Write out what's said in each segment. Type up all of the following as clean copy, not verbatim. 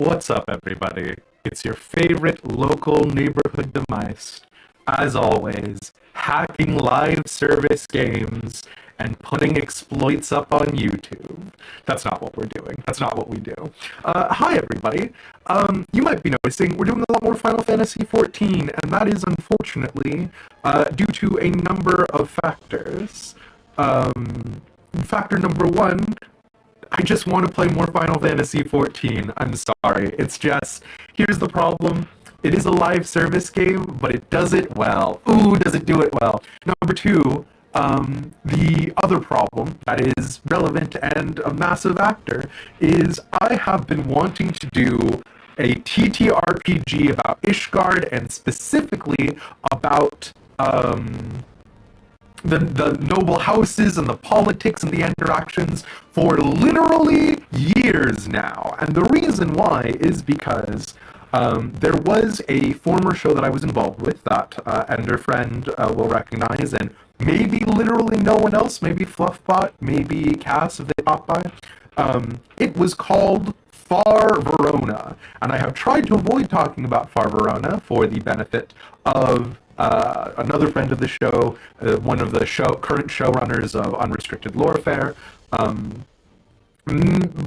What's up, everybody? It's your favorite local neighborhood demise. As always, hacking live service games and putting exploits up on YouTube. That's not what we're doing. That's not what we do. Hi, everybody. You might be noticing we're doing a lot more Final Fantasy XIV, and that is unfortunately due to a number of factors. Factor number one, I just want to play more Final Fantasy XIV. I'm sorry. It's just, here's the problem. It is a live service game, but it does it well. Ooh, does it do it well? Number two, the other problem that is relevant and a massive actor is I have been wanting to do a TTRPG about Ishgard and specifically about, the noble houses and the politics and the interactions for literally years now. And the reason why is because there was a former show that I was involved with that Ender Friend will recognize, and maybe literally no one else, maybe Fluffbot, maybe Cass if they pop by. It was called Far Verona, and I have tried to avoid talking about Far Verona for the benefit of another friend of the show, one of the current showrunners of Unrestricted Lorefare.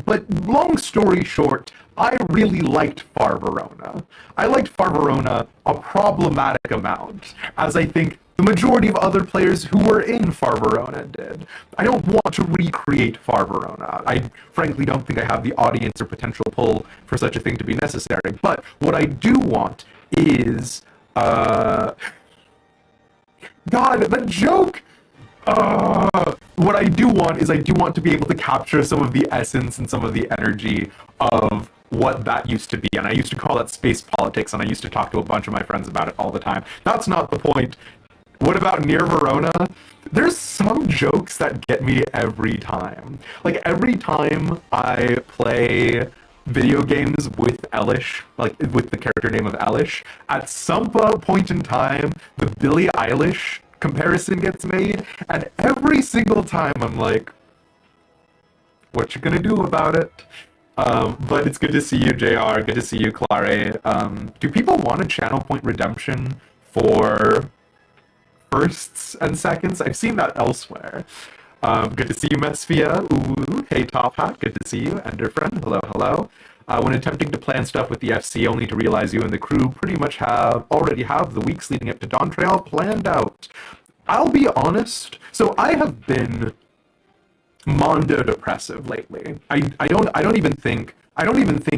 But long story short, I really liked Far Verona. I liked Far Verona a problematic amount, as I think the majority of other players who were in Far Verona did. I don't want to recreate Far Verona. I frankly don't think I have the audience or potential pull for such a thing to be necessary. But what I do want is God, the joke! What I do want is I do want to be able to capture some of the essence and some of the energy of what that used to be. And I used to call that space politics, and I used to talk to a bunch of my friends about it all the time. That's not the point. What about Near Verona? There's some jokes that get me every time. Like, every time I play video games with Elish, like with the character name of Elish, at some point in time, the Billie Eilish comparison gets made, and every single time I'm like, what you gonna do about it? But it's good to see you, JR, good to see you, Clare. Do people want a channel point redemption for firsts and seconds? I've seen that elsewhere. Good to see you, Mesfia. Ooh, hey, Top Hat. Good to see you. Ender Friend. Hello, hello. When attempting to plan stuff with the FC, only to realize you and the crew pretty much already have the weeks leading up to Dawntrail all planned out. I'll be honest. So I have been mondo depressive lately. I don't even think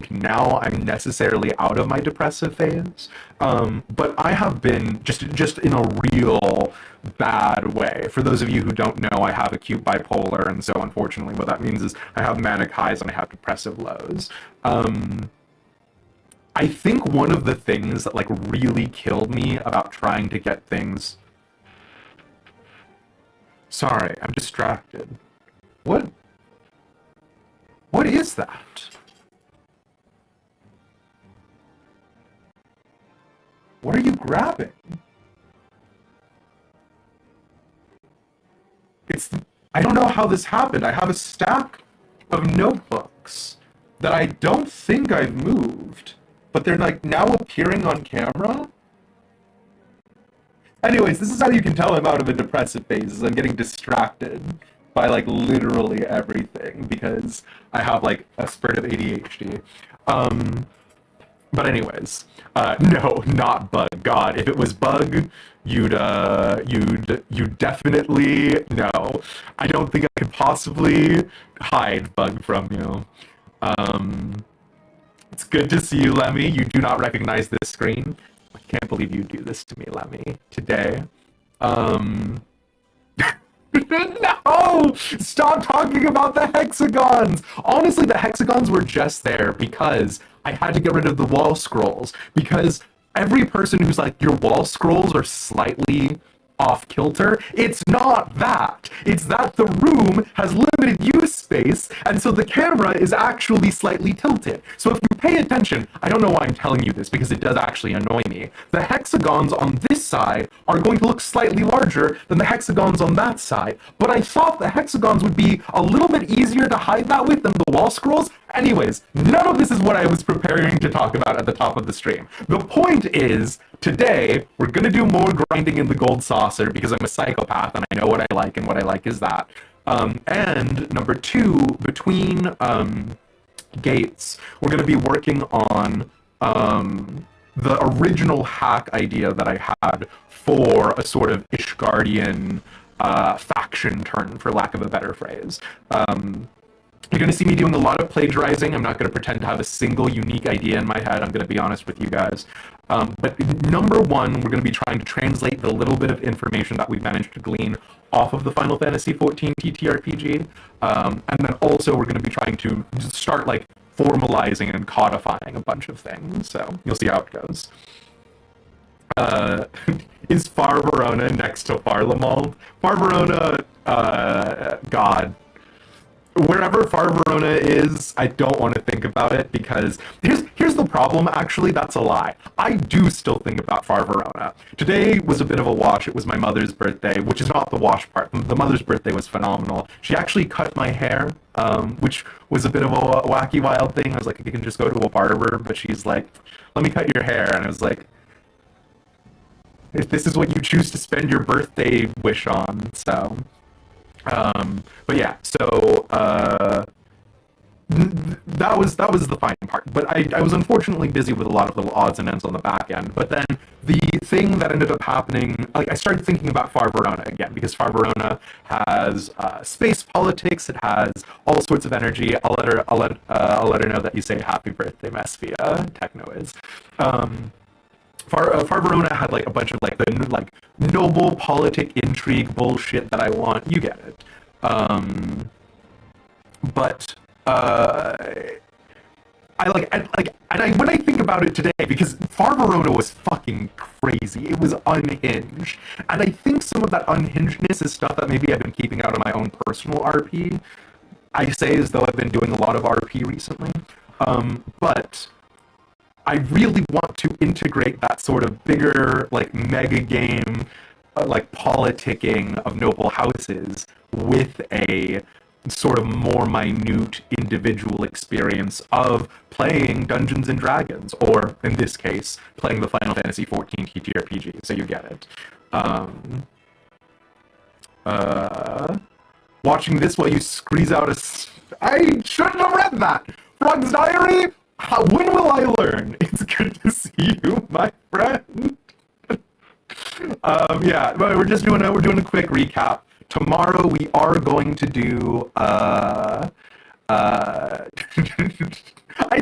now I'm necessarily out of my depressive phase. But I have been just in a real bad way. For those of you who don't know, I have acute bipolar, and so unfortunately what that means is I have manic highs and I have depressive lows. I think one of the things that like really killed me about trying to get things... Sorry, I'm distracted. What is that? What are you grabbing? I don't know how this happened. I have a stack of notebooks that I don't think I've moved, but they're like now appearing on camera. Anyways, this is how you can tell I'm out of a depressive phase, is I'm getting distracted by like literally everything because I have like a spurt of ADHD. But anyways, no, not bug. God, if it was bug, you'd definitely no. I don't think I could possibly hide bug from you. It's good to see you, Lemmy. You do not recognize this screen. I can't believe you do this to me, Lemmy, today. No! Stop talking about the hexagons! Honestly, the hexagons were just there because I had to get rid of the wall scrolls. Because every person who's like, your wall scrolls are slightly off kilter, it's not that. It's that the room has limited of space, and so the camera is actually slightly tilted. So if you pay attention, I don't know why I'm telling you this, because it does actually annoy me. The hexagons on this side are going to look slightly larger than the hexagons on that side, but I thought the hexagons would be a little bit easier to hide that with than the wall scrolls. Anyways, none of this is what I was preparing to talk about at the top of the stream. The point is, today, we're gonna do more grinding in the gold saucer because I'm a psychopath and I know what I like, and what I like is that. And number two, between gates, we're gonna be working on the original hack idea that I had for a sort of Ishgardian faction turn, for lack of a better phrase. You're going to see me doing a lot of plagiarizing. I'm not going to pretend to have a single unique idea in my head. I'm going to be honest with you guys. But number one, we're going to be trying to translate the little bit of information that we've managed to glean off of the Final Fantasy XIV TTRPG. And then also we're going to be trying to start like formalizing and codifying a bunch of things. So you'll see how it goes. Is Far Verona next to Farlamald? Far Verona, God. Wherever Far Verona is, I don't want to think about it, because here's the problem, actually, that's a lie. I do still think about Far Verona. Today was a bit of a wash. It was my mother's birthday, which is not the wash part. The mother's birthday was phenomenal. She actually cut my hair, which was a bit of a wacky, wild thing. I was like, you can just go to a barber, but she's like, let me cut your hair. And I was like, if this is what you choose to spend your birthday wish on, so... but yeah, so that was the fine part. But I was unfortunately busy with a lot of little odds and ends on the back end. But then the thing that ended up happening, like, I started thinking about Far Verona again, because Far Verona has space politics. It has all sorts of energy. I'll let her know that you say happy birthday, Mesfia. Techno is. Far Verona had like a bunch of like the like noble politic intrigue bullshit that I want. You get it. But when I think about it today, because Far Verona was fucking crazy. It was unhinged, and I think some of that unhingedness is stuff that maybe I've been keeping out of my own personal RP. I say as though I've been doing a lot of RP recently, but I really want to integrate that sort of bigger, like, mega game, like, politicking of noble houses with a sort of more minute individual experience of playing Dungeons and Dragons, or, in this case, playing the Final Fantasy XIV TTRPG, so you get it. Watching this while you squeeze out I shouldn't have read that! Frog's Diary? When will I learn? It's good to see you, my friend. Yeah, but we're doing a quick recap. Tomorrow we are going to do I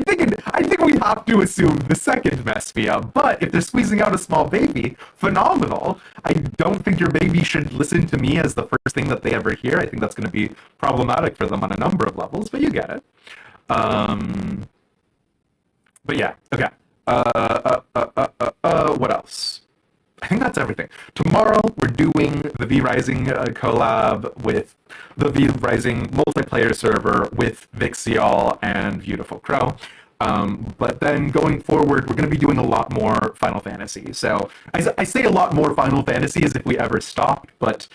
think we have to assume the second Mesfia, but if they're squeezing out a small baby, phenomenal. I don't think your baby should listen to me as the first thing that they ever hear. I think that's going to be problematic for them on a number of levels, but you get it. But yeah, okay. What else? I think that's everything. Tomorrow, we're doing the V-Rising collab with the V-Rising multiplayer server with Vixiol and Beautiful Crow. But then going forward, we're going to be doing a lot more Final Fantasy. So I say a lot more Final Fantasy as if we ever stopped, but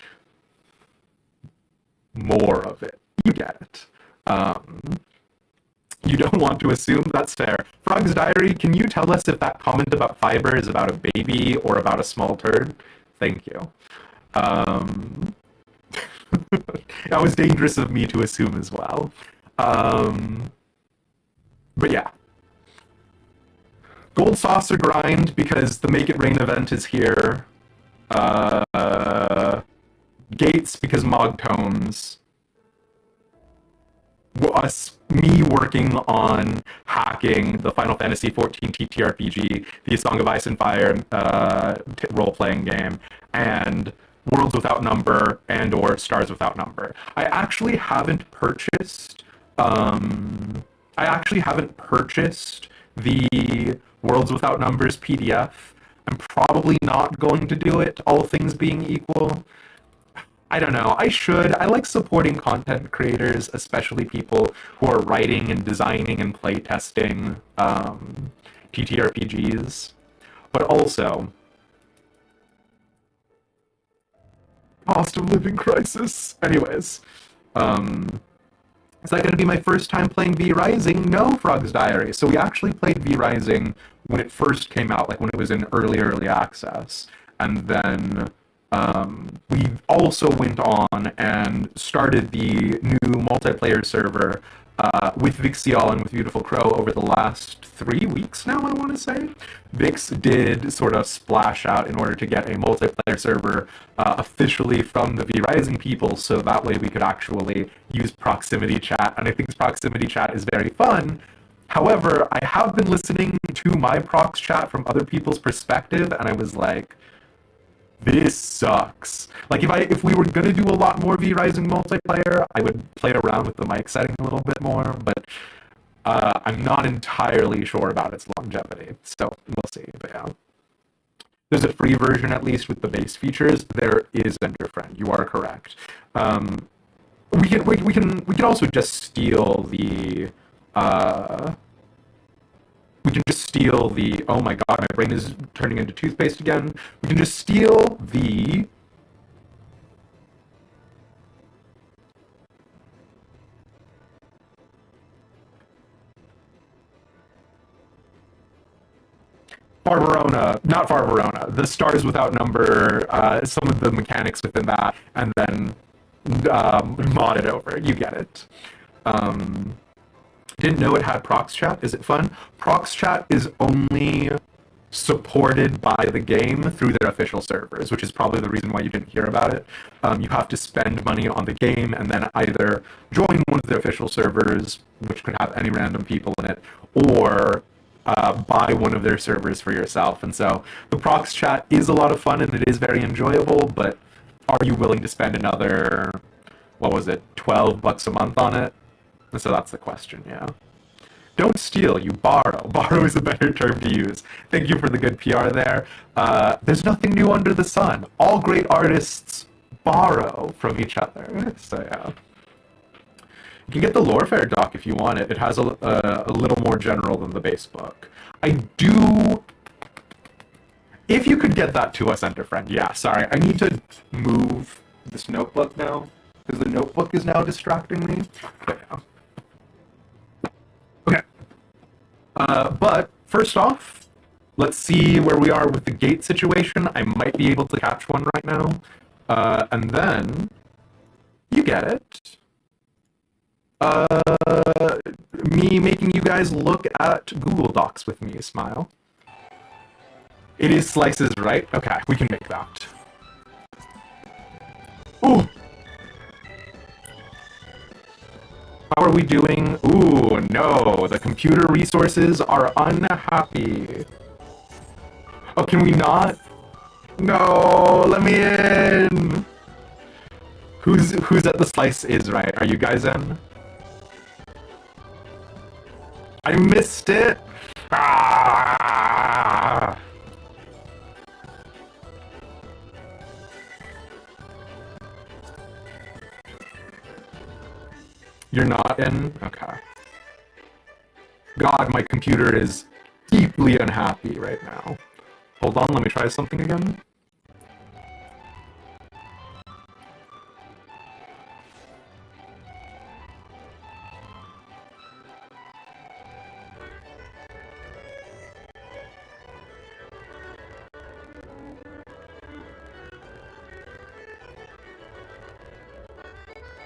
more of it. You get it. You don't want to assume? That's fair. Frog's Diary, can you tell us if that comment about fiber is about a baby or about a small turd? Thank you. That was dangerous of me to assume as well. But yeah. Gold Saucer grind, because the Make It Rain event is here. Gates, because Mog Tomes. Me working on hacking the Final Fantasy XIV TTRPG, the Song of Ice and Fire role-playing game, and Worlds Without Number and or Stars Without Number. I actually haven't purchased the Worlds Without Numbers PDF. I'm probably not going to do it, all things being equal. I don't know. I should. I like supporting content creators, especially people who are writing and designing and playtesting TTRPGs. But also, cost of living crisis. Anyways, is that going to be my first time playing V Rising? No, Frog's Diary. So we actually played V Rising when it first came out, like when it was in early access. And then we also went on and started the new multiplayer server with Vixiol and with Beautiful Crow over the last 3 weeks now, I want to say. Vix did sort of splash out in order to get a multiplayer server officially from the V Rising people, so that way we could actually use proximity chat, and I think proximity chat is very fun. However, I have been listening to my prox chat from other people's perspective, and I was like, this sucks. Like, if we were gonna do a lot more V Rising multiplayer, I would play around with the mic setting a little bit more, but I'm not entirely sure about its longevity, so we'll see. But yeah, there's a free version at least with the base features. There is Enderfriend. You are correct. We can also just steal the. We can just steal the. Oh my god, my brain is turning into toothpaste again. We can just steal the. Farverona, not Farverona, the Stars Without Number, some of the mechanics within that, and then mod it over. You get it. Didn't know it had prox chat. Is it fun? Prox chat is only supported by the game through their official servers, which is probably the reason why you didn't hear about it. You have to spend money on the game and then either join one of the official servers, which could have any random people in it, or buy one of their servers for yourself. And so the prox chat is a lot of fun and it is very enjoyable, but are you willing to spend another, what was it, $12 a month on it? And so that's the question, yeah. Don't steal, you borrow. Borrow is a better term to use. Thank you for the good PR there. There's nothing new under the sun. All great artists borrow from each other. So yeah. You can get the Lorefare doc if you want it. It has a little more general than the base book. I do... If you could get that to us, Enderfriend. Yeah, sorry. I need to move this notebook now, because the notebook is now distracting me. But yeah. Okay. But first off, let's see where we are with the gate situation. I might be able to catch one right now. And then, you get it. Me making you guys look at Google Docs with me, smile. It is slices, right? Okay, we can make that. Ooh! How are we doing? Ooh, no, the computer resources are unhappy. Oh, can we not? No, let me in! Who's at the slice is, right? Are you guys in? I missed it! Ah! You're not in? Okay. God, my computer is deeply unhappy right now. Hold on, let me try something again.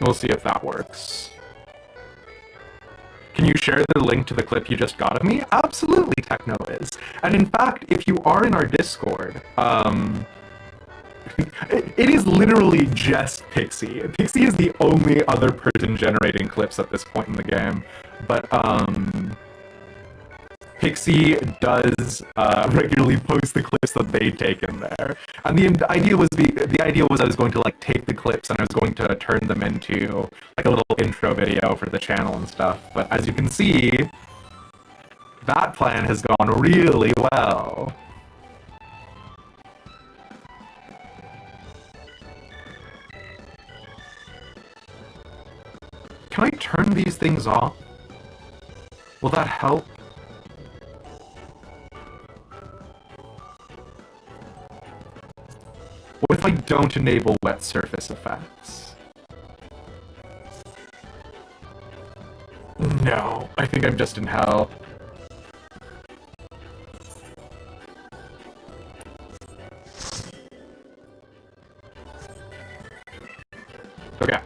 We'll see if that works. Can you share the link to the clip you just got of me? Absolutely, Techno is. And in fact, if you are in our Discord, it is literally just Pixie. Pixie is the only other person generating clips at this point in the game. But, Pixie does regularly post the clips that they take in there, and the idea was I was going to like take the clips and I was going to turn them into like a little intro video for the channel and stuff. But as you can see, that plan has gone really well. Can I turn these things off? Will that help? What if I don't enable wet surface effects? No, I think I'm just in hell. Okay.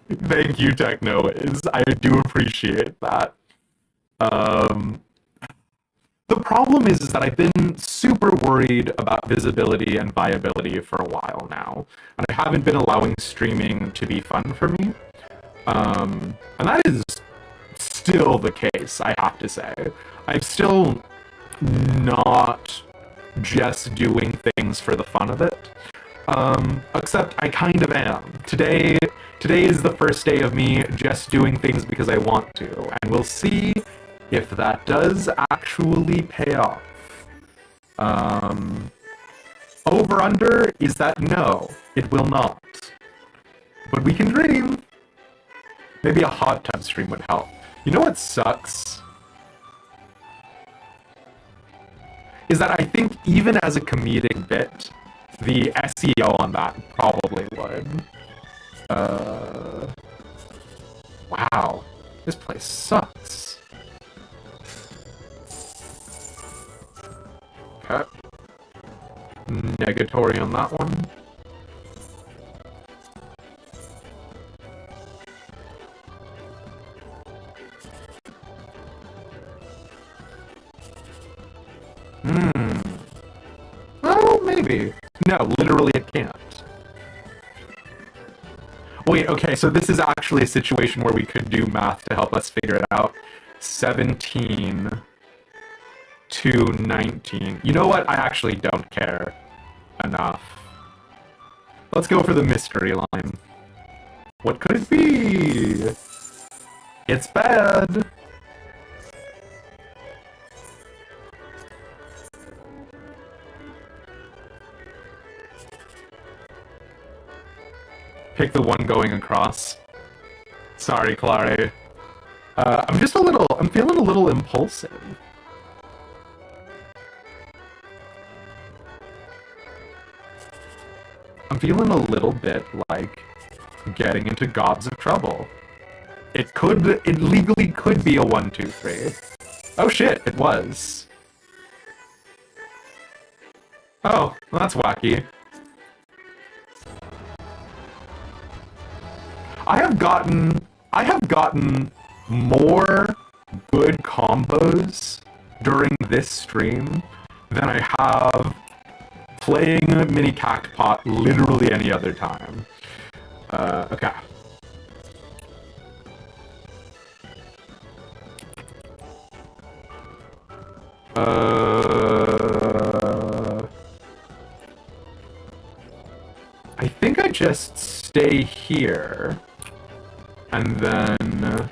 Thank you, TechnoWiz. I do appreciate that. The problem is that I've been super worried about visibility and viability for a while now, and I haven't been allowing streaming to be fun for me. And that is still the case, I have to say. I'm still not just doing things for the fun of it. Except I kind of am. Today is the first day of me just doing things because I want to, and we'll see if that does actually pay off. Over under is that no, it will not. But we can dream. Maybe a hot tub stream would help. You know what sucks? Is that I think even as a comedic bit, the SEO on that probably would. Wow. This place sucks. Okay. Negatory on that one. Oh, maybe. No, literally it can't. Wait, okay, so this is actually a situation where we could do math to help us figure it out. 17 to 19. You know what? I actually don't care enough. Let's go for the mystery line. What could it be? It's bad. Pick the one going across. Sorry, Clary. I'm feeling a little impulsive. I'm feeling a little bit like getting into gobs of trouble. It legally could be a 1, 2, 3. Oh shit, it was. Oh, well, that's wacky. I have gotten more good combos during this stream than I have playing Mini Cactpot literally any other time. Okay. I think I just stay here. And then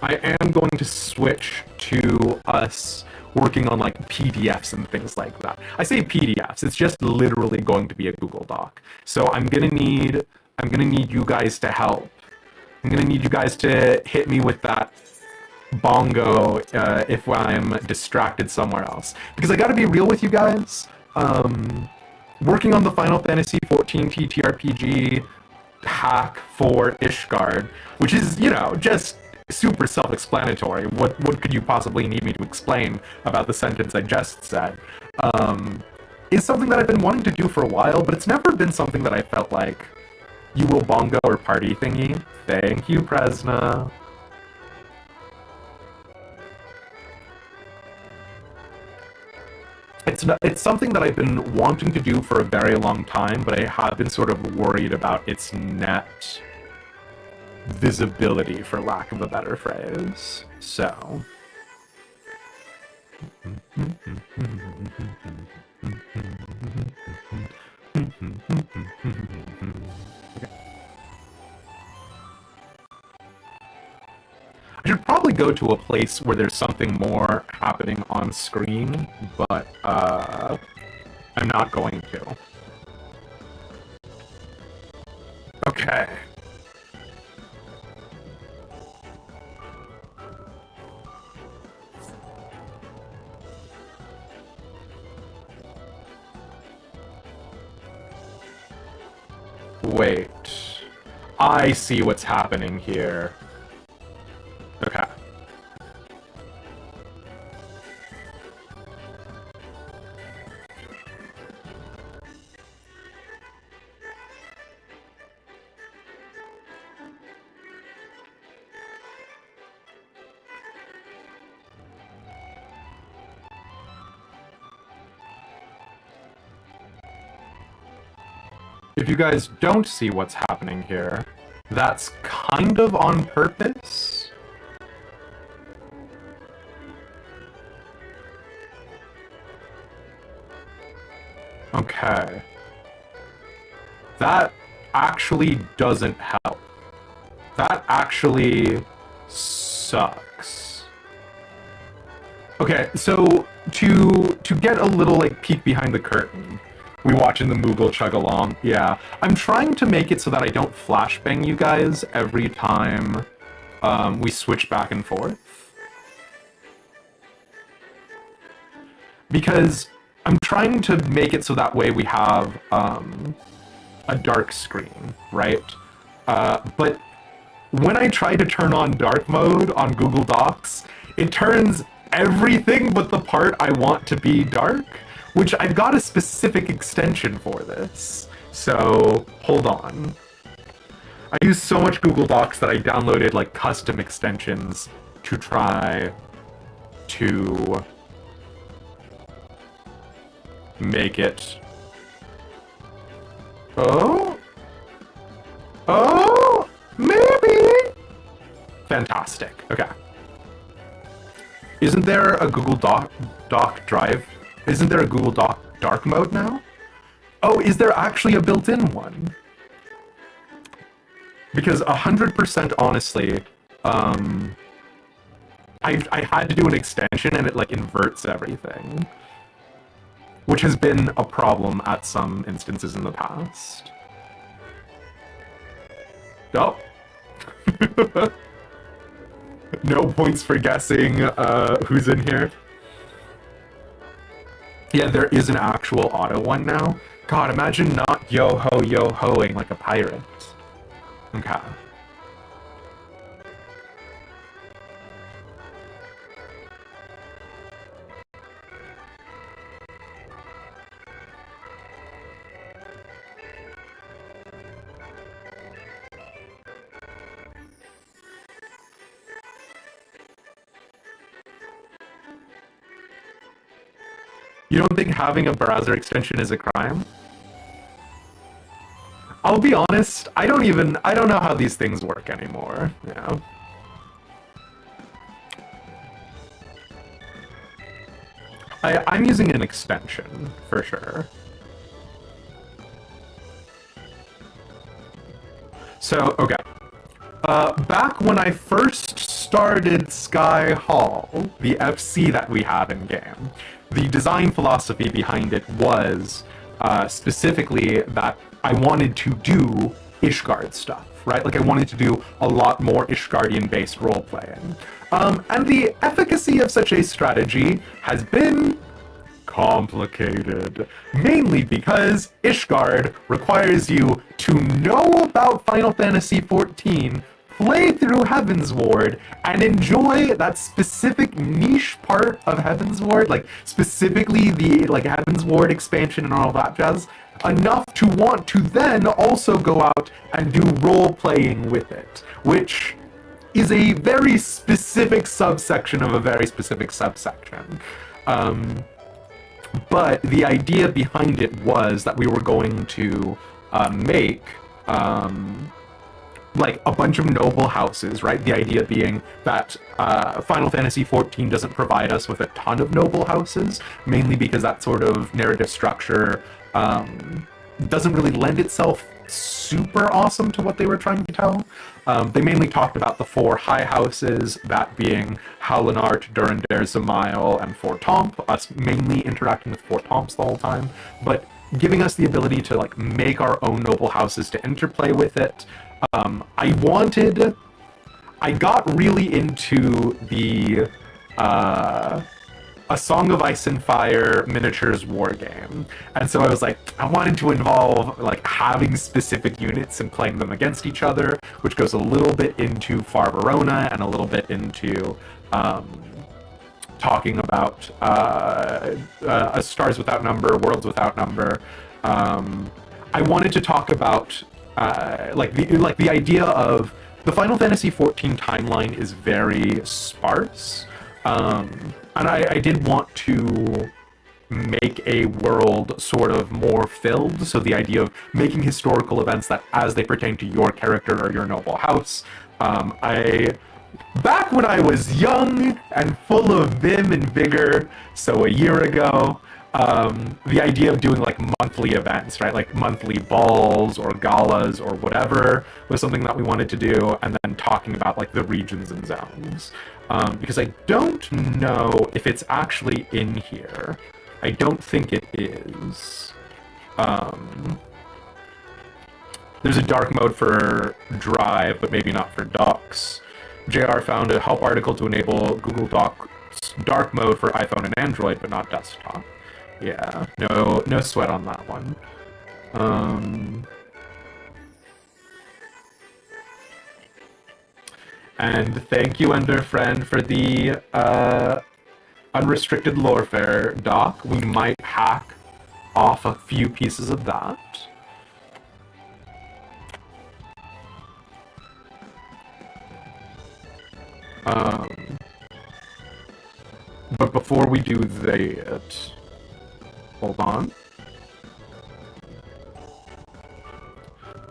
I am going to switch to us working on like PDFs and things like that. I say PDFs, it's just literally going to be a Google Doc. So I'm gonna need you guys to help. I'm gonna need you guys to hit me with that bongo if I'm distracted somewhere else. Because I gotta be real with you guys. Working on the Final Fantasy XIV TTRPG hack for Ishgard, which is, you know, just super self-explanatory. What could you possibly need me to explain about the sentence I just said? Is something that I've been wanting to do for a while, but it's never been something that I felt like, you will bongo or party thingy. Thank you, Presna. It's something that I've been wanting to do for a very long time, but I have been sort of worried about its net visibility, for lack of a better phrase. So. Okay. I should probably go to a place where there's something more happening on screen, but I'm not going to. Okay. Wait. I see what's happening here. Okay. If you guys don't see what's happening here, that's kind of on purpose. Okay. That actually doesn't help. That actually sucks. Okay, so to get a little like peek behind the curtain, we watching the Moogle chug along. Yeah, I'm trying to make it so that I don't flashbang you guys every time we switch back and forth. Because I'm trying to make it so that way we have a dark screen, right? But when I try to turn on dark mode on Google Docs, it turns everything but the part I want to be dark, which I've got a specific extension for this. So, hold on. I use so much Google Docs that I downloaded like custom extensions to try to make it... Oh? Oh? Maybe? Fantastic. Okay. Isn't there a Google Doc Drive? Isn't there a Google Doc dark mode now? Oh, is there actually a built-in one? Because 100% honestly, I had to do an extension and it like inverts everything, which has been a problem at some instances in the past. Oh. No points for guessing who's in here. Yeah, there is an actual auto one now. God, imagine not yo-ho-yo-hoing like a pirate. Okay. You don't think having a browser extension is a crime? I'll be honest, I don't know how these things work anymore. Yeah. I'm using an extension, for sure. So, okay. Back when I first started Sky Hall, the FC that we have in-game, the design philosophy behind it was specifically that I wanted to do Ishgard stuff, right? Like I wanted to do a lot more Ishgardian-based role-playing. And the efficacy of such a strategy has been complicated, mainly because Ishgard requires you to know about Final Fantasy XIV, play through Heavensward, and enjoy that specific niche part of Heavensward, like specifically the like Heavensward expansion and all that jazz, enough to want to then also go out and do role-playing with it, which is a very specific subsection of a very specific subsection. But the idea behind it was that we were going to make like a bunch of noble houses, right? The idea being that Final Fantasy XIV doesn't provide us with a ton of noble houses, mainly because that sort of narrative structure doesn't really lend itself super awesome to what they were trying to tell. They mainly talked about the 4 high houses, that being Howlinart, Durandare, Zamail, and Fort Tomp, us mainly interacting with Fort Tomps the whole time, but giving us the ability to like make our own noble houses to interplay with it. I got really into the A Song of Ice and Fire miniatures war game. And so I was like, I wanted to involve like having specific units and playing them against each other, which goes a little bit into Far Verona and a little bit into talking about Stars Without Number, Worlds Without Number. I wanted to talk about the idea of the Final Fantasy XIV timeline is very sparse. And I did want to make a world sort of more filled, so the idea of making historical events that, as they pertain to your character or your noble house, back when I was young and full of vim and vigor, so a year ago, the idea of doing like monthly events, right, like monthly balls or galas or whatever, was something that we wanted to do, and then talking about like the regions and zones. Because I don't know if it's actually in here. I don't think it is. There's a dark mode for Drive, but maybe not for Docs. JR found a help article to enable Google Docs dark mode for iPhone and Android, but not desktop. Yeah, no sweat on that one. And thank you, Enderfriend, for the unrestricted lorefare doc. We might hack off a few pieces of that. But before we do that, hold on.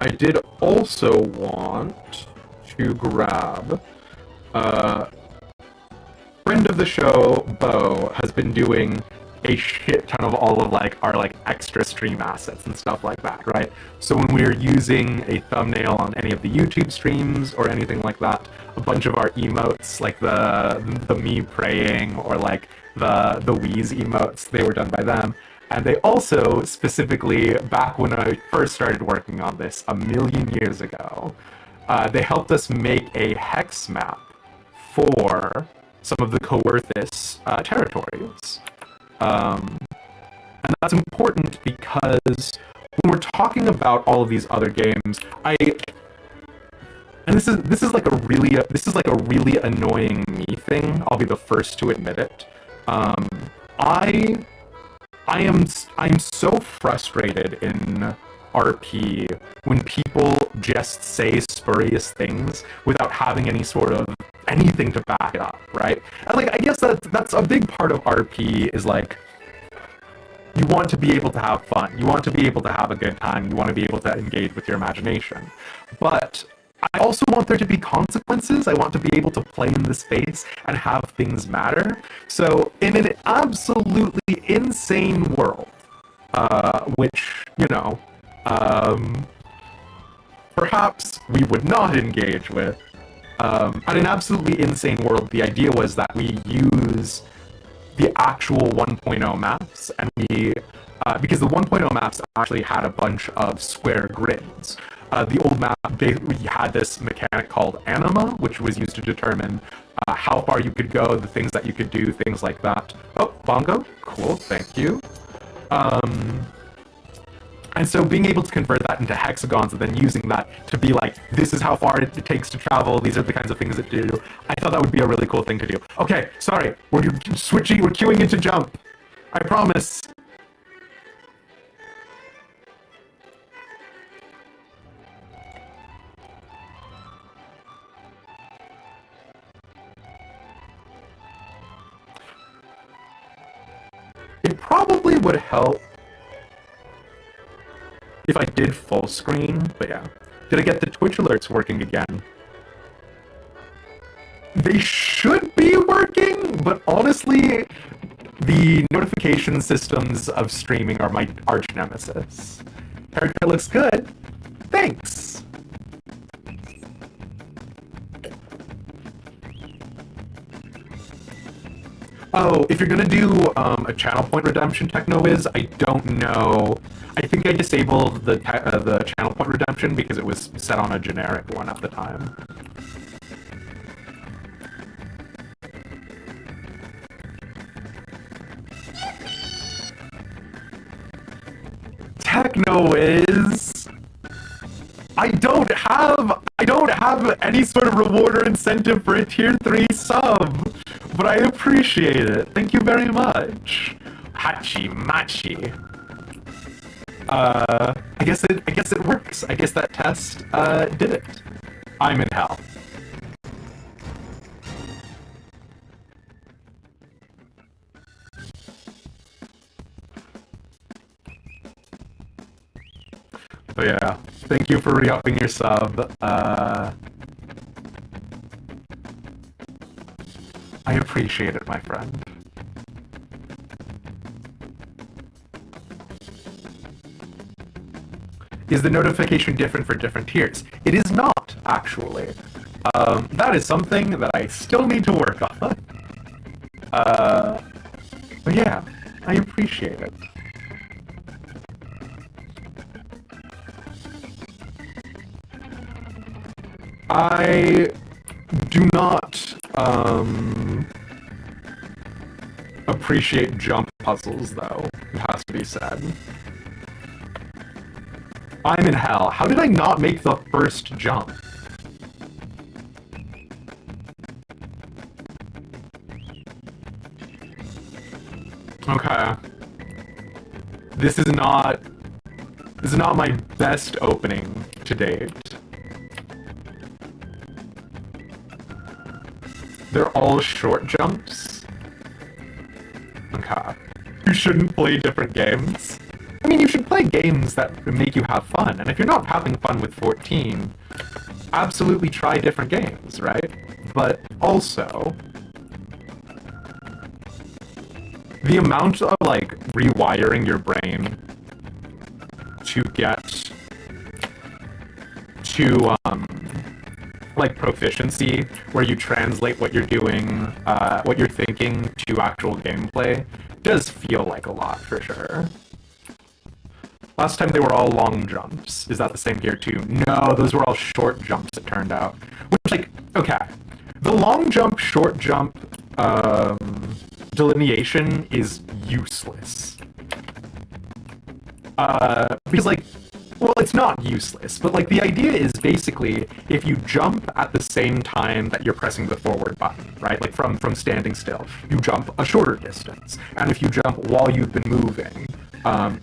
I did also want to grab friend of the show, Bo, has been doing a shit ton of all of like our like extra stream assets and stuff like that, right? So when we're using a thumbnail on any of the YouTube streams or anything like that, a bunch of our emotes, like the me praying or like the Wheeze emotes, they were done by them. And they also, specifically, back when I first started working on this, a million years ago, they helped us make a hex map for some of the Coerthus territories. And that's important because when we're talking about all of these other games, this is like a really annoying me thing. I'll be the first to admit it. I'm so frustrated in RP when people just say spurious things without having any sort of anything to back it up, right? And like, I guess that's a big part of RP is like, you want to be able to have fun, you want to be able to have a good time, you want to be able to engage with your imagination. But I also want there to be consequences. I want to be able to play in the space and have things matter. So in an absolutely insane world, which, you know, perhaps we would not engage with, at an absolutely insane world, the idea was that we use the actual 1.0 maps, and because the 1.0 maps actually had a bunch of square grids. The old map, we had this mechanic called anima, which was used to determine how far you could go, the things that you could do, things like that. Oh, bongo, cool, thank you. And so being able to convert that into hexagons and then using that to be like, this is how far it takes to travel, these are the kinds of things that do, I thought that would be a really cool thing to do. Okay, sorry, we're queuing into jump. I promise. It probably would help if I did full screen, but yeah. Did I get the Twitch alerts working again? They should be working, but honestly, the notification systems of streaming are my arch nemesis. Haircut looks good. Thanks! Oh, if you're gonna do a channel point redemption, Techno-Wiz, I don't know. I think I disabled the channel point redemption because it was set on a generic one at the time. Techno-Wiz! I don't have any sort of reward or incentive for a tier 3 sub, but I appreciate it. Thank you very much. Hachi Machi. I guess it works. I guess that test did it. I'm in hell. But yeah, thank you for re-upping your sub. I appreciate it, my friend. Is the notification different for different tiers? It is not, actually. That is something that I still need to work on. But yeah, I appreciate it. I do not appreciate jump puzzles, though, it has to be said. I'm in hell. How did I not make the first jump? Okay. This is not my best opening to date. They're all short jumps? Okay. You shouldn't play different games. I mean, you should play games that make you have fun, and if you're not having fun with 14, absolutely try different games, right? But also, the amount of, like, rewiring your brain to get to, like, proficiency, where you translate what you're doing, what you're thinking to actual gameplay, does feel like a lot, for sure. Last time they were all long jumps. Is that the same here, too? No, those were all short jumps, it turned out. Which, like, okay. The long jump, short jump, delineation is useless. Because, like, well, it's not useless, but, like, the idea is basically if you jump at the same time that you're pressing the forward button, right? Like, from standing still, you jump a shorter distance. And if you jump while you've been moving,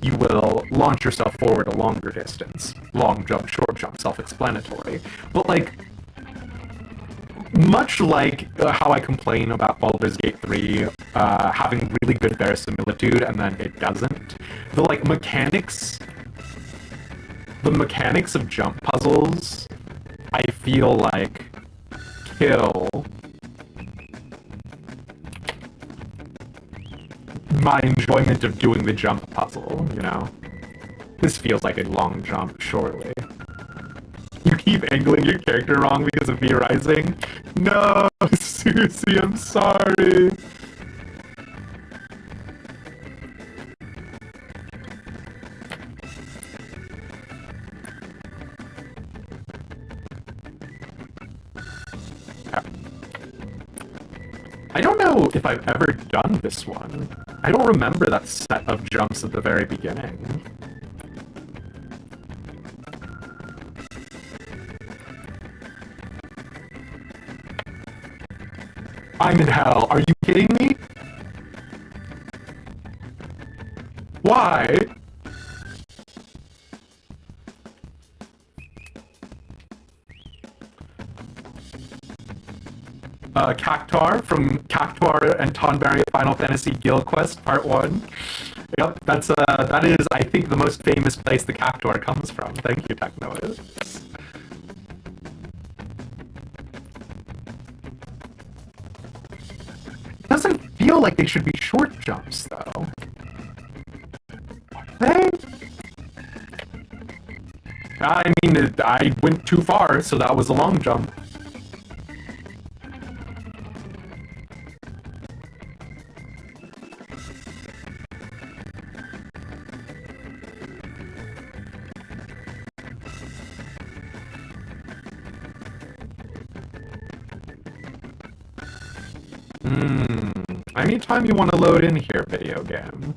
you will launch yourself forward a longer distance. Long jump, short jump, self-explanatory. But, like, much like how I complain about Baldur's Gate 3 having really good verisimilitude and then it doesn't, the, like, mechanics of jump puzzles, I feel like, kill my enjoyment of doing the jump puzzle, you know? This feels like a long jump, surely. You keep angling your character wrong because of V Rising? No, Susie, I'm sorry. I don't know if I've ever done this one. I don't remember that set of jumps at the very beginning. I'm in hell. Are you kidding me? Why? Cactuar from Cactuar and Tonberry Final Fantasy Guild Quest Part 1. Yep, that is, I think, the most famous place the Cactuar comes from. Thank you, Techno-Wiz. It doesn't feel like they should be short jumps, though. Are they? I mean, I went too far, so that was a long jump. Anytime you want to load in here, video game.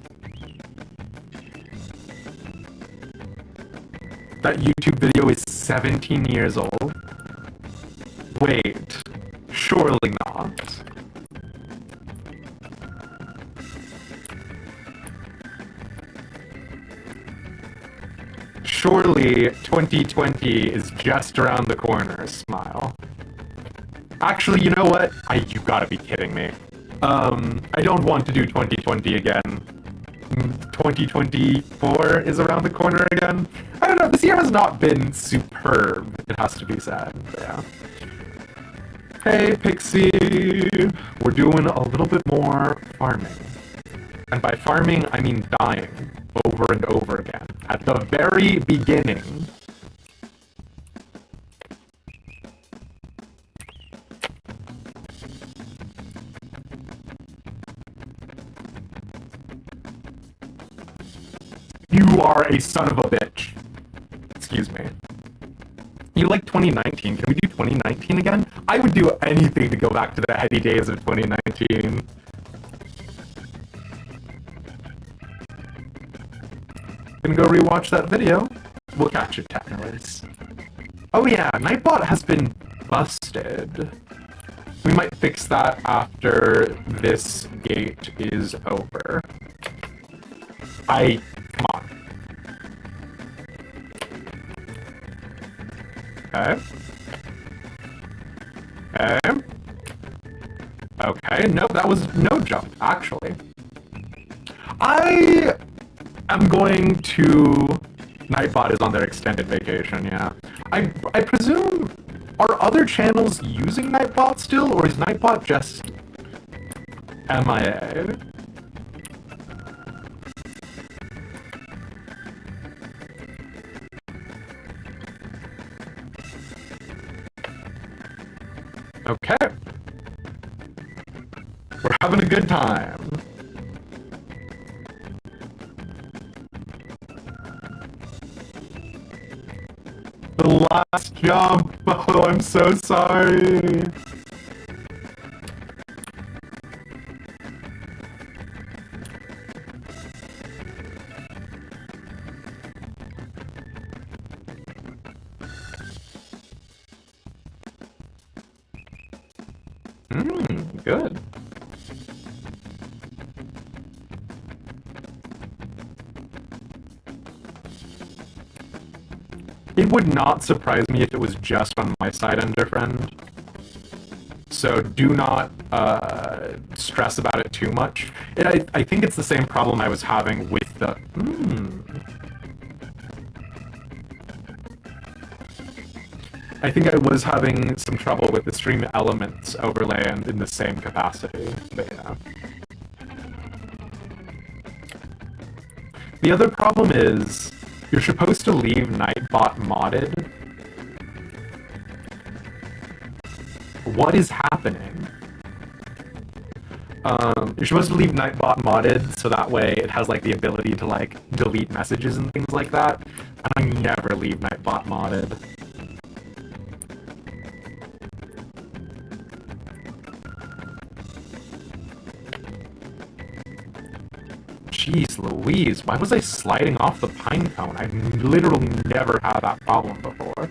That YouTube video is 17 years old? Wait, surely not. Surely 2020 is just around the corner, smile. Actually, you know what? You gotta be kidding me. I don't want to do 2020 again. 2024 is around the corner again. I don't know, this year has not been superb, it has to be said. But yeah. Hey, Pixie! We're doing a little bit more farming. And by farming, I mean dying over and over again. At the very beginning. You are a son of a bitch. Excuse me. You like 2019? Can we do 2019 again? I would do anything to go back to the heady days of 2019. Gonna go rewatch that video. We'll catch it, Technoids. Oh yeah, Nightbot has been busted. We might fix that after this gate is over. Come on. Okay. Okay. Okay, no, that was no jump, actually. I am going to... Nightbot is on their extended vacation, yeah. I presume... Are other channels using Nightbot still, or is Nightbot just... MIA? Okay. We're having a good time. The last jump! Oh, I'm so sorry! Good. It would not surprise me if it was just on my side, Underfriend. So do not stress about it too much. I think it's the same problem I was having with the... I think I was having some trouble with the Stream Elements overlay and in the same capacity, but yeah. The other problem is, you're supposed to leave Nightbot modded. What is happening? You're supposed to leave Nightbot modded, so that way it has like the ability to like delete messages and things like that. And I never leave Nightbot modded. Jeez Louise, why was I sliding off the pine cone? I literally never had that problem before.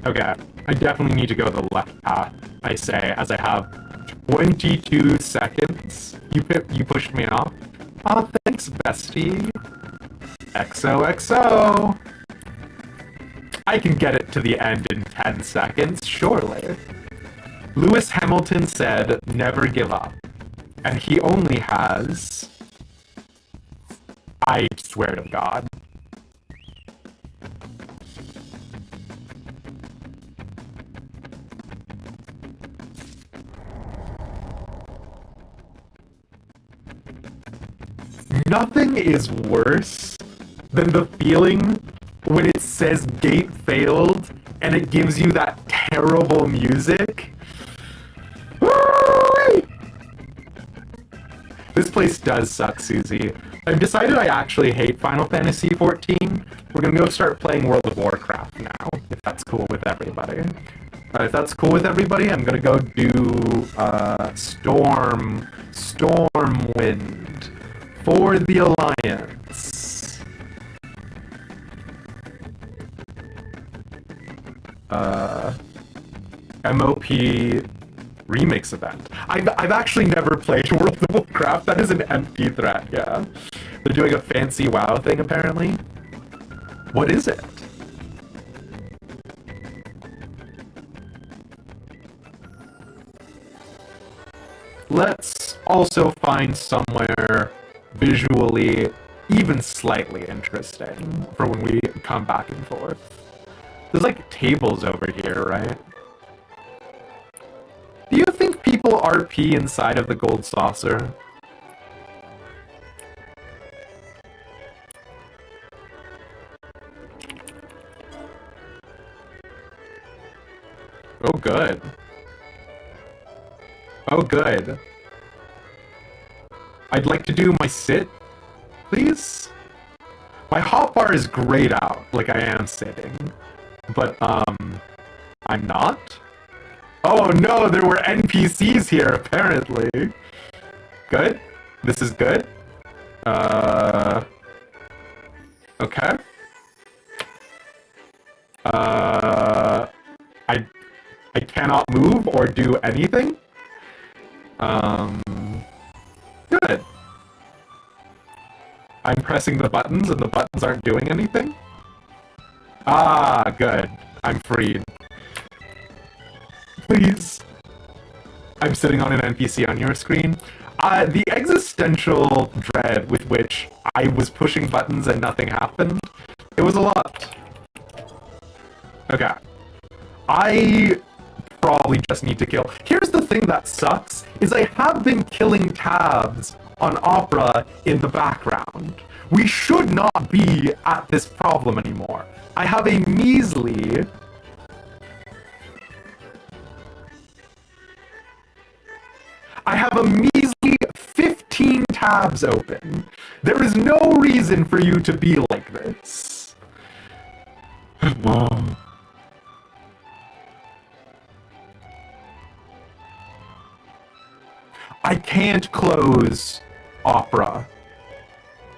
Okay, I definitely need to go the left path, I say, as I have 22 seconds. You pushed me off. Oh, thanks, bestie. XOXO. I can get it to the end in 10 seconds, surely. Lewis Hamilton said, never give up. And he only has... I swear to God. Nothing is worse than the feeling when it says gate failed and it gives you that terrible music. This place does suck, Susie. I've decided I actually hate Final Fantasy XIV. We're gonna go start playing World of Warcraft now, if that's cool with everybody. If that's cool with everybody, I'm gonna go do Stormwind for the Alliance. MOP remix event. I've actually never played World of Warcraft. That is an empty threat, yeah. They're doing a fancy WoW thing, apparently. What is it? Let's also find somewhere visually even slightly interesting for when we come back and forth. There's like tables over here, right? Do you think people RP inside of the gold saucer? Oh, good. Oh, good. I'd like to do my sit, please? My hotbar is grayed out, like I am sitting. But, I'm not? Oh no, there were NPCs here, apparently. Good? This is good? Okay. I cannot move or do anything? Good. I'm pressing the buttons and the buttons aren't doing anything? Ah, good. I'm freed. Please. I'm sitting on an NPC on your screen. The existential dread with which I was pushing buttons and nothing happened, it was a lot. Okay. I probably just need to kill. Here's the thing that sucks, is I have been killing tabs on Opera in the background. We should not be at this problem anymore. I have a measly... I have a measly 15 tabs open. There is no reason for you to be like this. Whoa. I can't close Opera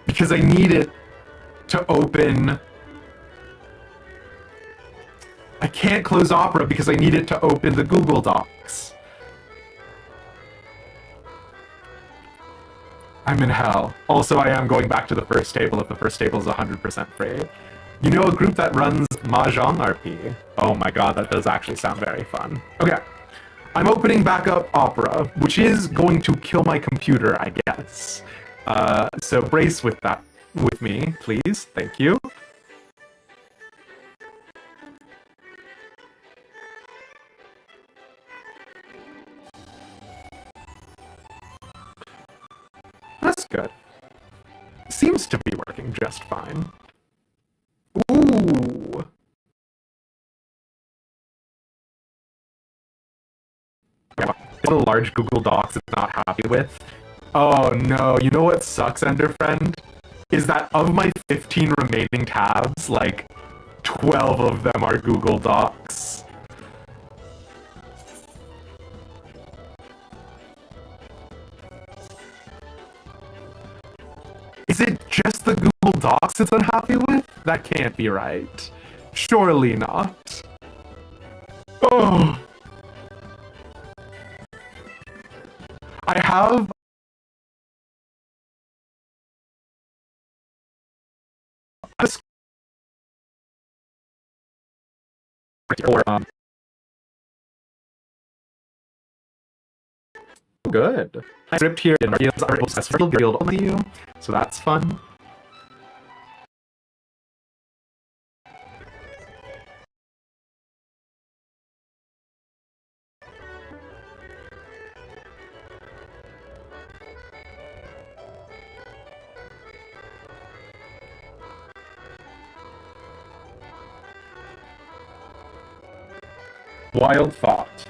because I need it to open. I can't close Opera because I need it to open the Google Docs. I'm in hell. Also, I am going back to the first table if the first table is 100% free. You know a group that runs Mahjong RP? Oh my god, that does actually sound very fun. Okay. I'm opening back up Opera, which is going to kill my computer, I guess. So brace with that with me, please. Thank you. That's good. Seems to be working just fine. Ooh. The large Google Docs it's not happy with. Oh no, you know what sucks, Enderfriend? Is that of my 15 remaining tabs, like 12 of them are Google Docs. Is it just the Google Docs it's unhappy with? That can't be right. Surely not. Oh. I have good. I script here in are obsessed for guild on you, so that's fun. Wild thought.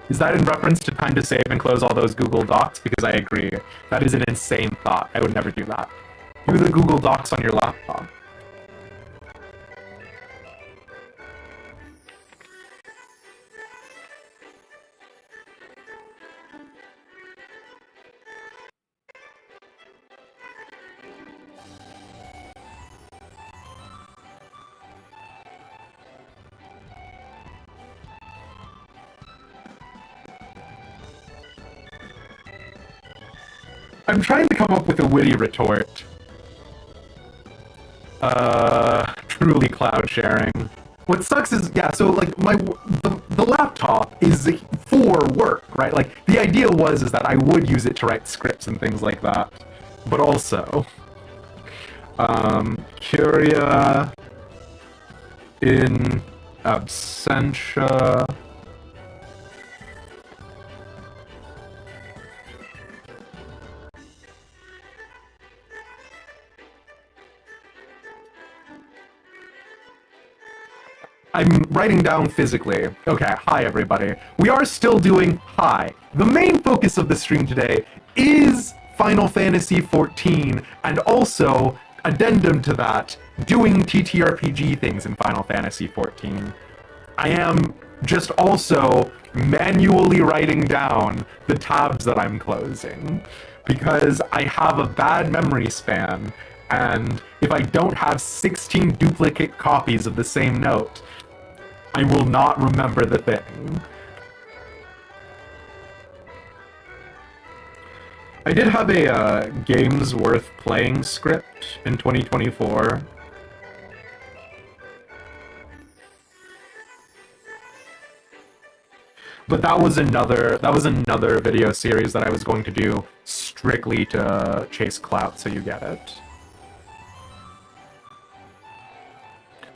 Is that in reference to time to save and close all those Google Docs? Because I agree. That is an insane thought. I would never do that. Do the Google Docs on your laptop. I'm trying to come up with a witty retort. Truly cloud sharing. What sucks is, yeah, so like the laptop is for work, right? Like the idea is that I would use it to write scripts and things like that. But also, Curia in absentia. I'm writing down physically. Okay, hi everybody. We are still doing hi. The main focus of the stream today is Final Fantasy XIV, and also, addendum to that, doing TTRPG things in Final Fantasy XIV. I am just also manually writing down the tabs that I'm closing, because I have a bad memory span, and if I don't have 16 duplicate copies of the same note, I will not remember the thing. I did have a games worth playing script in 2024. But that was another video series that I was going to do strictly to chase clout, so you get it.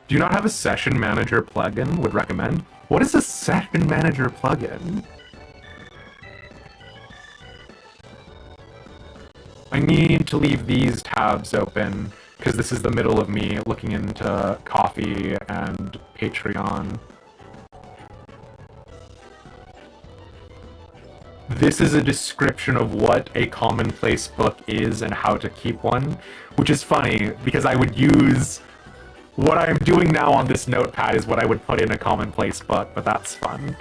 Do you not have a session manager plugin? Would recommend. What is a session manager plugin? I need to leave these tabs open because this is the middle of me looking into coffee and Patreon. This is a description of what a commonplace book is and how to keep one, which is funny because I would use what I'm doing now on this notepad is what I would put in a commonplace book, but that's fun.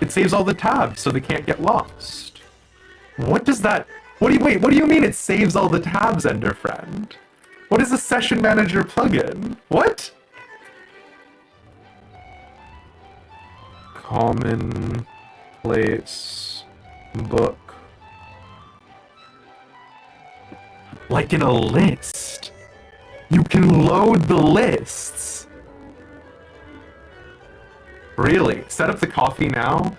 It saves all the tabs so they can't get lost. What does that... what do you mean it saves all the tabs, Enderfriend? What is a session manager plugin? What? Commonplace book. Like in a list. You can load the lists. Really? Set up the coffee now?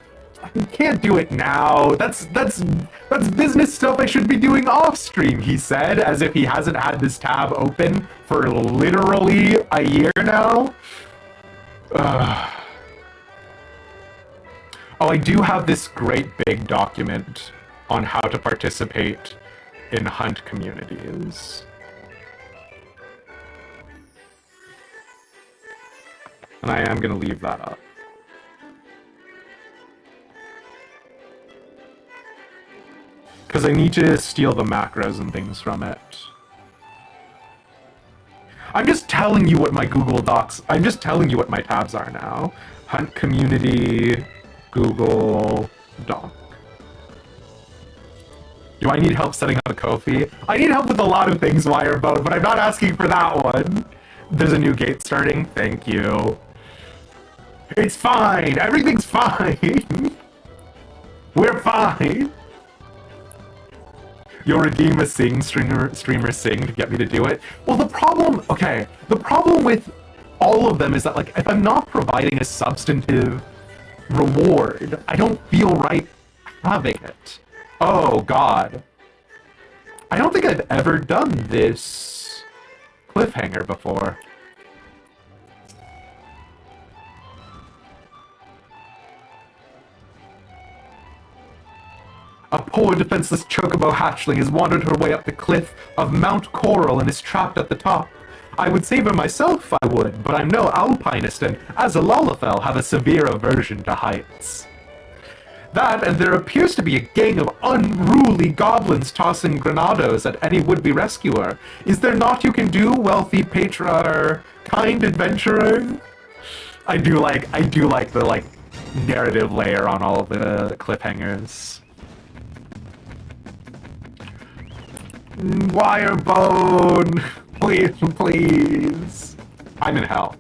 You can't do it now. That's business stuff I should be doing off stream, he said, as if he hasn't had this tab open for literally a year now. Oh, I do have this great big document on how to participate in hunt communities. And I am going to leave that up. Because I need to steal the macros and things from it. I'm just telling you what my Google Docs... I'm just telling you what my tabs are now. Hunt community, Google Doc. Do I need help setting up a Ko-fi? I need help with a lot of things, Wirebone, but I'm not asking for that one. There's a new gate starting. Thank you. It's fine. Everything's fine. We're fine. You'll redeem a streamer sing to get me to do it. Well, the problem with all of them is that, like, if I'm not providing a substantive reward, I don't feel right having it. Oh, God. I don't think I've ever done this cliffhanger before. A poor defenseless chocobo hatchling has wandered her way up the cliff of Mount Coral and is trapped at the top. I would savor myself, I would, but I'm no alpinist, and as a Lalafell, have a severe aversion to heights. That, and there appears to be a gang of unruly goblins tossing granados at any would-be rescuer. Is there naught you can do, wealthy kind adventurer? I do like the, narrative layer on all of the cliffhangers. Wirebone! Please, please! I'm in hell.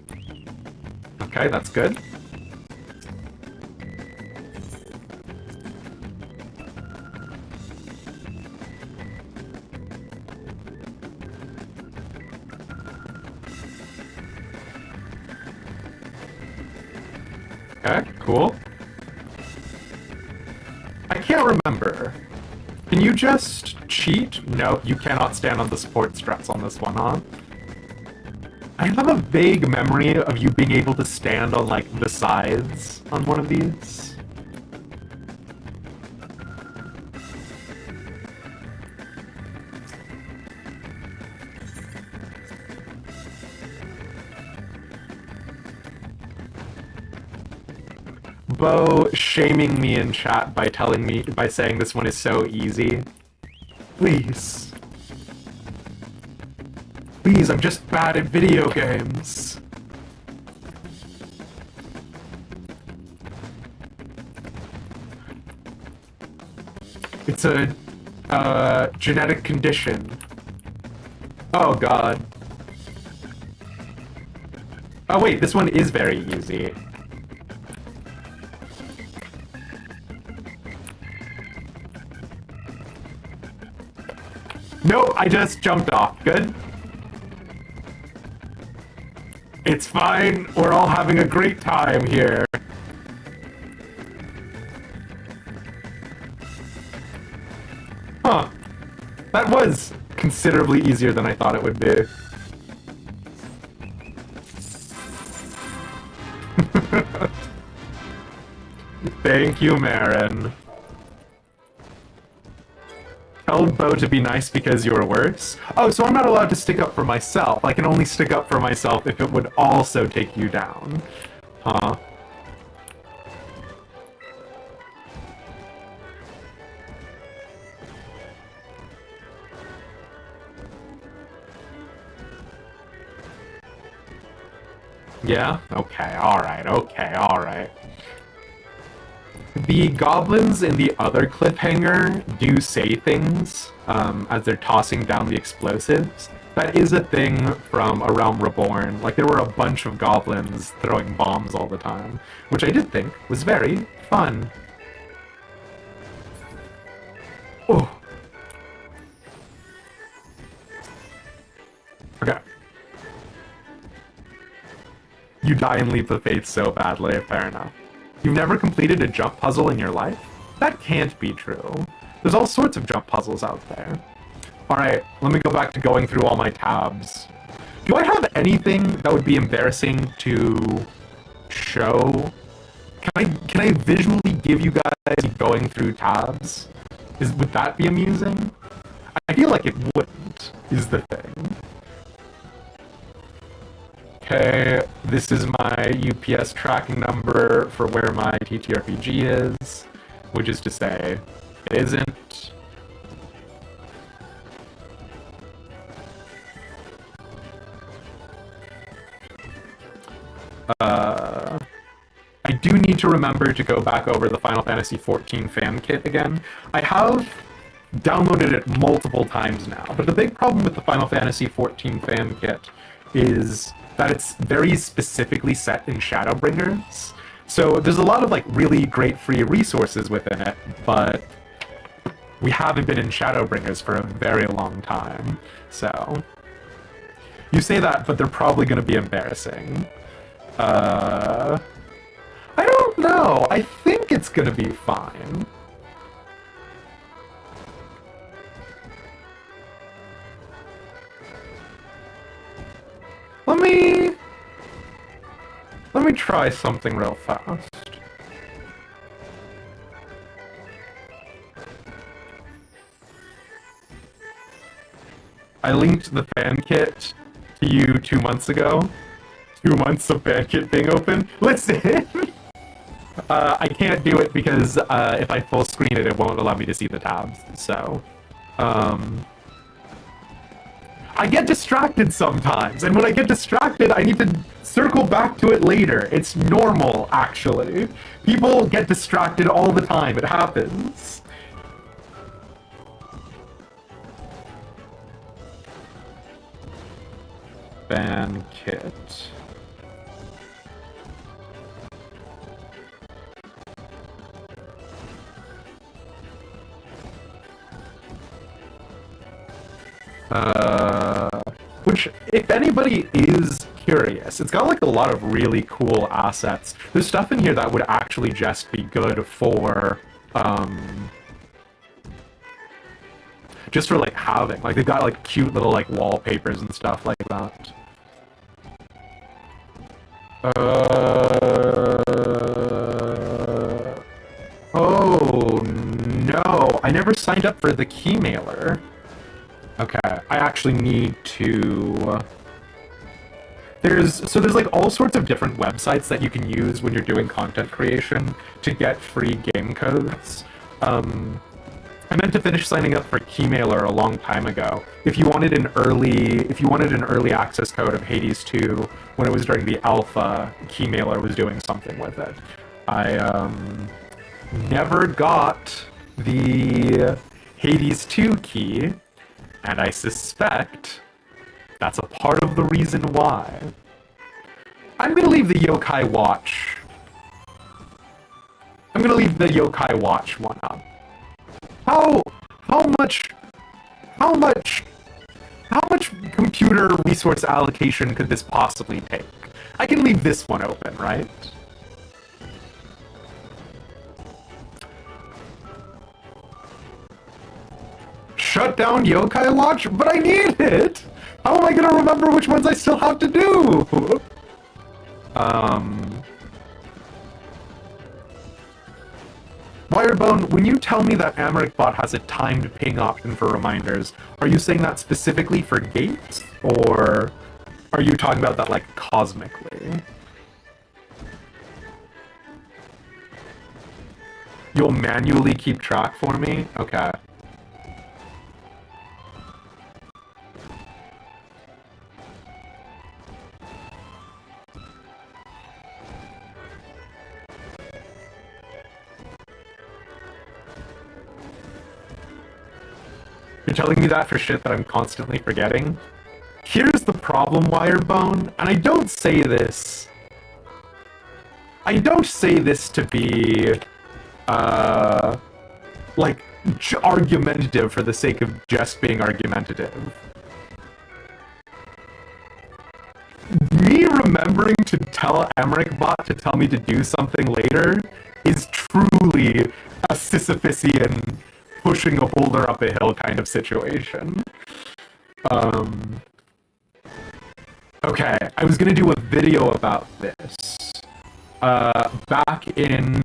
Okay, that's good. Okay, cool. I can't remember. Can you just cheat? No, you cannot stand on the support struts on this one, huh? I have a vague memory of you being able to stand on, the sides on one of these. Bo shaming me in chat by saying this one is so easy. Please. Please, I'm just bad at video games. It's a, genetic condition. Oh god. Oh wait, this one is very easy. Nope, I just jumped off. Good. It's fine. We're all having a great time here. Huh. That was considerably easier than I thought it would be. Thank you, Marin. Told Bo to be nice because you're worse? Oh, so I'm not allowed to stick up for myself. I can only stick up for myself if it would also take you down. Huh. Yeah? Okay, alright. The goblins in the other cliffhanger do say things as they're tossing down the explosives. That is a thing from A Realm Reborn. There were a bunch of goblins throwing bombs all the time, which I did think was very fun. Oh. Okay. You die and leave the faith so badly, fair enough. You've never completed a jump puzzle in your life? That can't be true. There's all sorts of jump puzzles out there. Alright, let me go back to going through all my tabs. Do I have anything that would be embarrassing to show? Can I visually give you guys going through tabs? Would that be amusing? I feel like it wouldn't, is the thing. Okay, this is my UPS tracking number for where my TTRPG is, which is to say, it isn't. I do need to remember to go back over the Final Fantasy XIV fan kit again. I have downloaded it multiple times now, but the big problem with the Final Fantasy XIV fan kit is that it's very specifically set in Shadowbringers. So there's a lot of really great free resources within it, but we haven't been in Shadowbringers for a very long time. So you say that, but they're probably going to be embarrassing. I don't know. I think it's going to be fine. Let me try something real fast. I linked the fan kit to you 2 months ago. 2 months of Bandkit being open. Listen! I can't do it because if I full screen it, it won't allow me to see the tabs. So, I get distracted sometimes, and when I get distracted, I need to circle back to it later. It's normal, actually. People get distracted all the time. It happens. Bandkit. Which, if anybody is curious, it's got like a lot of really cool assets. There's stuff in here that would actually just be good for, just for like having. Like they've got like cute little like wallpapers and stuff like that. Oh no, I never signed up for the key mailer. Okay, I actually need to... There's like all sorts of different websites that you can use when you're doing content creation to get free game codes. I meant to finish signing up for Keymailer a long time ago. If you wanted an early access code of Hades 2 when it was during the alpha, Keymailer was doing something with it. I never got the Hades 2 key. And I suspect that's a part of the reason why. I'm gonna leave the Yokai Watch. I'm gonna leave the Yokai Watch one up. How much computer resource allocation could this possibly take? I can leave this one open, right? Shut down Yokai Watch? But I need it! How am I gonna remember which ones I still have to do? Wirebone, when you tell me that AmericBot has a timed ping option for reminders, are you saying that specifically for gates? Or are you talking about that, like, cosmically? You'll manually keep track for me? Okay. You're telling me that for shit that I'm constantly forgetting? Here's the problem, Wirebone, and I don't say this to be, like, argumentative for the sake of just being argumentative. Me remembering to tell AmericBot to tell me to do something later is truly a Sisyphusian pushing a boulder up a hill kind of situation. Okay, I was gonna do a video about this. Back in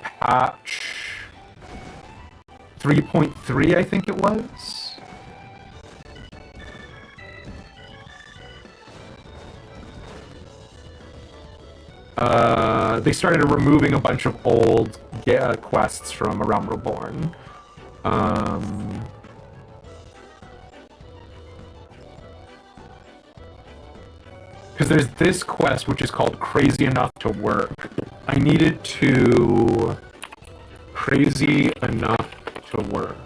patch 3.3, I think it was. They started removing a bunch of old quests from A Realm Reborn. Because there's this quest which is called Crazy Enough to Work. I needed to... Crazy Enough to Work.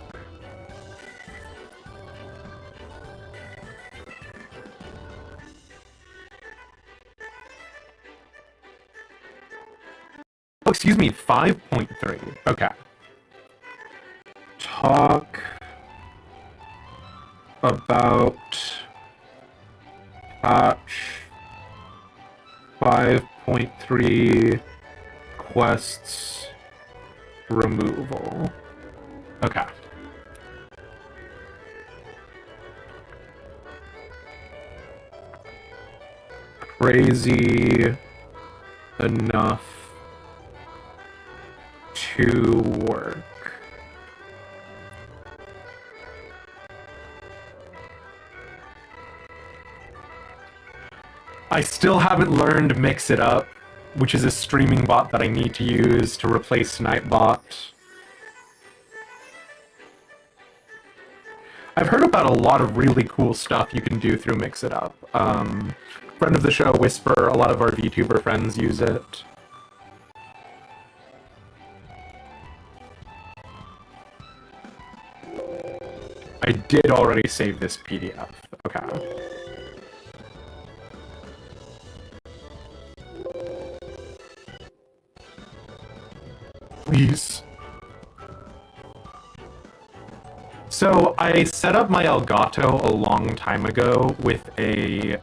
Oh, excuse me, 5.3. Okay. Talk about patch 5.3 quests removal. Okay. Crazy enough to work. I still haven't learned Mix It Up, which is a streaming bot that I need to use to replace Nightbot. I've heard about a lot of really cool stuff you can do through Mix It Up. Friend of the show, Whisper, a lot of our VTuber friends use it. I did already save this PDF. Okay. Please. So I set up my Elgato a long time ago with a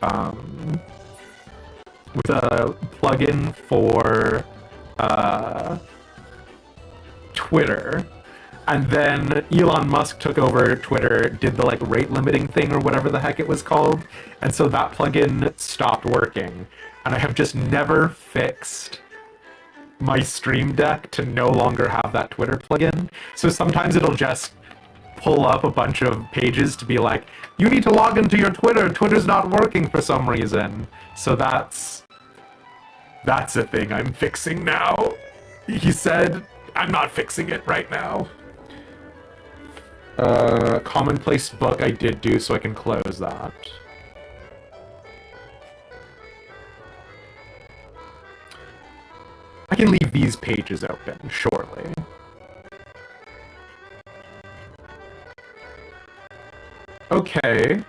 plugin for Twitter, and then Elon Musk took over Twitter, did the like rate limiting thing or whatever the heck it was called, and so that plugin stopped working, and I have just never fixed my Stream Deck to no longer have that Twitter plugin. So sometimes it'll just pull up a bunch of pages to be like, you need to log into your Twitter, Twitter's not working for some reason. So that's a thing I'm fixing now. He said, I'm not fixing it right now. Commonplace book I did do, so I can close that. I can leave these pages open, surely. Okay.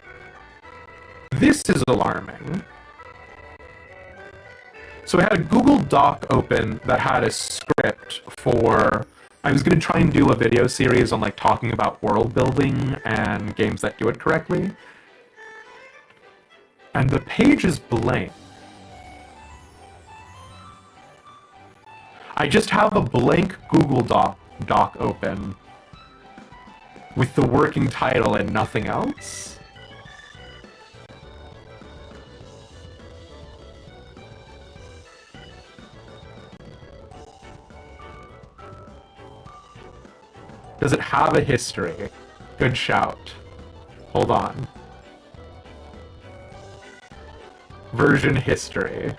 This is alarming. So I had a Google Doc open that had a script for... I was going to try and do a video series on like talking about world building and games that do it correctly. And the page is blank. I just have a blank Google Doc open with the working title and nothing else. Does it have a history? Good shout. Hold on. Version history.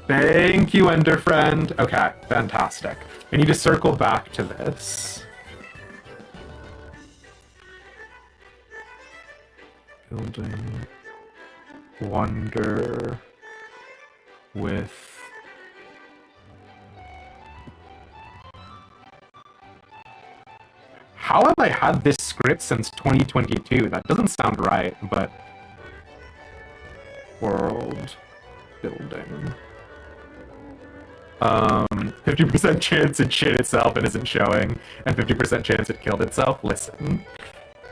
Thank you, Ender Friend. Okay, fantastic. I need to circle back to this. Building wonder with... How have I had this script since 2022? That doesn't sound right, but... World building. 50% chance it shit itself and isn't showing, and 50% chance it killed itself. Listen.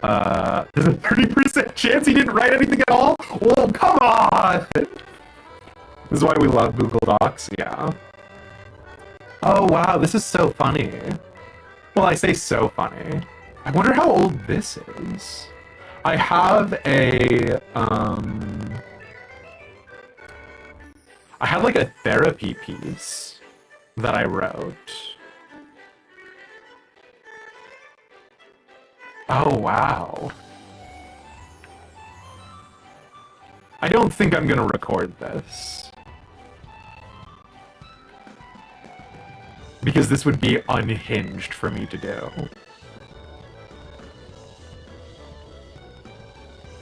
There's a 30% chance he didn't write anything at all? Oh, come on! This is why we love Google Docs, yeah. Oh, wow, this is so funny. Well, I say so funny. I wonder how old this is. I have a, I had like a therapy piece that I wrote. Oh, wow. I don't think I'm gonna record this. Because this would be unhinged for me to do.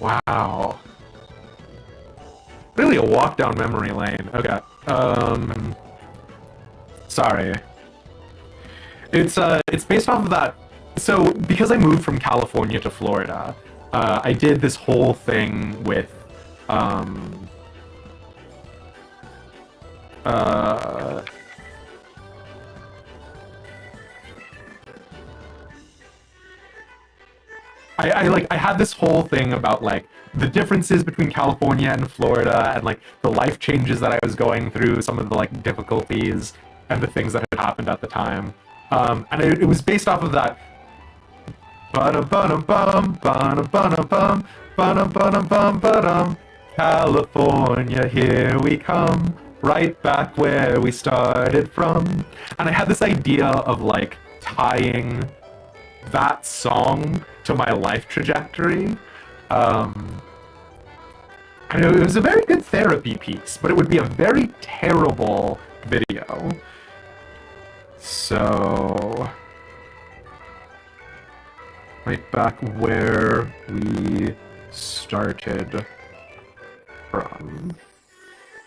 Wow. Really a walk down memory lane. Okay. Sorry. It's based off of that. So, because I moved from California to Florida, I did this whole thing with, I had this whole thing about, like, the differences between California and Florida, and, like, the life changes that I was going through, some of the, like, difficulties, and the things that had happened at the time. And it was based off of that. Ba-da-ba-da-bum, ba-da-ba-da-bum, ba-da-ba-da-bum, ba-dum. California, here we come, right back where we started from. And I had this idea of, like, tying that song to my life trajectory. I know it was a very good therapy piece, but it would be a very terrible video. So, right back where we started from.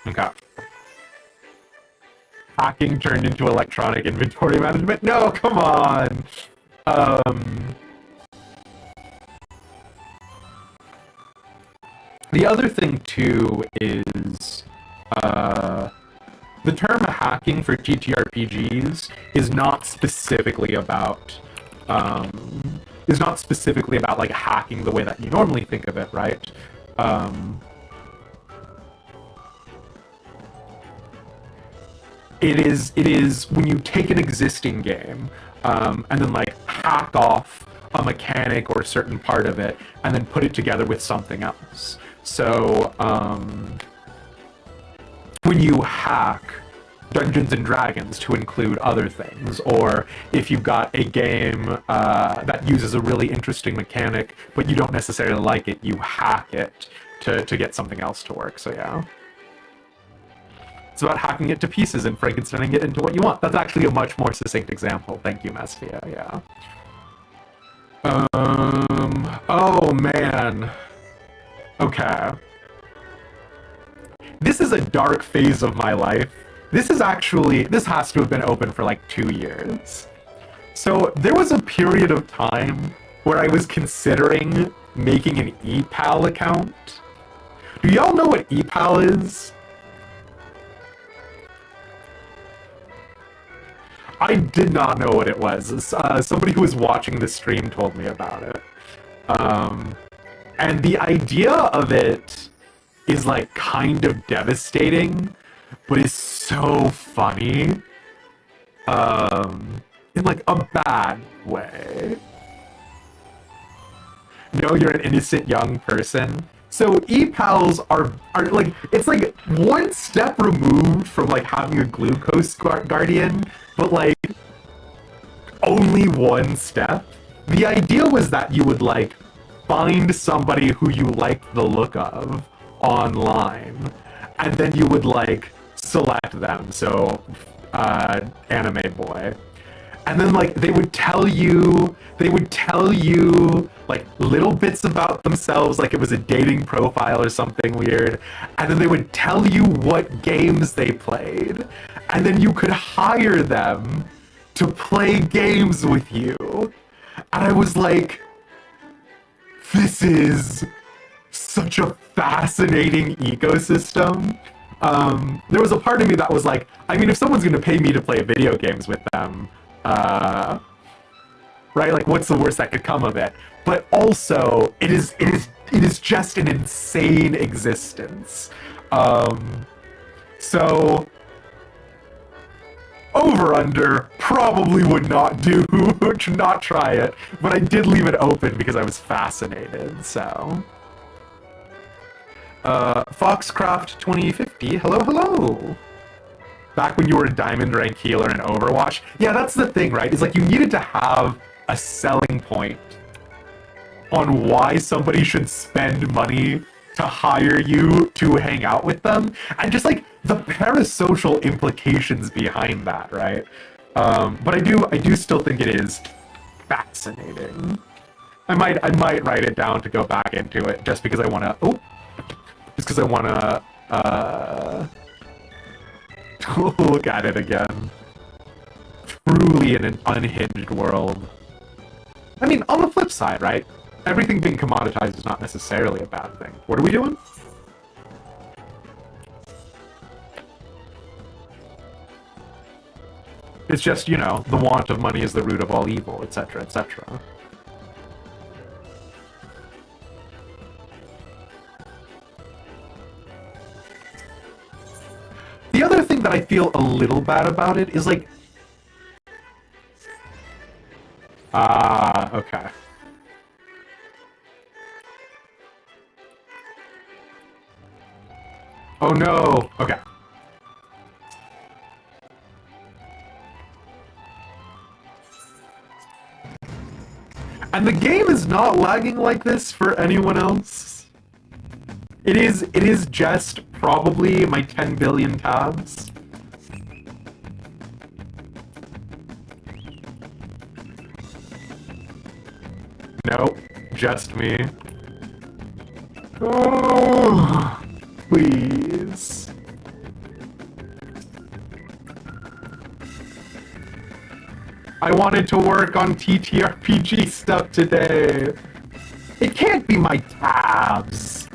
Okay. Hacking turned into electronic inventory management? No, come on! The other thing, too, is the term hacking for TTRPGs is not specifically about like hacking the way that you normally think of it, right? It is when you take an existing game and then like hack off a mechanic or a certain part of it and then put it together with something else. So when you hack Dungeons and Dragons to include other things, or if you've got a game that uses a really interesting mechanic but you don't necessarily like it, you hack it to get something else to work. So yeah. It's about hacking it to pieces and Frankensteining it into what you want. That's actually a much more succinct example. Thank you, Mesfia, yeah. Oh man. Okay. This is a dark phase of my life. This has to have been open for like 2 years. So there was a period of time where I was considering making an ePal account. Do y'all know what ePal is? I did not know what it was. Somebody who was watching the stream told me about it. And the idea of it is like kind of devastating, but it's so funny. In like a bad way. No, you're an innocent young person. So ePals are like, it's like one step removed from like having a glucose guardian, but like only one step. The idea was that you would like find somebody who you liked the look of online, and then you would like select them. So anime boy. And then like they would tell you like little bits about themselves, like it was a dating profile or something weird, and then they would tell you what games they played, and then you could hire them to play games with you. And I was like, this is such a fascinating ecosystem. There was a part of me that was like, I mean, if someone's gonna pay me to play video games with them, right? Like, what's the worst that could come of it? But also, it is just an insane existence. So, over under probably would not do, not try it, but I did leave it open because I was fascinated. So, Foxcraft 2050, hello. Back when you were a diamond rank healer in Overwatch. Yeah, that's the thing, right? It's like you needed to have a selling point on why somebody should spend money to hire you to hang out with them, and just like the parasocial implications behind that, right? But I do still think it is fascinating. I might write it down to go back into it just because I want to. Look at it again. Truly in an unhinged world. I mean, on the flip side, right? Everything being commoditized is not necessarily a bad thing. What are we doing? It's just, you know, the want of money is the root of all evil, etc., etc. The other thing that I feel a little bad about it is like... okay. Oh no! Okay. And the game is not lagging like this for anyone else. It is just probably my 10 billion tabs. Nope, just me. Oh, please. I wanted to work on TTRPG stuff today. It can't be my tabs.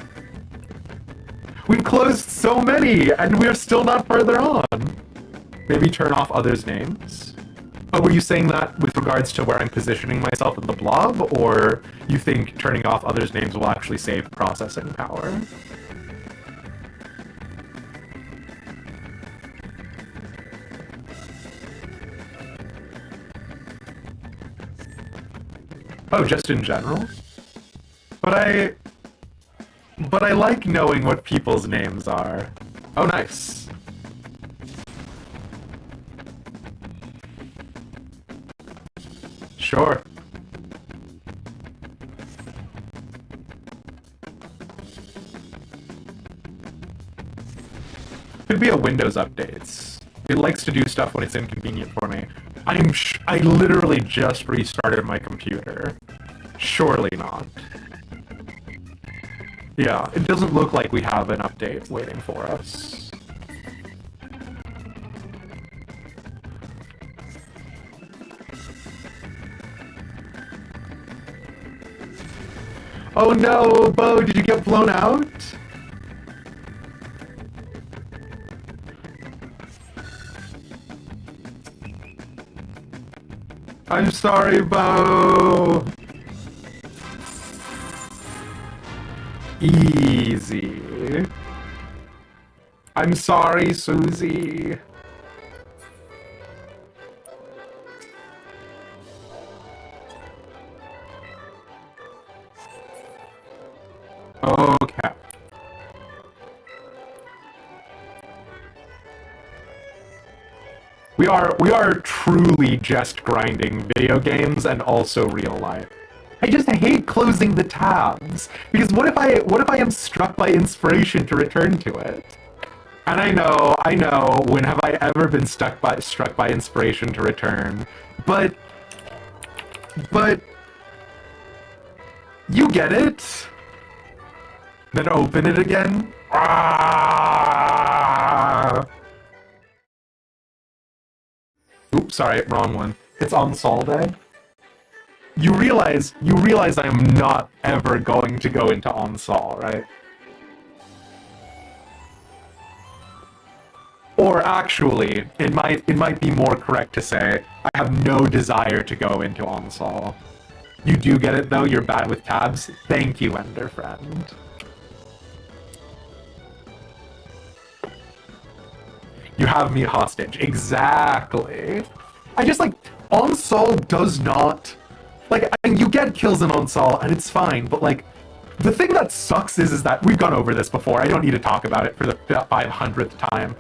We've closed so many, and we're still not further on. Maybe turn off others' names? Oh, were you saying that with regards to where I'm positioning myself in the blob, or you think turning off others' names will actually save processing power? Oh, just in general? But I like knowing what people's names are. Oh, nice. Sure. Could be a Windows updates. It likes to do stuff when it's inconvenient for me. I literally just restarted my computer. Surely not. Yeah, it doesn't look like we have an update waiting for us. Oh no, Bo, did you get blown out? I'm sorry, Bo. Easy. I'm sorry, Susie. Okay. We are truly just grinding video games and also real life. I just hate closing the tabs because what if I am struck by inspiration to return to it? And I know, when have I ever been struck by inspiration to return? But you get it. Then open it again. Ah! Oops, sorry, wrong one. It's on Sol Day. You realize I am not ever going to go into OnSol, right? Or actually, it might be more correct to say I have no desire to go into OnSol. You do get it though, you're bad with tabs. Thank you, Ender Friend. You have me hostage. Exactly. I just OnSol does not I mean, you get kills in OnSol and it's fine, but the thing that sucks is that we've gone over this before. I don't need to talk about it for the 500th time.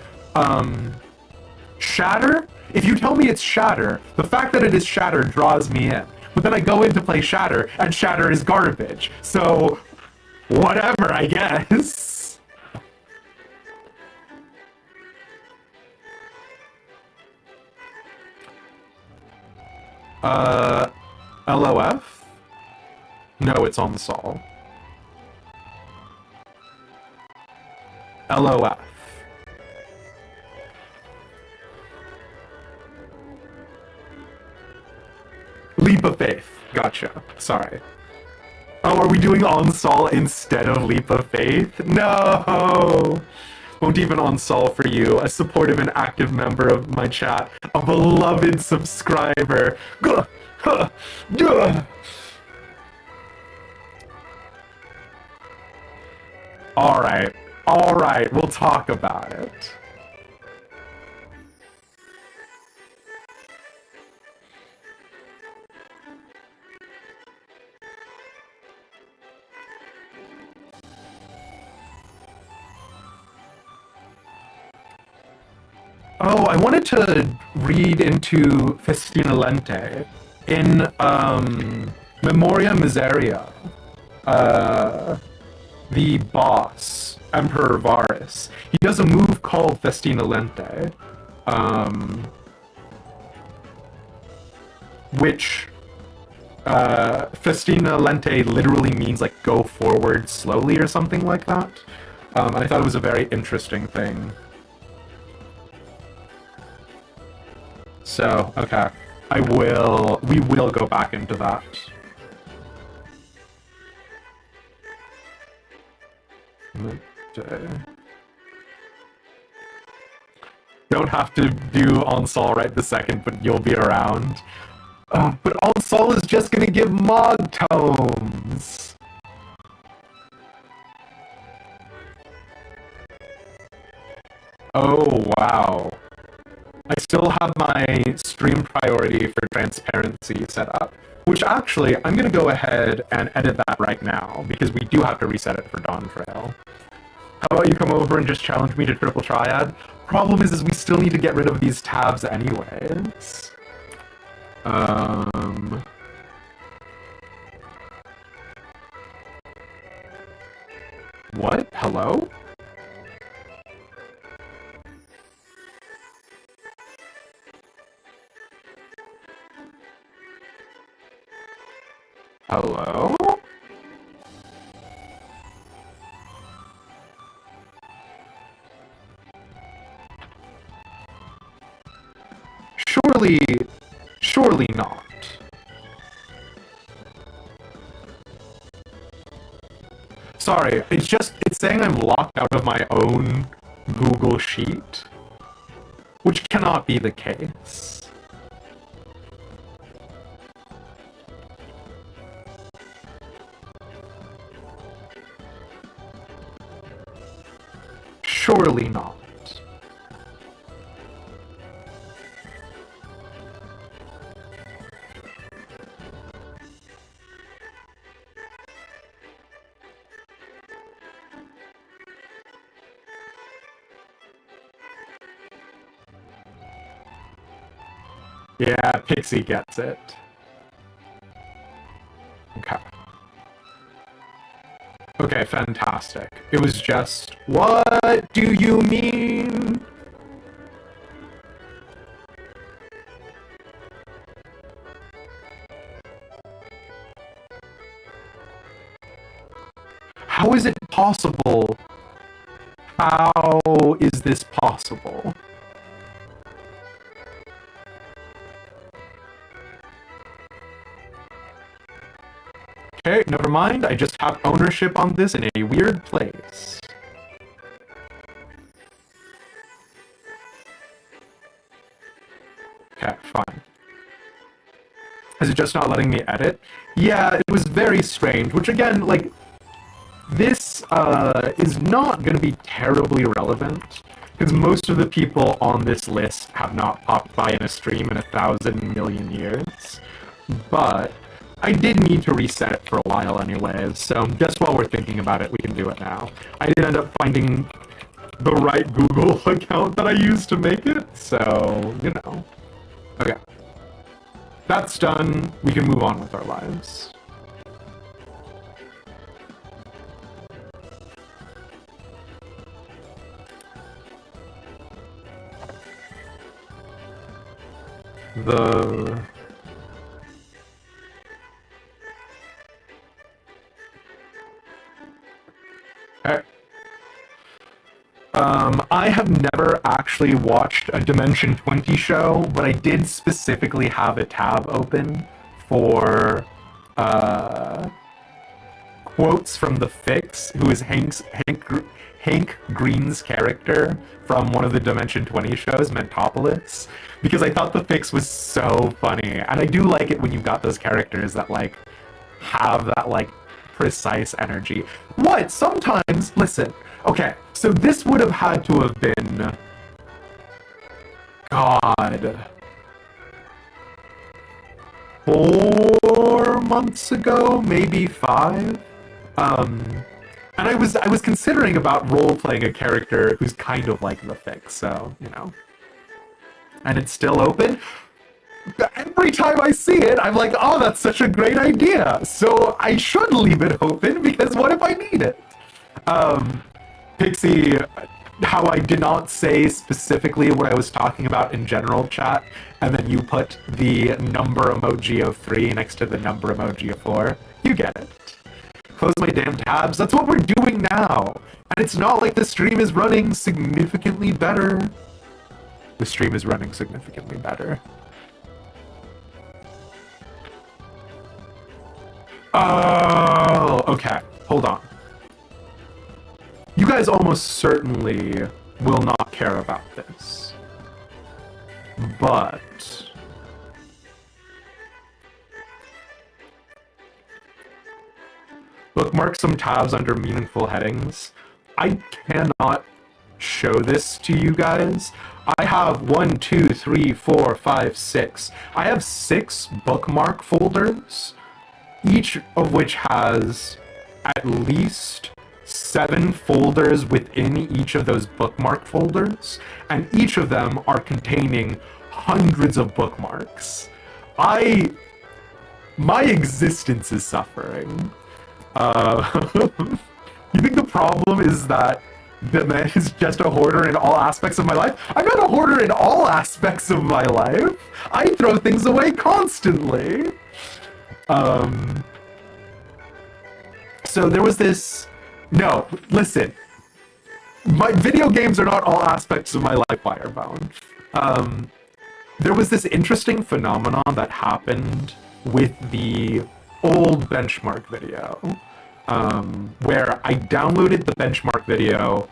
Shatter? If you tell me it's Shatter, the fact that it is Shatter draws me in. But then I go in to play Shatter, and Shatter is garbage. So, whatever, I guess. LOF? No, it's on Sol. LOF. Leap of Faith. Gotcha. Sorry. Oh, are we doing OnSol instead of Leap of Faith? No! Won't even OnSol for you, a supportive and active member of my chat, a beloved subscriber. Alright, we'll talk about it. Oh, I wanted to read into Festina Lente in Memoria Miseria. The boss, Emperor Varus, he does a move called Festina Lente, which Festina Lente literally means like go forward slowly or something like that. And I thought it was a very interesting thing. So, okay. We will go back into that. Don't have to do on Sol right this second, but you'll be around. But on Sol is just gonna give mod tomes. Oh, wow. I still have my stream priority for transparency set up, which actually, I'm going to go ahead and edit that right now, because we do have to reset it for Dawn Trail. How about you come over and just challenge me to Triple Triad? Problem is we still need to get rid of these tabs anyways. What? Hello? Hello? Surely not. Sorry, it's saying I'm locked out of my own Google Sheet, which cannot be the case. Surely not. Yeah, Pixie gets it. Okay. Okay, fantastic. It was just, what do you mean? How is it possible? How is this possible? Okay, never mind. I just have ownership on this in a weird place. Okay, fine. Is it just not letting me edit? Yeah, it was very strange, which again, like, this is not going to be terribly relevant, because most of the people on this list have not popped by in a stream in 1,000 million years. But I did need to reset it for a while anyways, so just while we're thinking about it, we can do it now. I did end up finding the right Google account that I used to make it, so, you know. Okay. That's done. We can move on with our lives. Okay. I have never actually watched a Dimension 20 show, but I did specifically have a tab open for quotes from the Fix, who is Hank Green's character from one of the Dimension 20 shows, Mentopolis, because I thought the Fix was so funny, and I do like it when you've got those characters that, like, have that, like, precise energy. What? Sometimes, listen, okay, so this would have had to have been, God, 4 months ago, maybe 5? And I was considering about role-playing a character who's kind of like the Fix, so, you know. And it's still open? every time I see it, I'm like, oh, that's such a great idea. So I should leave it open, because what if I need it? Pixie, how I did not say specifically what I was talking about in general chat, and then you put the number emoji of 3 next to the number emoji of 4. You get it. Close my damn tabs. That's what we're doing now. And it's not like the stream is running significantly better. The stream is running significantly better. Oh, okay. Hold on. You guys almost certainly will not care about this. But bookmark some tabs under meaningful headings. I cannot show this to you guys. I have 1, 2, 3, 4, 5, 6. I have 6 bookmark folders, each of which has at least 7 folders within each of those bookmark folders, and each of them are containing hundreds of bookmarks. My existence is suffering. You think the problem is that the man is just a hoarder in all aspects of my life? I'm not a hoarder in all aspects of my life. I throw things away constantly. So there was this... No, listen. My video games are not all aspects of my life, Firebound. There was this interesting phenomenon that happened with the old benchmark video, where I downloaded the benchmark video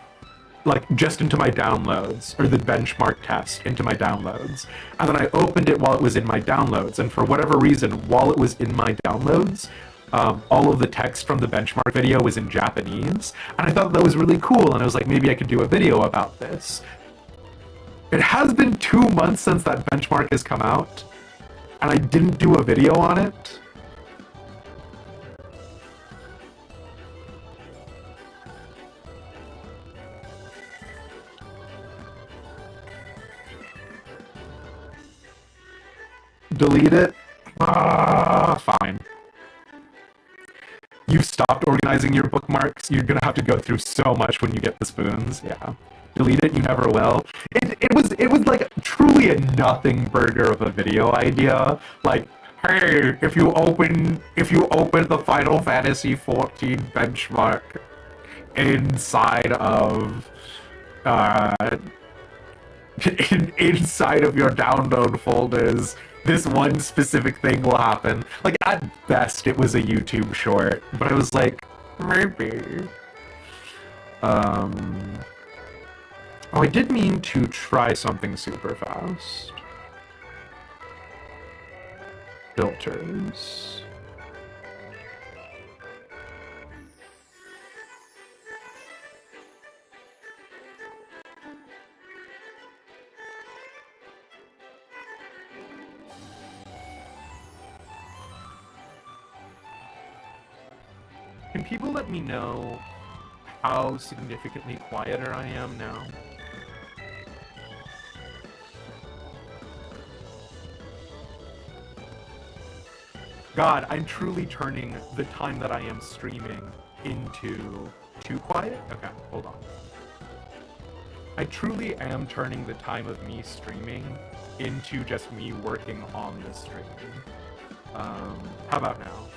like just into my downloads, or the benchmark test into my downloads, and then I opened it while it was in my downloads, and for whatever reason, while it was in my downloads, all of the text from the benchmark video was in Japanese, and I thought that was really cool, and I was like, maybe I could do a video about this. It has been 2 months since that benchmark has come out, and I didn't do a video on it. Delete it? Fine. You've stopped organizing your bookmarks. You're gonna have to go through so much when you get the spoons. Yeah. Delete it, you never will. It was like truly a nothing burger of a video idea. Like, hey, if you open the Final Fantasy XIV benchmark inside of inside of your download folders, this one specific thing will happen. Like, at best, it was a YouTube short, but I was like, maybe. Oh, I did mean to try something super fast. Filters. Can people let me know how significantly quieter I am now? God, I'm truly turning the time that I am streaming into too quiet? Okay, hold on. I truly am turning the time of me streaming into just me working on the stream. How about now?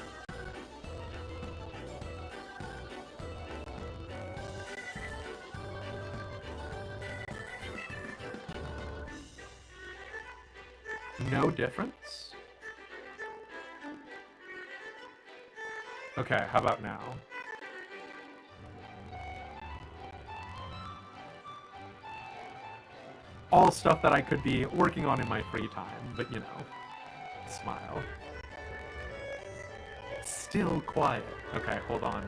No difference? Okay, how about now? All stuff that I could be working on in my free time, but you know, smile. Still quiet. Okay, hold on.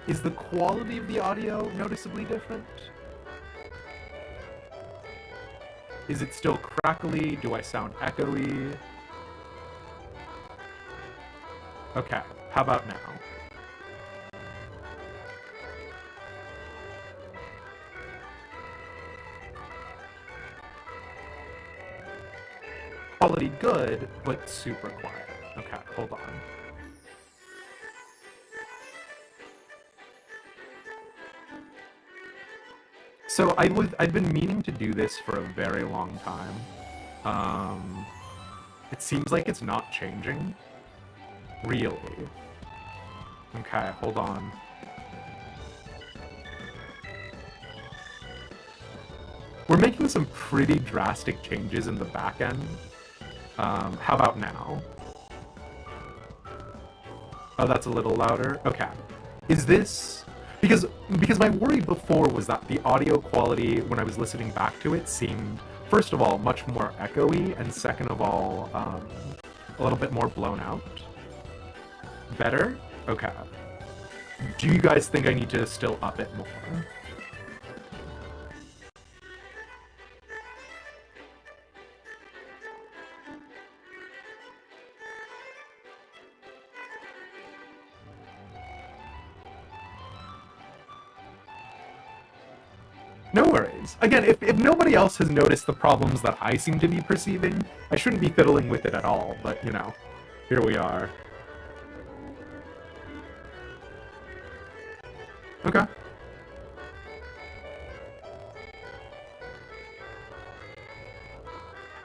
Is the quality of the audio noticeably different? Is it still crackly? Do I sound echoey? Okay, how about now? quality good, but super quiet. Okay, hold on. So I've been meaning to do this for a very long time. It seems like it's not changing. Really. Okay, hold on. We're making some pretty drastic changes in the back end. How about now? Oh, that's a little louder. Okay. Is this... Because my worry before was that the audio quality, when I was listening back to it, seemed, first of all, much more echoey, and second of all, a little bit more blown out. Better? Okay. Do you guys think I need to still up it more? No worries. Again, if nobody else has noticed the problems that I seem to be perceiving, I shouldn't be fiddling with it at all, but, you know, here we are. Okay.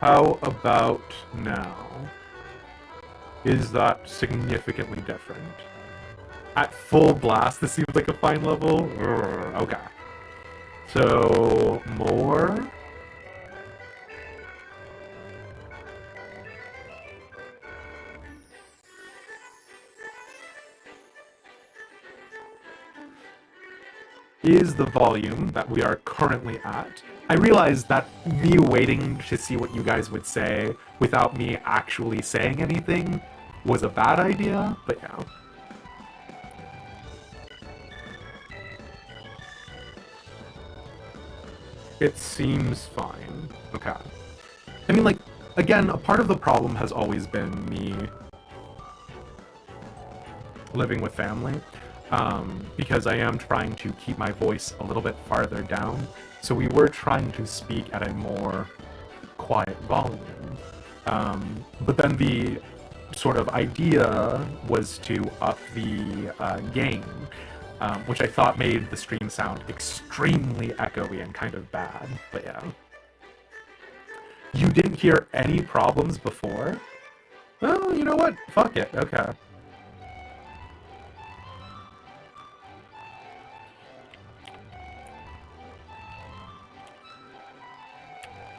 How about now? Is that significantly different? At full blast, this seems like a fine level? Okay. So, more? Is the volume that we are currently at. I realize that me waiting to see what you guys would say without me actually saying anything was a bad idea, but yeah. It seems fine. Okay. I mean, like, again, a part of the problem has always been me living with family, because I am trying to keep my voice a little bit farther down, so we were trying to speak at a more quiet volume. But then the sort of idea was to up the gain, which I thought made the stream sound extremely echoey and kind of bad, but yeah. You didn't hear any problems before? Well, you know what? Fuck it, okay.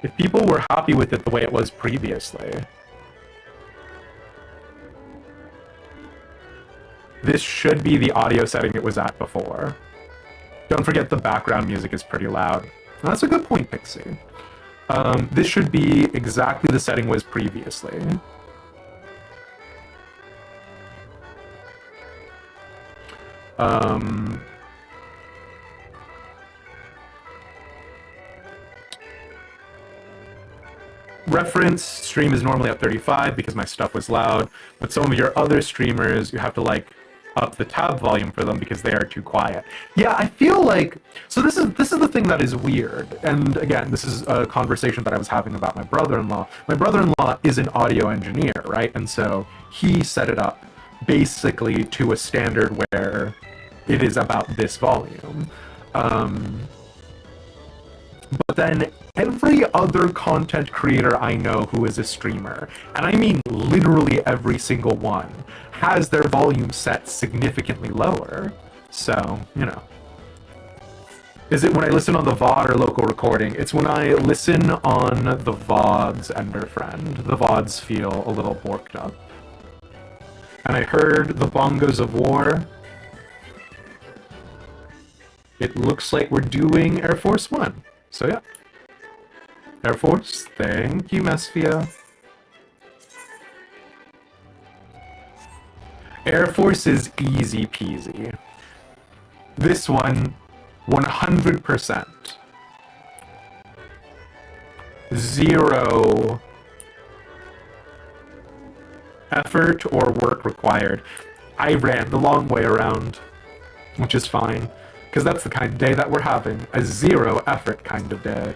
If people were happy with it the way it was previously, this should be the audio setting it was at before. Don't forget the background music is pretty loud. That's a good point, Pixie. This should be exactly the setting was previously. Reference stream is normally at 35 because my stuff was loud, but some of your other streamers, you have to like up the tab volume for them because they are too quiet. Yeah, I feel like, so this is the thing that is weird. And again, this is a conversation that I was having about my brother-in-law. My brother-in-law is an audio engineer, right? And so he set it up basically to a standard where it is about this volume. But then every other content creator I know who is a streamer, and I mean literally every single one, has their volume set significantly lower. So, you know. Is it when I listen on the VOD or local recording? It's when I listen on the VODs, Ender Friend. The VODs feel a little borked up. And I heard the bongos of war. It looks like we're doing Air Force One. So yeah. Air Force, thank you, Mesphia. Air Force is easy peasy. This one, 100%. Zero effort or work required. I ran the long way around, which is fine. Because that's the kind of day that we're having. A zero effort kind of day.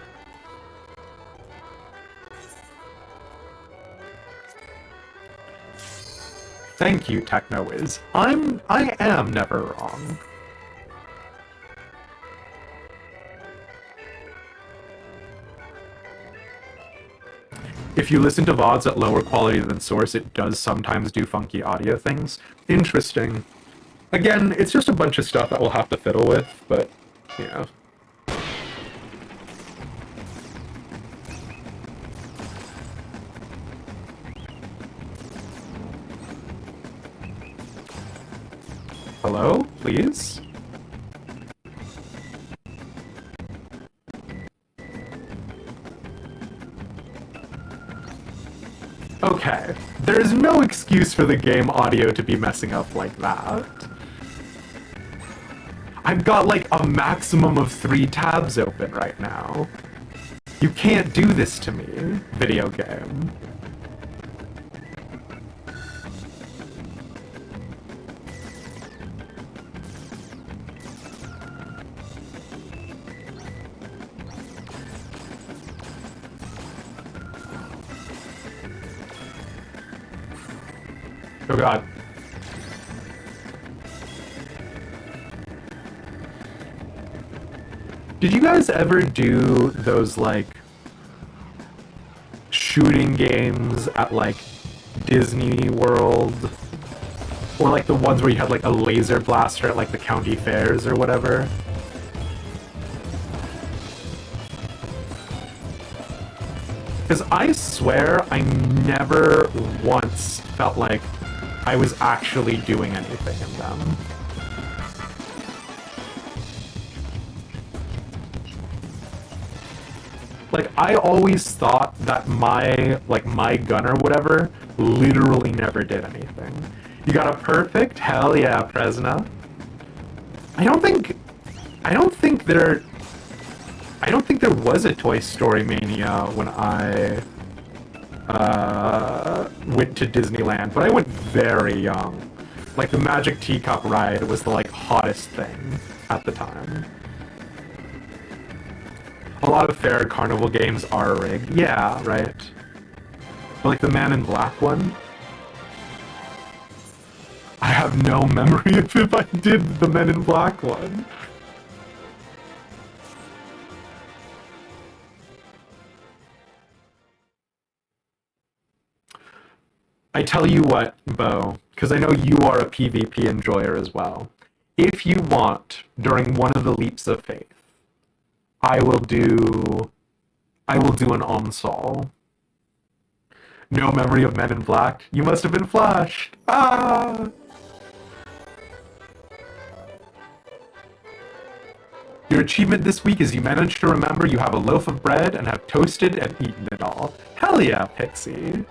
Thank you, TechnoWiz. I am never wrong. If you listen to VODs at lower quality than Source, it does sometimes do funky audio things. Interesting. Again, it's just a bunch of stuff that we'll have to fiddle with, but, you know. Hello, please? Okay, there's no excuse for the game audio to be messing up like that. I've got like a maximum of 3 tabs open right now. You can't do this to me, video game. Oh god. Did you guys ever do those, like, shooting games at, like, Disney World? Or, like, the ones where you had, like, a laser blaster at, like, the county fairs or whatever? Because I swear I never once felt like I was actually doing anything in them. Like, I always thought that my gun or whatever literally never did anything. You got a perfect? Hell yeah, Presna. I don't think there was a Toy Story Mania when I went to Disneyland, but I went very young. Like, the Magic Teacup ride was the, like, hottest thing at the time. A lot of fair carnival games are rigged. Yeah, right. But, like, the Man in Black one? I have no memory of if I did the Men in Black one. I tell you what, Bo, because I know you are a PvP enjoyer as well. If you want, during one of the leaps of faith, I will do an onsol. No memory of Men in Black? You must have been flashed! Ah! Your achievement this week is you managed to remember you have a loaf of bread and have toasted and eaten it all. Hell yeah, Pixie!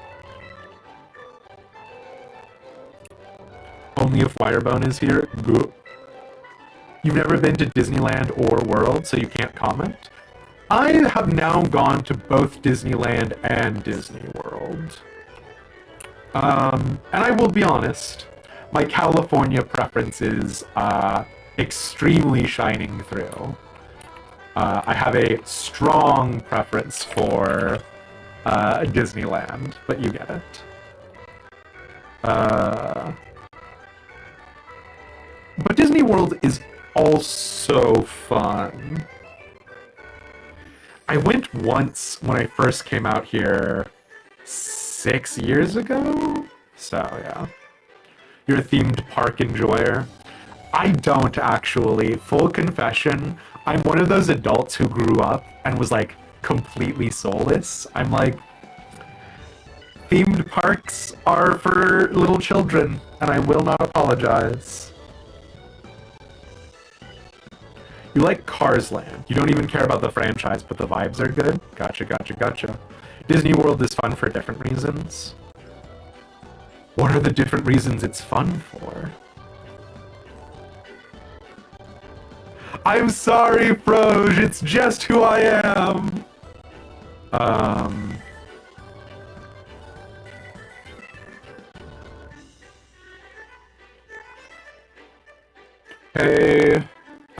Only if Wirebone is here? Go. You've never been to Disneyland or World, so you can't comment? I have now gone to both Disneyland and Disney World. And I will be honest, my California preference is extremely shining through. I have a strong preference for Disneyland, but you get it. But Disney World is also fun. I went once when I first came out here 6 years ago? So, yeah. You're a themed park enjoyer. I don't, actually. Full confession, I'm one of those adults who grew up and was, like, completely soulless. I'm like, themed parks are for little children, and I will not apologize. You like Cars Land. You don't even care about the franchise, but the vibes are good? Gotcha, gotcha, gotcha. Disney World is fun for different reasons. What are the different reasons it's fun for? I'm sorry, Froge, it's just who I am! Hey...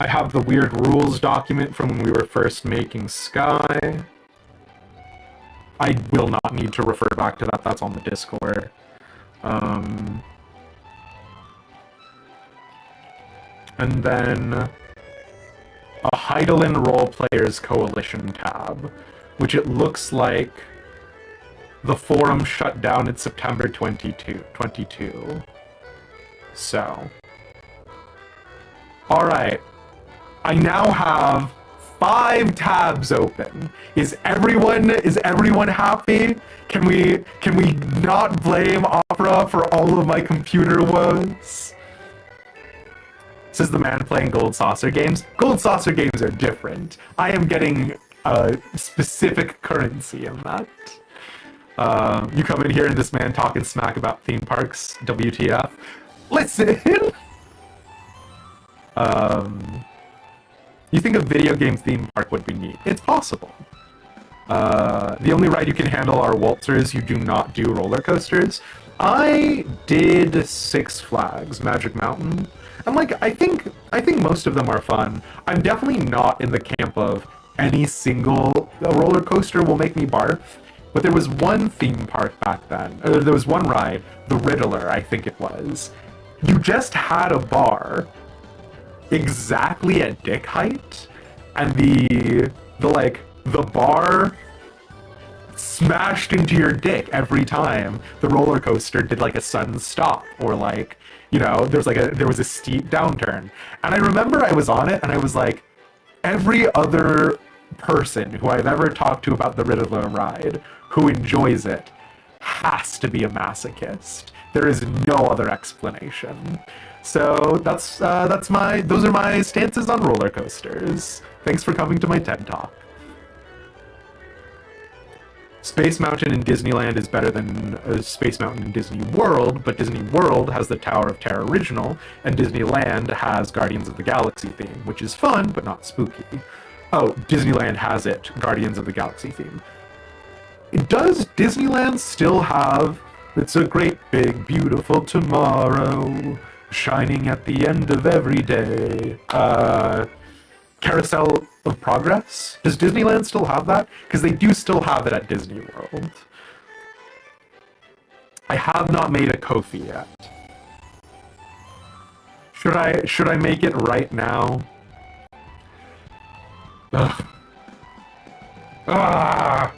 I have the weird rules document from when we were first making Sky. I will not need to refer back to that, that's on the Discord. and then a Heidelin Role Players Coalition tab, which it looks like the forum shut down in September 22. So, alright. I now have 5 tabs open. Is everyone happy? Can we not blame Opera for all of my computer woes? Says the man playing Gold Saucer games. Gold Saucer games are different. I am getting a specific currency in that. You come in here and this man talking smack about theme parks, WTF. Listen! You think a video game theme park would be neat? It's possible. The only ride you can handle are waltzers. You do not do roller coasters. I did Six Flags Magic Mountain, and like I think most of them are fun. I'm definitely not in the camp of any single roller coaster will make me barf. But there was one theme park back then. There was one ride, the Riddler, I think it was. You just had a bar exactly at dick height, and the bar smashed into your dick every time the roller coaster did like a sudden stop, or like, you know, there was a steep downturn. And I remember I was on it and I was like, every other person who I've ever talked to about the Riddler ride who enjoys it has to be a masochist. There is no other explanation. So those are my stances on roller coasters. Thanks for coming to my TED Talk. Space Mountain in Disneyland is better than Space Mountain in Disney World, but Disney World has the Tower of Terror original, and Disneyland has Guardians of the Galaxy theme, which is fun, but not spooky. Oh, Disneyland has it, Guardians of the Galaxy theme. Does Disneyland still have "It's a great big beautiful tomorrow, shining at the end of every day"? Carousel of Progress? Does Disneyland still have that? Because they do still have it at Disney World. I have not made a Ko-fi yet. Should I make it right now? Ugh. Ah!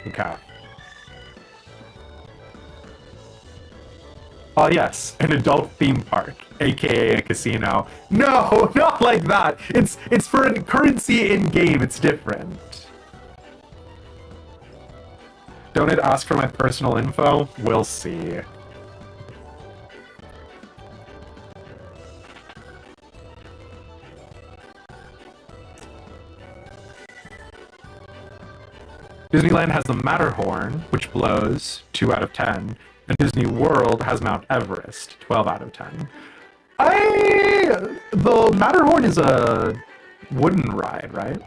Okay. Oh yes, an adult theme park, aka a casino. No, not like that. It's for a currency in game. It's different. Don't it ask for my personal info? We'll see. Disneyland has the Matterhorn, which blows 2 out of 10, and Disney World has Mount Everest, 12 out of 10. The Matterhorn is a wooden ride, right?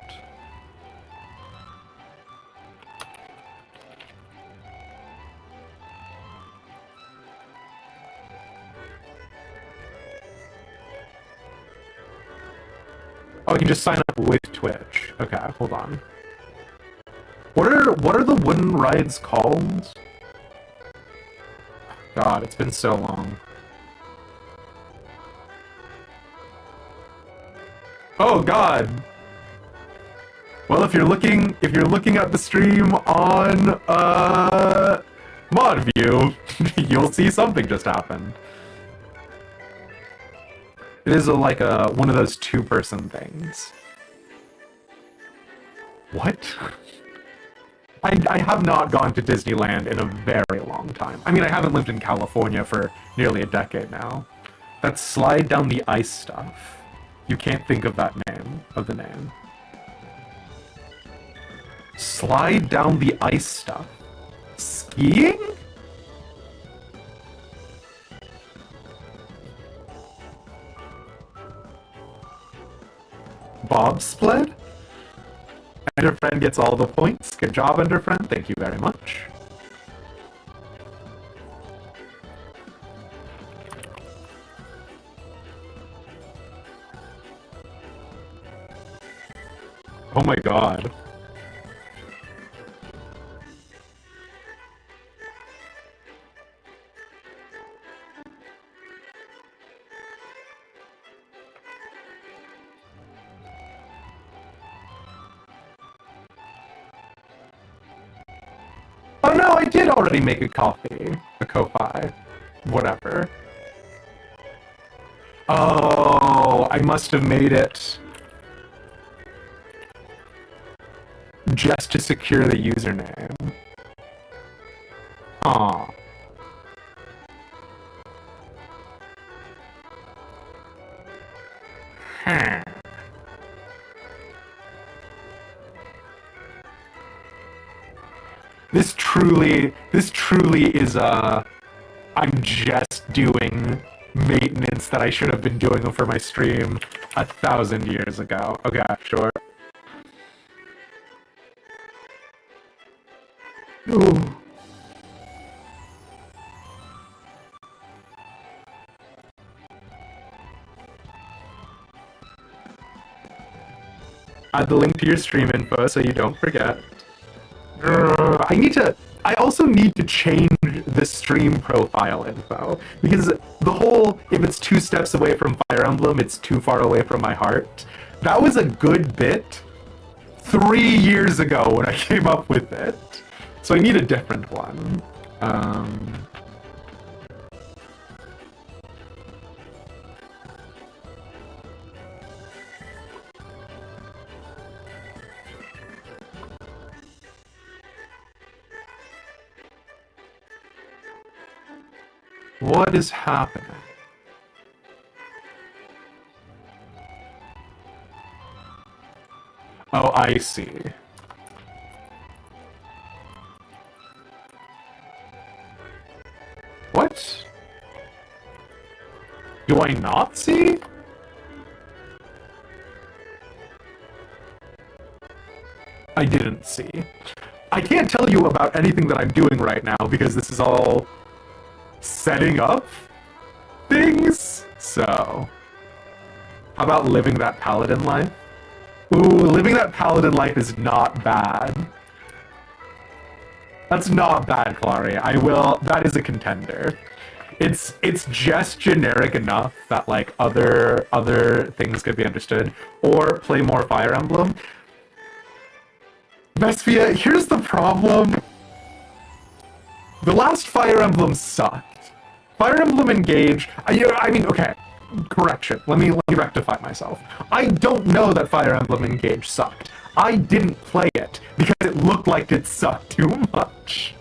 Oh, you can just sign up with Twitch. Okay, hold on. What are the wooden rides called? God, it's been so long. Oh God. Well, if you're looking at the stream on mod view, you'll see something just happened. It is like one of those 2-person things. What? I have not gone to Disneyland in a very long time. I mean, I haven't lived in California for nearly a decade now. That's Slide Down the Ice stuff. You can't think of that name, of the name. Slide Down the Ice stuff. Skiing? Bobsled? Enderfriend gets all the points. Good job, Enderfriend. Thank you very much. Oh my god. Oh no, I did already make a coffee. A Ko-Fi. Whatever. Oh, I must have made it just to secure the username. Aw. Huh. This truly is I'm just doing maintenance that I should have been doing for my stream 1,000 years ago. Okay, sure. Ooh. Add the link to your stream info so you don't forget. I also need to change the stream profile info, because the whole, if it's 2 steps away from Fire Emblem, it's too far away from my heart. That was a good bit 3 years ago when I came up with it. So I need a different one. What is happening? Oh, I see. What? Do I not see? I didn't see. I can't tell you about anything that I'm doing right now because this is all setting up things. So, how about living that paladin life? Ooh, living that paladin life is not bad. That's not bad, Clary. That is a contender. It's just generic enough that like other things could be understood. Or play more Fire Emblem. Vesphia, here's the problem. The last Fire Emblem sucked. Fire Emblem Engage, I mean, okay, correction, let me rectify myself. I don't know that Fire Emblem Engage sucked. I didn't play it because it looked like it sucked too much.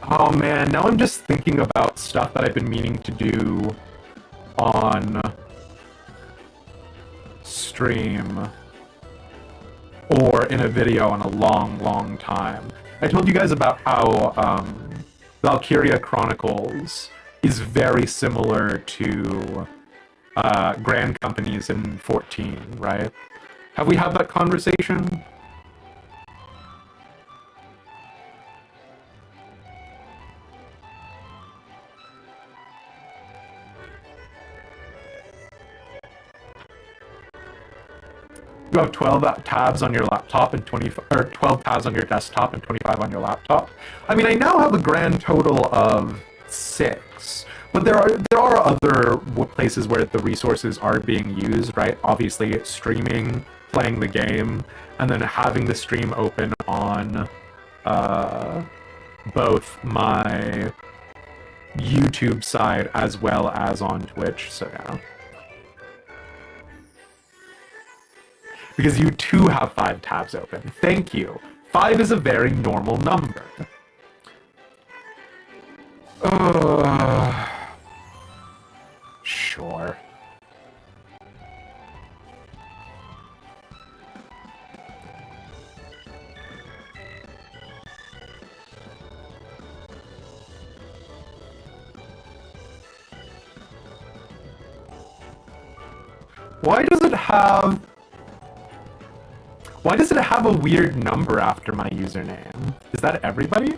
Oh man, now I'm just thinking about stuff that I've been meaning to do on stream or in a video in a long time. I told you guys about how Valkyria Chronicles is very similar to Grand Companies in 14, right? Have we had that conversation? You have 12 tabs on your laptop and 12 tabs on your desktop and 25 on your laptop. I mean, I now have a grand total of 6, but there are other places where the resources are being used, right? Obviously, streaming, playing the game, and then having the stream open on both my YouTube side as well as on Twitch. So yeah. Because you too have 5 tabs open. Thank you. 5 is a very normal number. Sure. Why does it have a weird number after my username? Is that everybody?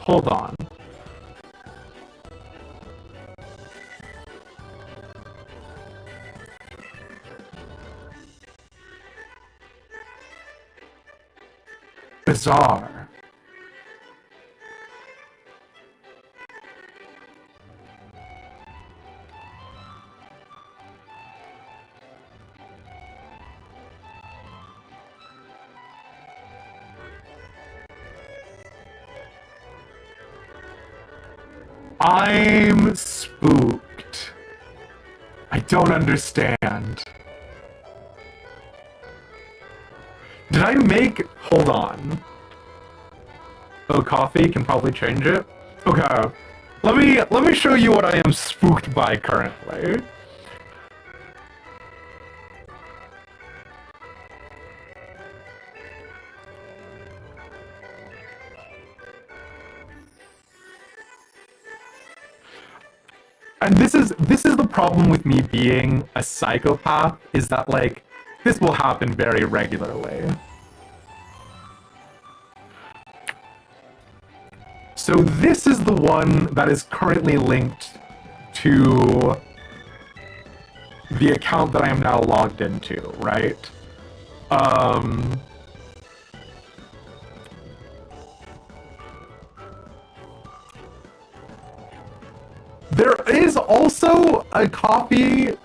Hold on. Bizarre. I'm spooked. I don't understand. Did I make... Hold on. Oh, coffee can probably change it? Okay. Let me show you what I am spooked by currently. And this is the problem with me being a psychopath, is that, like, this will happen very regularly. So this is the one that is currently linked to the account that I am now logged into, right? There is also a copy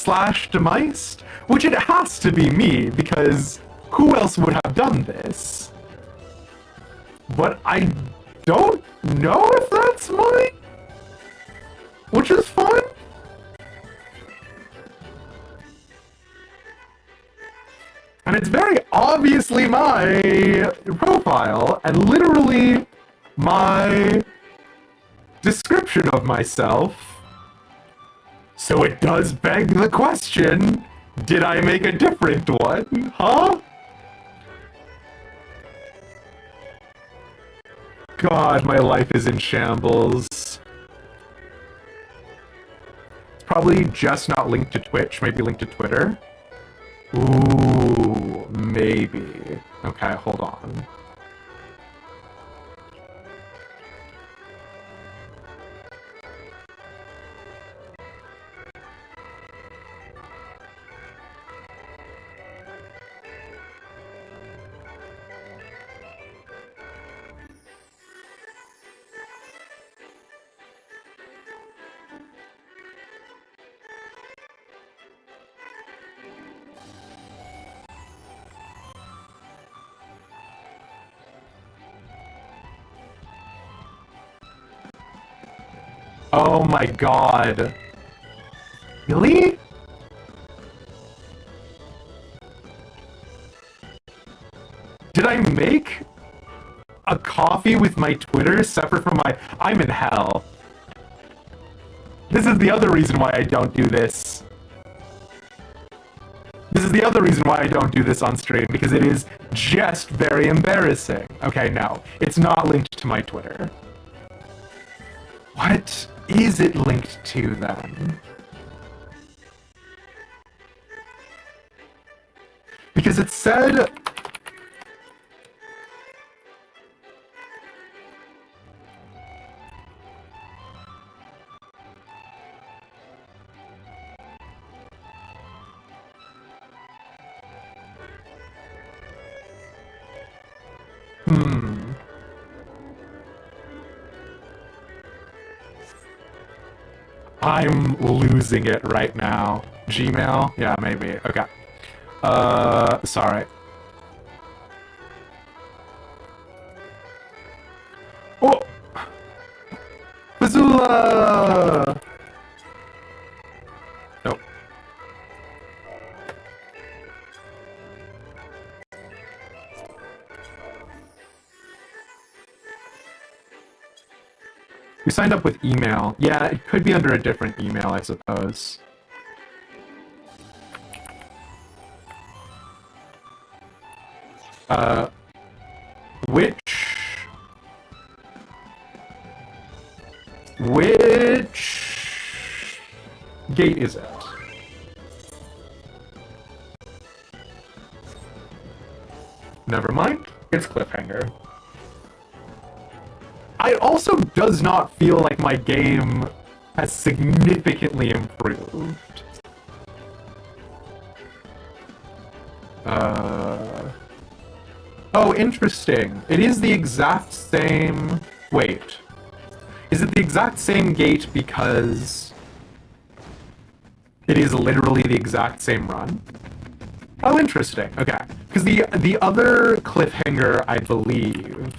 / demise, which it has to be me, because who else would have done this? But I don't know if that's mine, which is fine. And it's very obviously my profile, and literally my description of myself. So it does beg the question, did I make a different one, huh? God, my life is in shambles. It's probably just not linked to Twitch, maybe linked to Twitter. Ooh, maybe. Okay, hold on. Oh my god. Really? Did I make a coffee with my Twitter separate from my... I'm in hell. This is the other reason why I don't do this. This is the other reason why I don't do this on stream, because it is just very embarrassing. Okay, no. It's not linked to my Twitter. What is it linked to, then? Because it said... I'm losing it right now. Gmail? Yeah, maybe. Okay. Sorry. Oh! Bazoola! Nope. We signed up with email. Yeah, it could be under a different email, I suppose. Which gate is it? Never mind. It's cliffhanger. It also does not feel like my game has significantly improved. Oh, interesting. It is the exact same... Wait. Is it the exact same gate because it is literally the exact same run? Oh, interesting. Okay. Because the other cliffhanger, I believe,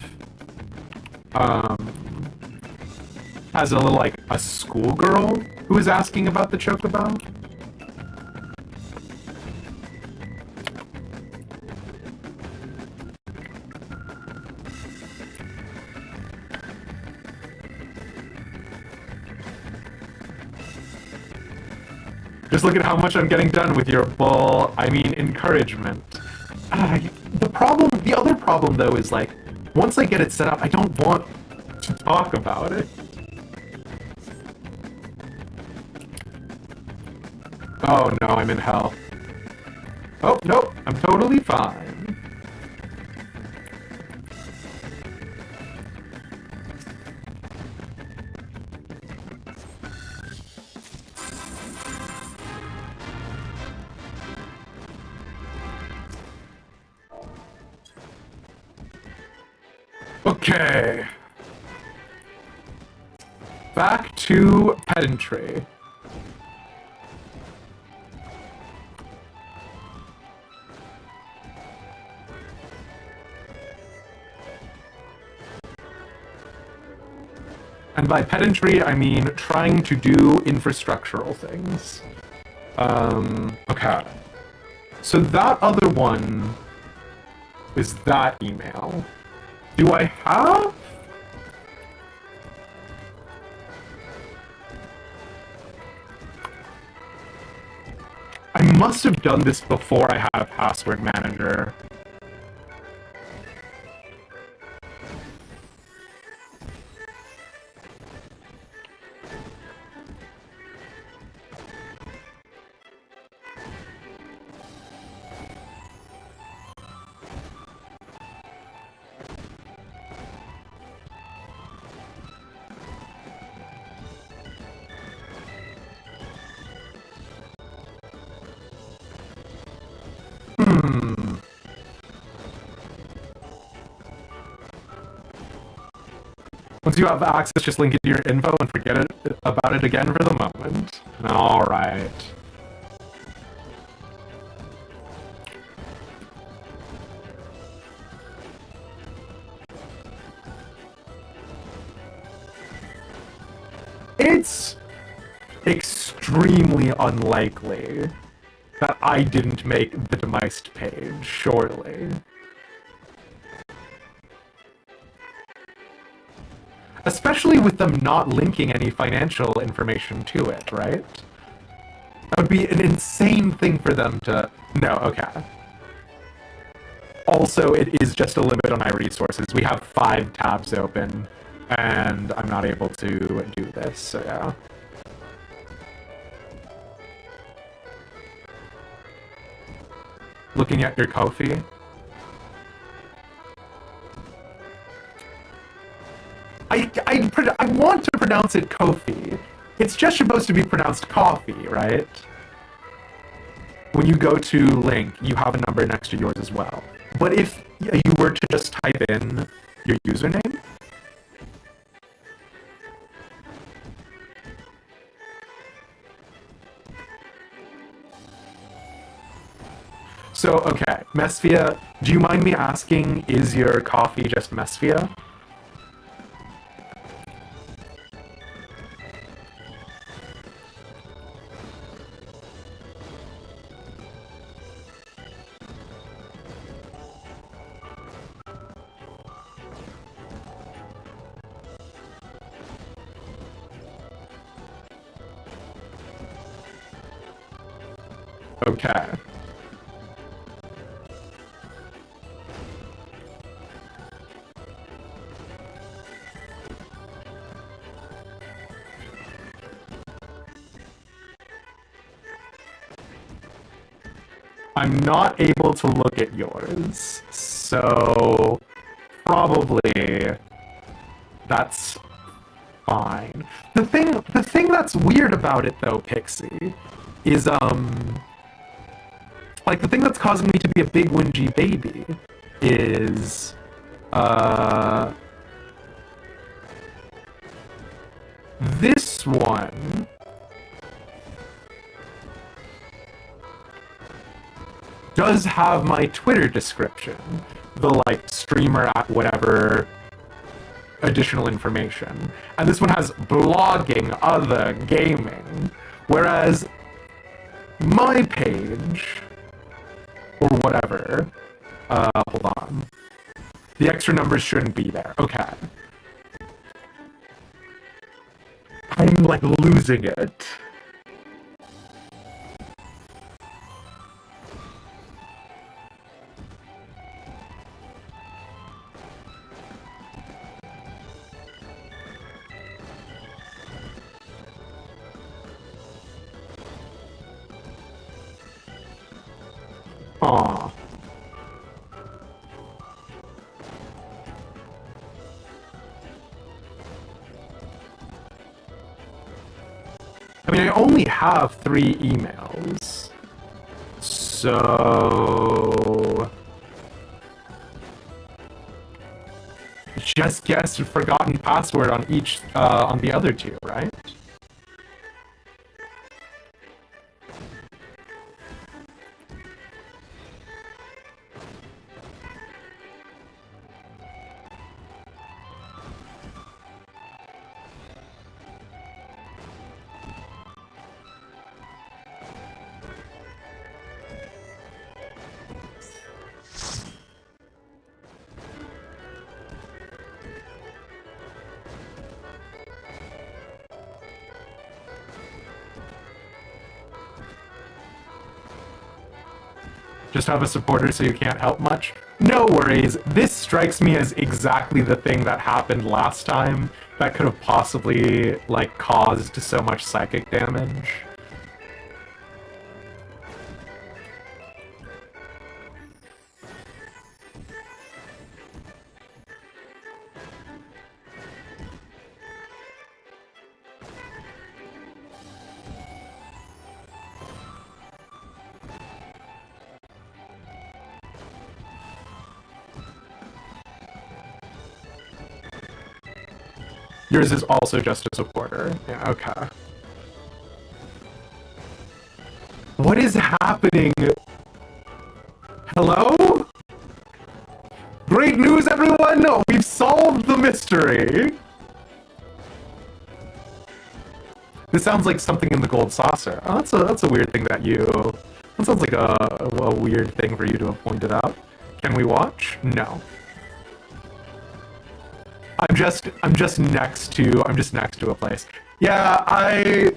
as a little, like, a schoolgirl who was asking about the chocobo. Just look at how much I'm getting done with your encouragement. The other problem though is like, once I get it set up, I don't want to talk about it. Oh no, I'm in hell. Oh, nope, I'm totally fine. Okay. Back to pedantry. And by pedantry, I mean trying to do infrastructural things. Okay. So that other one is that email. Do I have? I must have done this before I had a password manager. Once you have access, just link it to your info and forget about it again for the moment. Alright. It's extremely unlikely that I didn't make the demised page, surely. Especially with them not linking any financial information to it, right? That would be an insane thing for them to... No, okay. Also, it is just a limit on my resources. We have 5 tabs open, and I'm not able to do this, so yeah. Looking at your Ko-fi. I want to pronounce it Ko-fi. It's just supposed to be pronounced coffee, right? When you go to link, you have a number next to yours as well. But if you were to just type in your username, so, okay, Mesphia, do you mind me asking, is your coffee just Mesphia? Okay. I'm not able to look at yours, so probably that's fine. The thing that's weird about it though, Pixie, is like the thing that's causing me to be a big whingy baby is this one. Does have my Twitter description, the like streamer at whatever additional information. And this one has blogging, other, gaming. Whereas my page, or whatever, hold on. The extra numbers shouldn't be there. Okay. I'm like losing it. Aw. I mean, I only have 3 emails. So... just guess a forgotten password on each, on the other 2, right? Just have a supporter so you can't help much? No worries, this strikes me as exactly the thing that happened last time that could have possibly, like, caused so much psychic damage. Yours is also just a supporter. Yeah, okay. What is happening? Hello? Great news, everyone! We've solved the mystery! This sounds like something in the gold saucer. Oh, that's a weird thing that you... That sounds like a weird thing for you to have pointed out. Can we watch? No. I'm just next to a place. Yeah,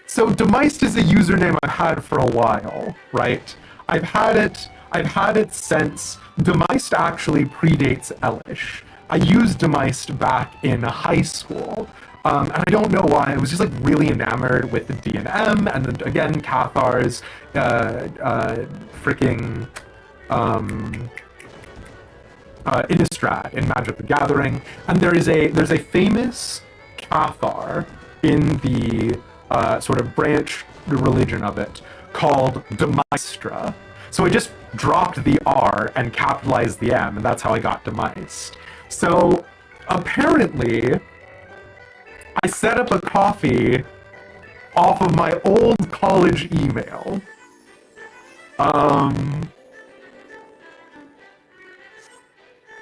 So Demeist is a username I've had for a while, right? I've had it since Demeist actually predates Elish. I used Demeist back in high school. And I don't know why, I was just like really enamored with the D&M, and then again, Cathar's freaking Innistrad in Magic the Gathering, and there's a famous Cathar in the sort of branch religion of it called Demeistra. So I just dropped the R and capitalized the M, and that's how I got Demeist. So apparently, I set up a coffee off of my old college email.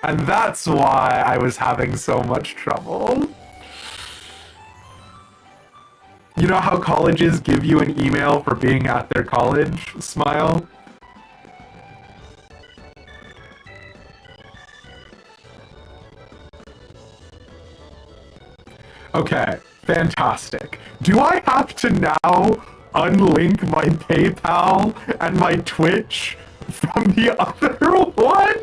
And that's why I was having so much trouble. You know how colleges give you an email for being at their college? Smile. Okay, fantastic. Do I have to now unlink my PayPal and my Twitch from the other one?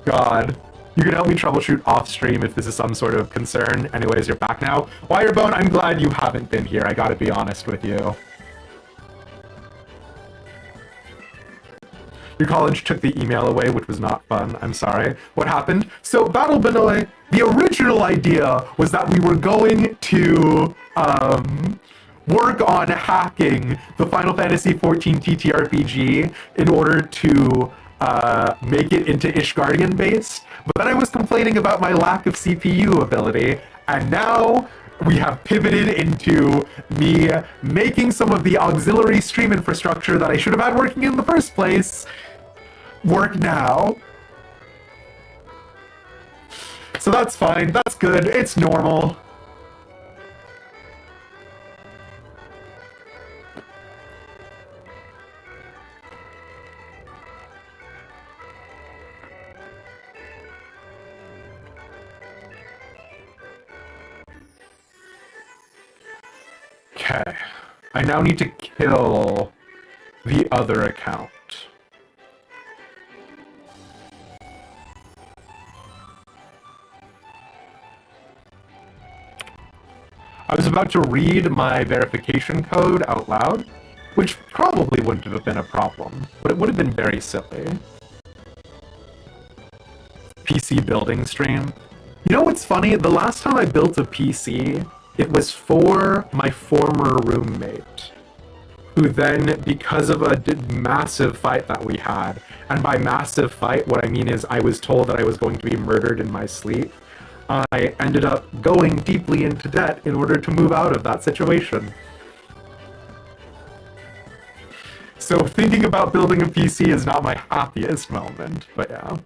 God. You can help me troubleshoot off stream if this is some sort of concern. Anyways, you're back now. Wirebone, I'm glad you haven't been here, I gotta be honest with you. Your college took the email away, which was not fun. I'm sorry. What happened? So, Battle Benoy, the original idea was that we were going to, work on hacking the Final Fantasy XIV TTRPG in order to make it into Ishgardian based, but then I was complaining about my lack of CPU ability, and now we have pivoted into me making some of the auxiliary stream infrastructure that I should have had working in the first place work now. So that's fine. That's good. It's normal. Okay. I now need to kill the other account. I was about to read my verification code out loud, which probably wouldn't have been a problem, but it would have been very silly. PC building stream. You know what's funny? The last time I built a PC, it was for my former roommate, who then, because of a massive fight that we had, and by massive fight, what I mean is I was told that I was going to be murdered in my sleep, I ended up going deeply into debt in order to move out of that situation. So thinking about building a PC is not my happiest moment, but yeah.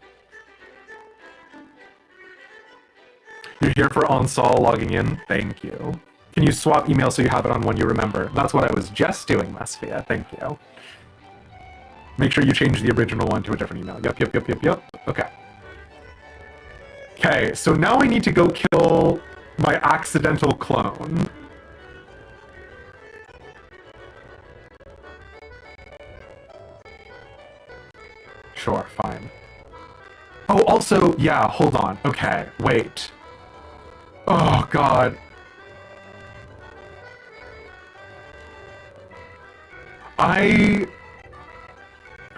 You're here for OnSol logging in? Thank you. Can you swap email so you have it on one you remember? That's what I was just doing, Lesphia. Thank you. Make sure you change the original one to a different email. Yep. Okay. Okay, so now I need to go kill my accidental clone. Sure, fine. Oh, also, yeah, hold on. Okay, wait. Oh, God.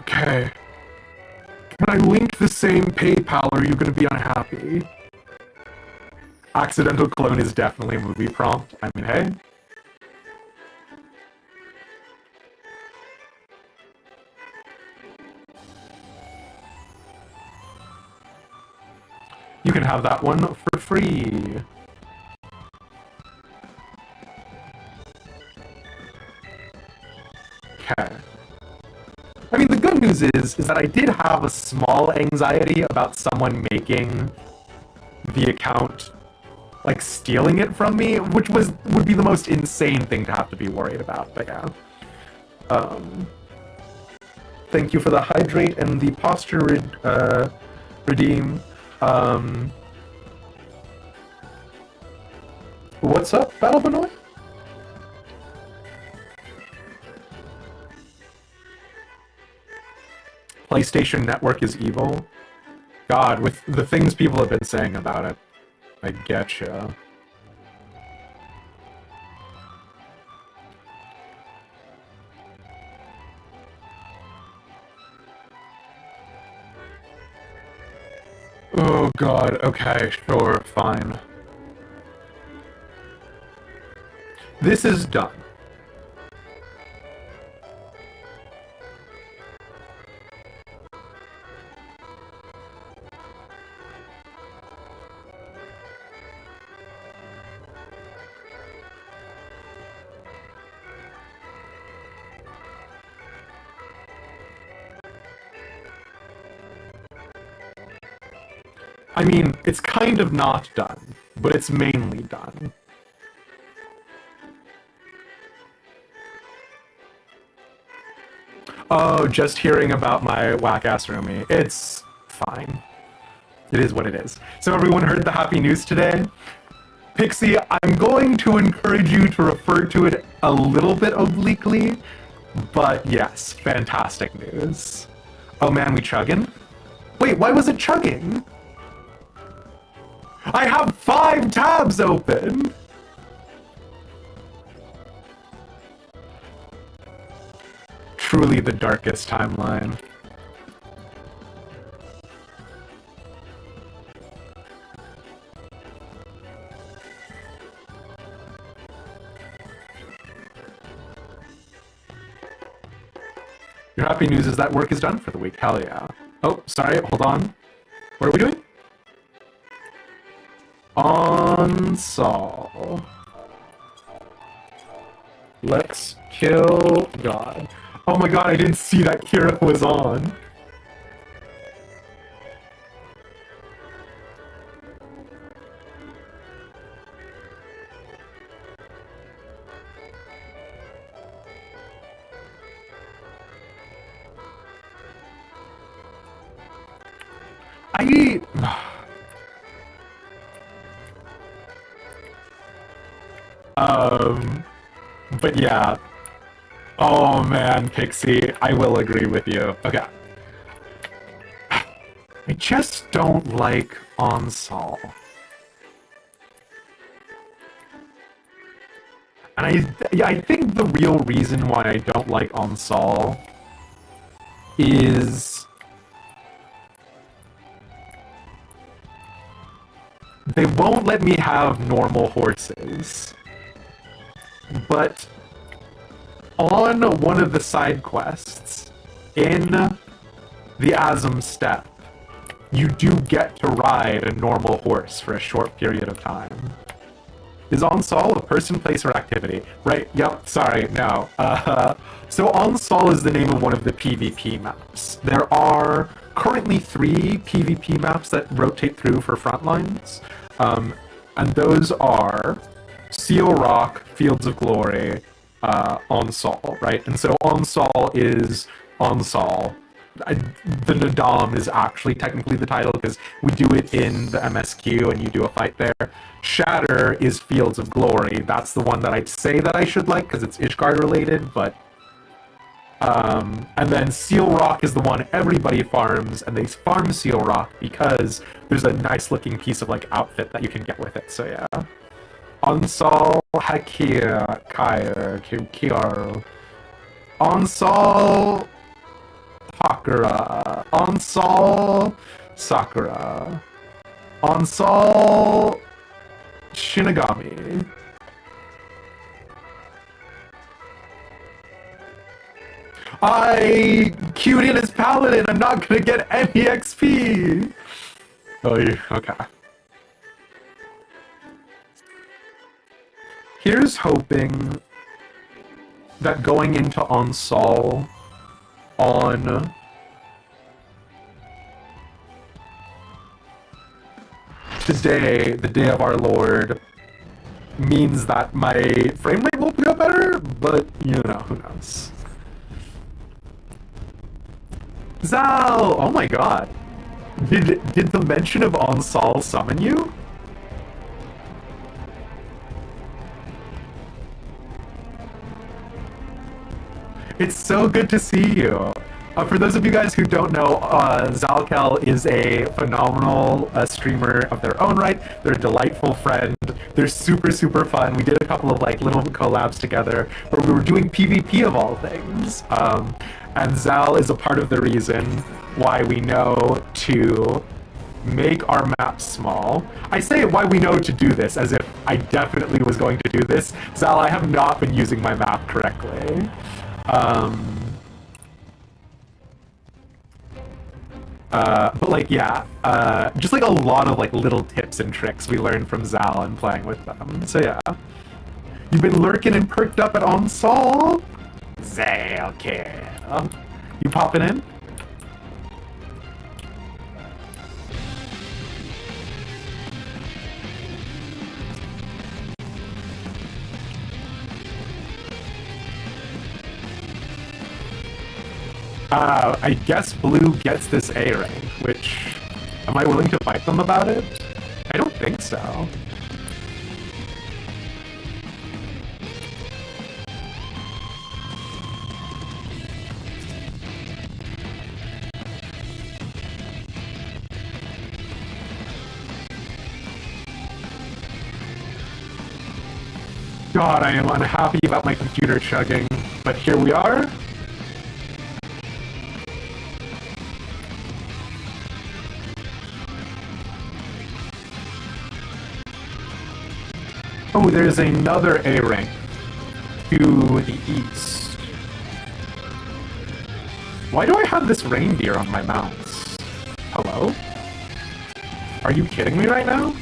Okay. Can I link the same PayPal or are you going to be unhappy? Accidental clone is definitely a movie prompt. I mean, hey. You can have that one for free. Okay. I mean, the good news is that I did have a small anxiety about someone making the account, like, stealing it from me, which would be the most insane thing to have to be worried about, but yeah. Thank you for the hydrate and the posture redeem. What's up, Battle Benoit? PlayStation Network is evil. God, with the things people have been saying about it, I getcha. Oh God, okay, sure, fine. This is done. I mean, it's kind of not done, but it's mainly done. Oh, just hearing about my whack-ass roomie. It's fine. It is what it is. So everyone heard the happy news today? Pixie, I'm going to encourage you to refer to it a little bit obliquely, but yes, fantastic news. Oh man, we chugging? Wait, why was it chugging? I have 5 tabs open! Truly the darkest timeline. Your happy news is that work is done for the week. Hell yeah. Oh, sorry, hold on. What are we doing? OnSol. Let's kill God. Oh my God, I didn't see that Kira was on. I... But yeah. Oh man, Pixie, I will agree with you. Okay. I just don't like Onsol. And I think the real reason why I don't like Onsol is they won't let me have normal horses. But on one of the side quests in the Azim Steppe, you do get to ride a normal horse for a short period of time. Is Onsol a person, place, or activity? Right, yep, sorry, no. So Onsol is the name of one of the PvP maps. There are currently 3 PvP maps that rotate through for Frontlines, and those are Seal Rock, Fields of Glory, Onsol, right? And so Onsol is Onsol. The Nadam is actually technically the title because we do it in the MSQ and you do a fight there. Shatter is Fields of Glory. That's the one that I'd say that I should like because it's Ishgard related, but and then Seal Rock is the one everybody farms, and they farm Seal Rock because there's a nice looking piece of like outfit that you can get with it. So yeah. Onsol Hakir Kair Kiar Onsol Sakura. Onsol Sakura. Onsol Shinigami. I queued in as Paladin. I'm not gonna get any XP. Oh, okay. Here's hoping that going into Onsol on today, the day of our Lord, means that my frame rate will go better, but you know, who knows. Zal! Oh my god. Did the mention of Onsol summon you? It's so good to see you. For those of you guys who don't know, Zalkel is a phenomenal streamer of their own right. They're a delightful friend. They're super, super fun. We did a couple of like little collabs together where we were doing PvP of all things. And Zal is a part of the reason why we know to make our map small. I say why we know to do this as if I definitely was going to do this. Zal, I have not been using my map correctly. But like, yeah, just like a lot of like little tips and tricks we learned from Zal and playing with them. So yeah. You've been lurking and perked up at Onsol? Zal, kid. You popping in? I guess Blue gets this A rank, which... Am I willing to fight them about it? I don't think so. God, I am unhappy about my computer chugging, but here we are. Oh, there's another A rank to the east. Why do I have this reindeer on my mouse? Hello? Are you kidding me right now?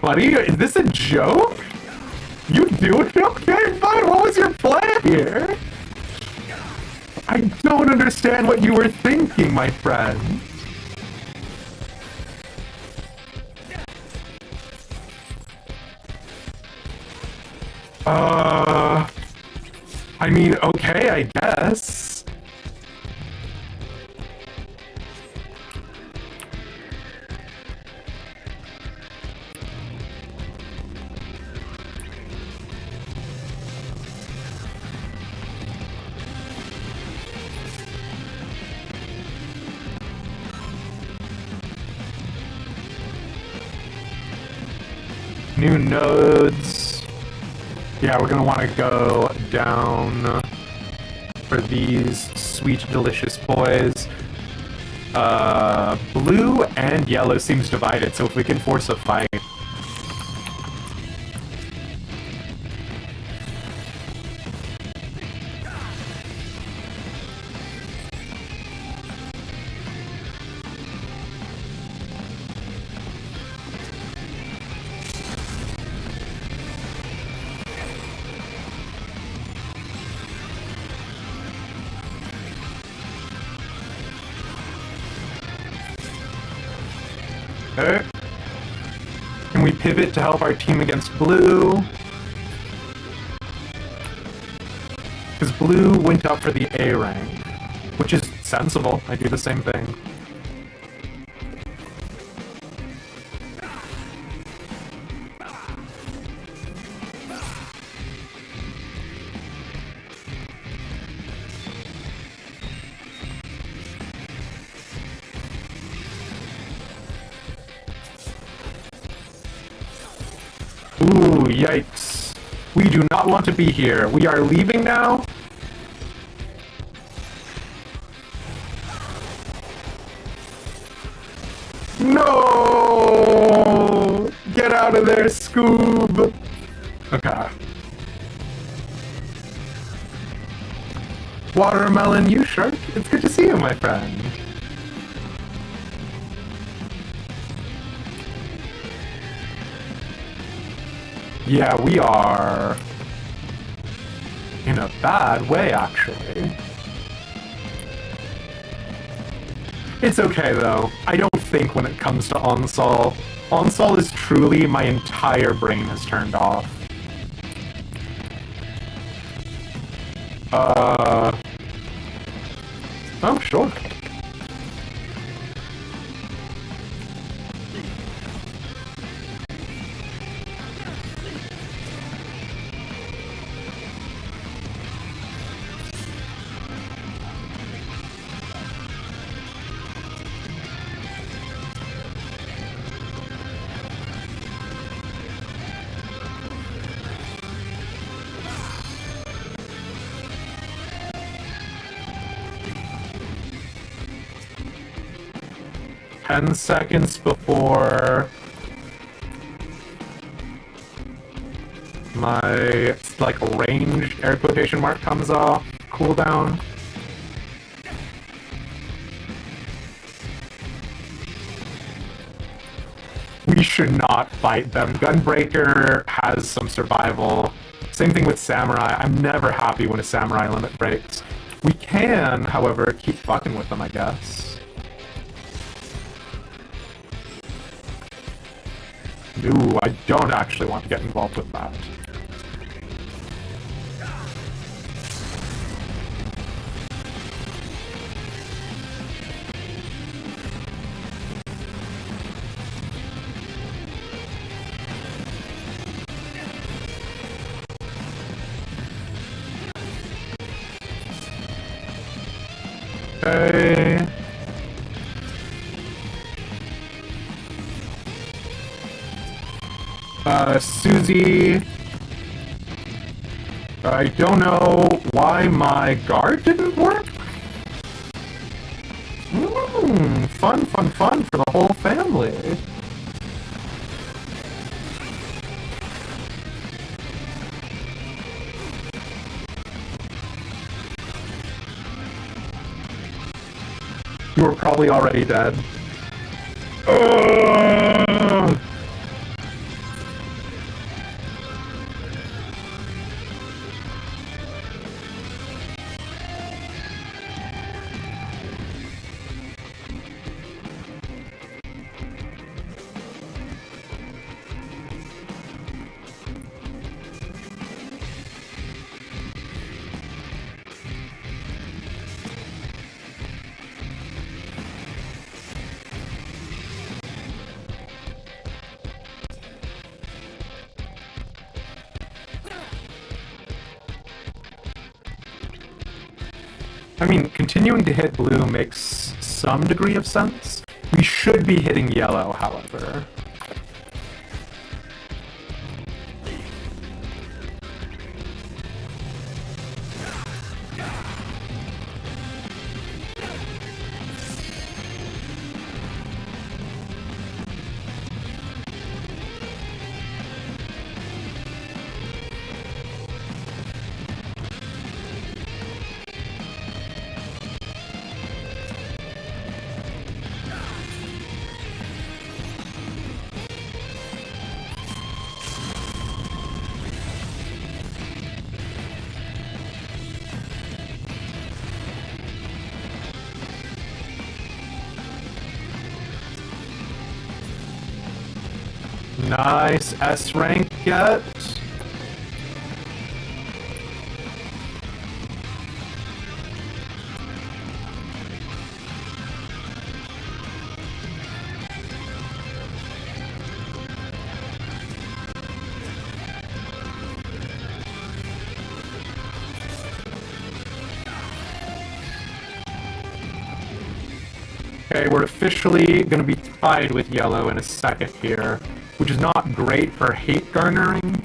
Buddy, is this a joke? You do it? Okay, fine. What was your plan here? I don't understand what you were thinking, my friend. I mean, okay, I guess. New nodes. Yeah, we're gonna want to go down for these sweet, delicious boys. Blue and yellow seems divided, so if we can force a fight. Okay. Can we pivot to help our team against blue? Because blue went up for the A rank, which is sensible. I do the same thing. Ooh, yikes. We do not want to be here. We are leaving now? No! Get out of there, Scoob! Okay. Watermelon, you shark. It's good to see you, my friend. Yeah, we are in a bad way, actually. It's okay, though. I don't think when it comes to Onsol. Onsol is truly my entire brain has turned off. Oh, sure. Ten seconds before my, like, range air quotation mark comes off cooldown. We should not fight them. Gunbreaker has some survival. Same thing with Samurai. I'm never happy when a Samurai limit breaks. We can, however, keep fucking with them, I guess. Ooh, I don't actually want to get involved with that. Okay. Susie. I don't know why my guard didn't work. Fun, fun, fun for the whole family. You were probably already dead. Ugh. I mean, continuing to hit blue makes some degree of sense. We should be hitting yellow, however. Nice S rank get. Okay, we're officially going to be tied with yellow in a second here, which is not great for hate garnering.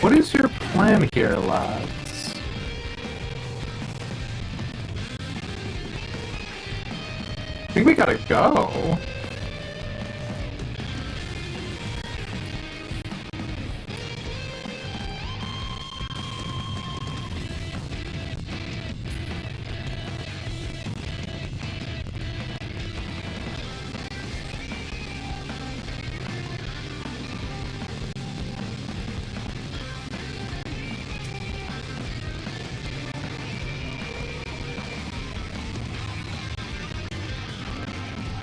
What is your plan here, lads? I think we gotta go.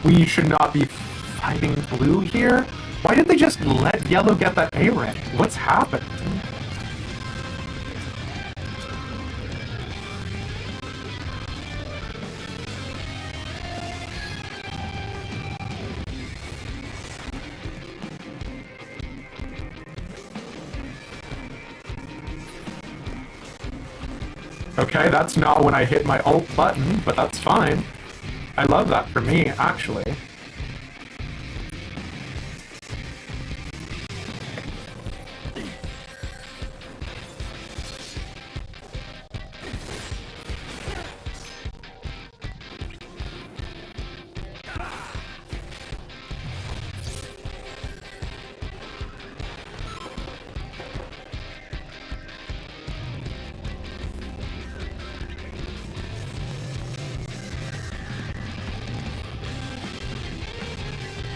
We should not be fighting blue here? Why did they just let yellow get that A rank? What's happened? Okay, that's not when I hit my alt button, but that's fine. I love that for me, actually.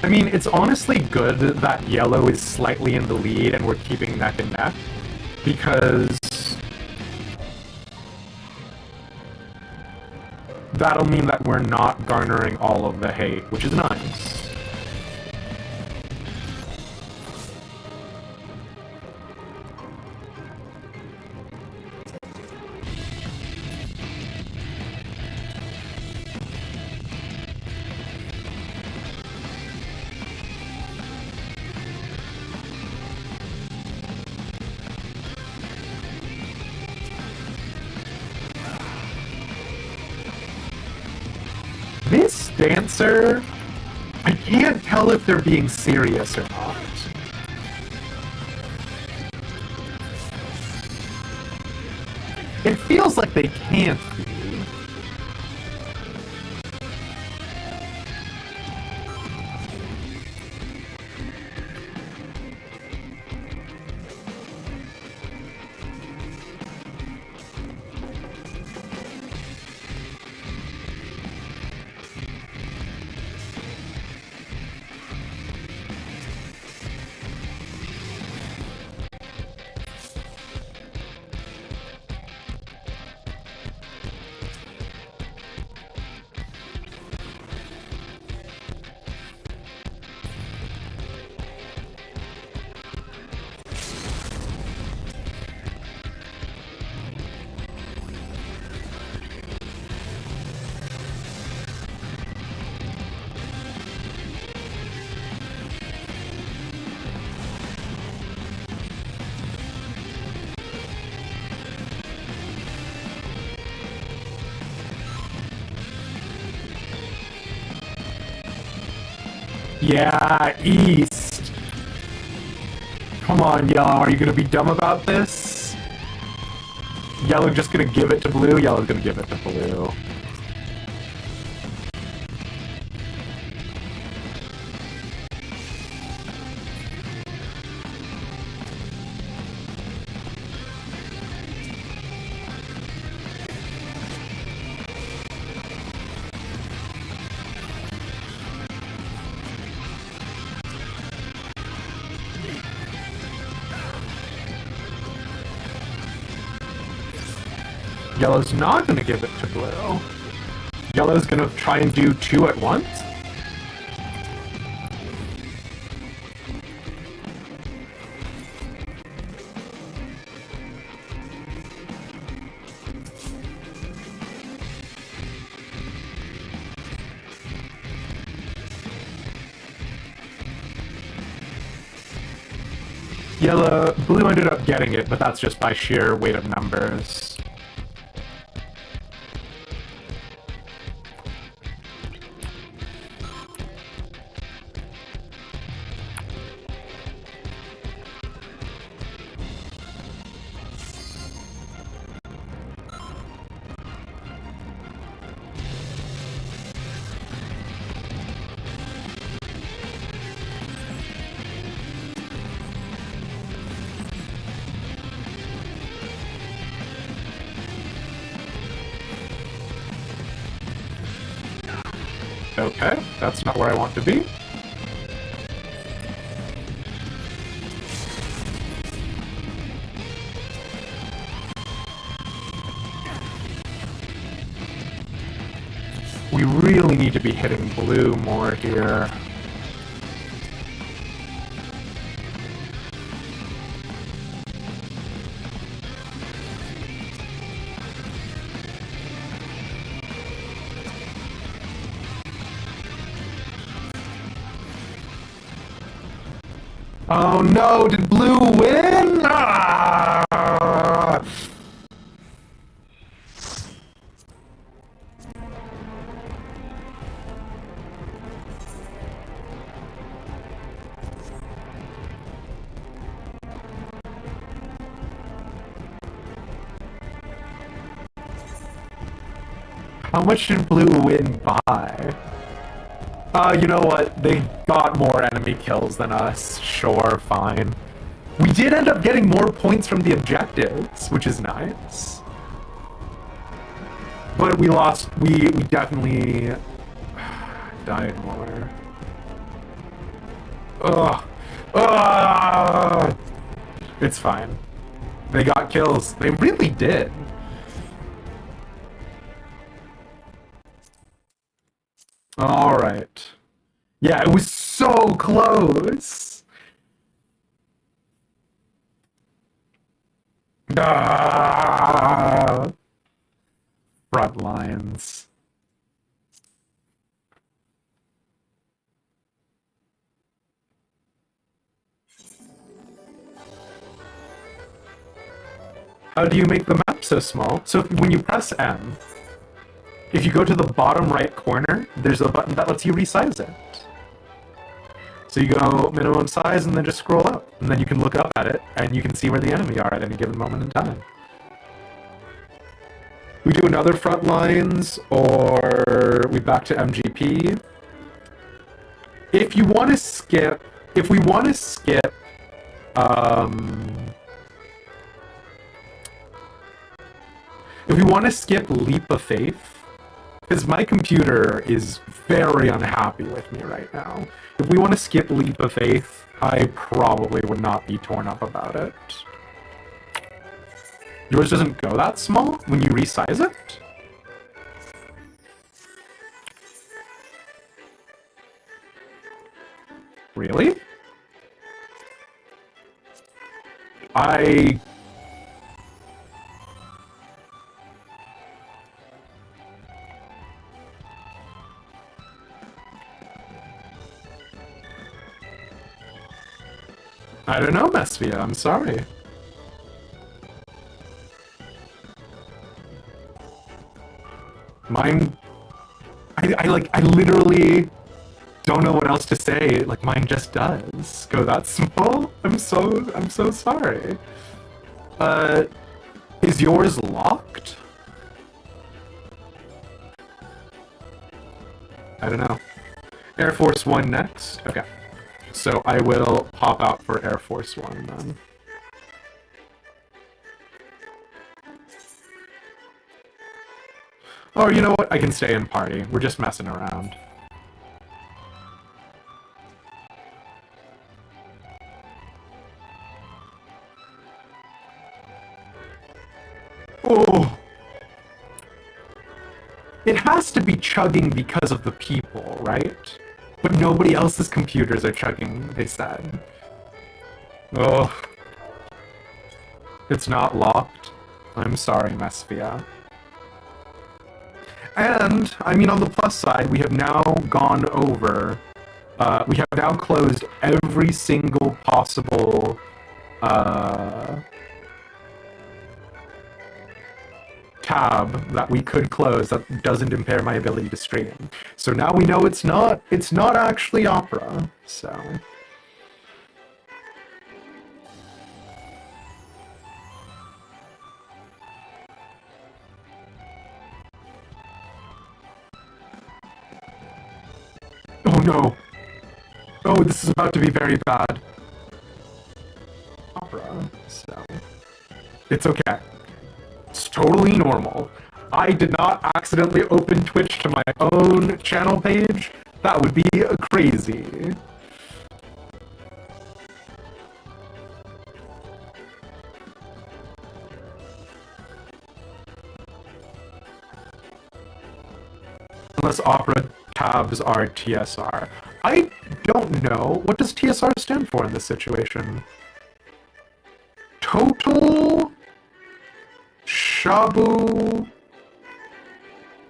I mean, it's honestly good that yellow is slightly in the lead and we're keeping neck and neck, because that'll mean that we're not garnering all of the hate, which is nice. This dancer, I can't tell if they're being serious or not. It feels like they can't be. Yeah, east. Come on, yellow. Are you gonna be dumb about this? Yellow just gonna give it to blue? Yellow's gonna give it to blue. Yellow's not gonna give it to blue. Yellow's gonna try and do two at once? Blue ended up getting it, but that's just by sheer weight of numbers. Okay, that's not where I want to be. We really need to be hitting blue more here. Oh no, did blue win? Ah! How much did blue win by? You know what? They got more enemy kills than us. Sure, fine. We did end up getting more points from the objectives, which is nice. But we lost. We definitely died more. Ugh. Ugh. It's fine. They got kills. They really did. All right. Yeah, it was so close. Ah, front lines. How do you make the map so small? So when you press M, if you go to the bottom right corner, there's a button that lets you resize it. So you go minimum size and then just scroll up. And then you can look up at it and you can see where the enemy are at any given moment in time. We do another front lines or we back to MGP. If you want to skip, if we want to skip, Leap of Faith, because my computer is very unhappy with me right now. If we want to skip Leap of Faith, I probably would not be torn up about it. Yours doesn't go that small when you resize it? Really? I don't know, Mesvia, I'm sorry. Mine... I literally... don't know what else to say. Like, mine just does go that small. I'm so sorry. Is yours locked? I don't know. Air Force One next? Okay. So I will pop out for Air Force One then. Oh, you know what? I can stay in party. We're just messing around. Oh! It has to be chugging because of the people, right? But nobody else's computers are chugging, they said. Oh. It's not locked. I'm sorry, Mesphia. And, I mean, on the plus side, we have now gone over... we have now closed every single possible... tab that we could close that doesn't impair my ability to stream. So now we know it's not actually Opera, so... Oh no! Oh, this is about to be very bad. Opera, so... It's okay. It's totally normal. I did not accidentally open Twitch to my own channel page. That would be crazy. Unless Opera tabs are TSR. I don't know. What does TSR stand for in this situation? Total... Shabu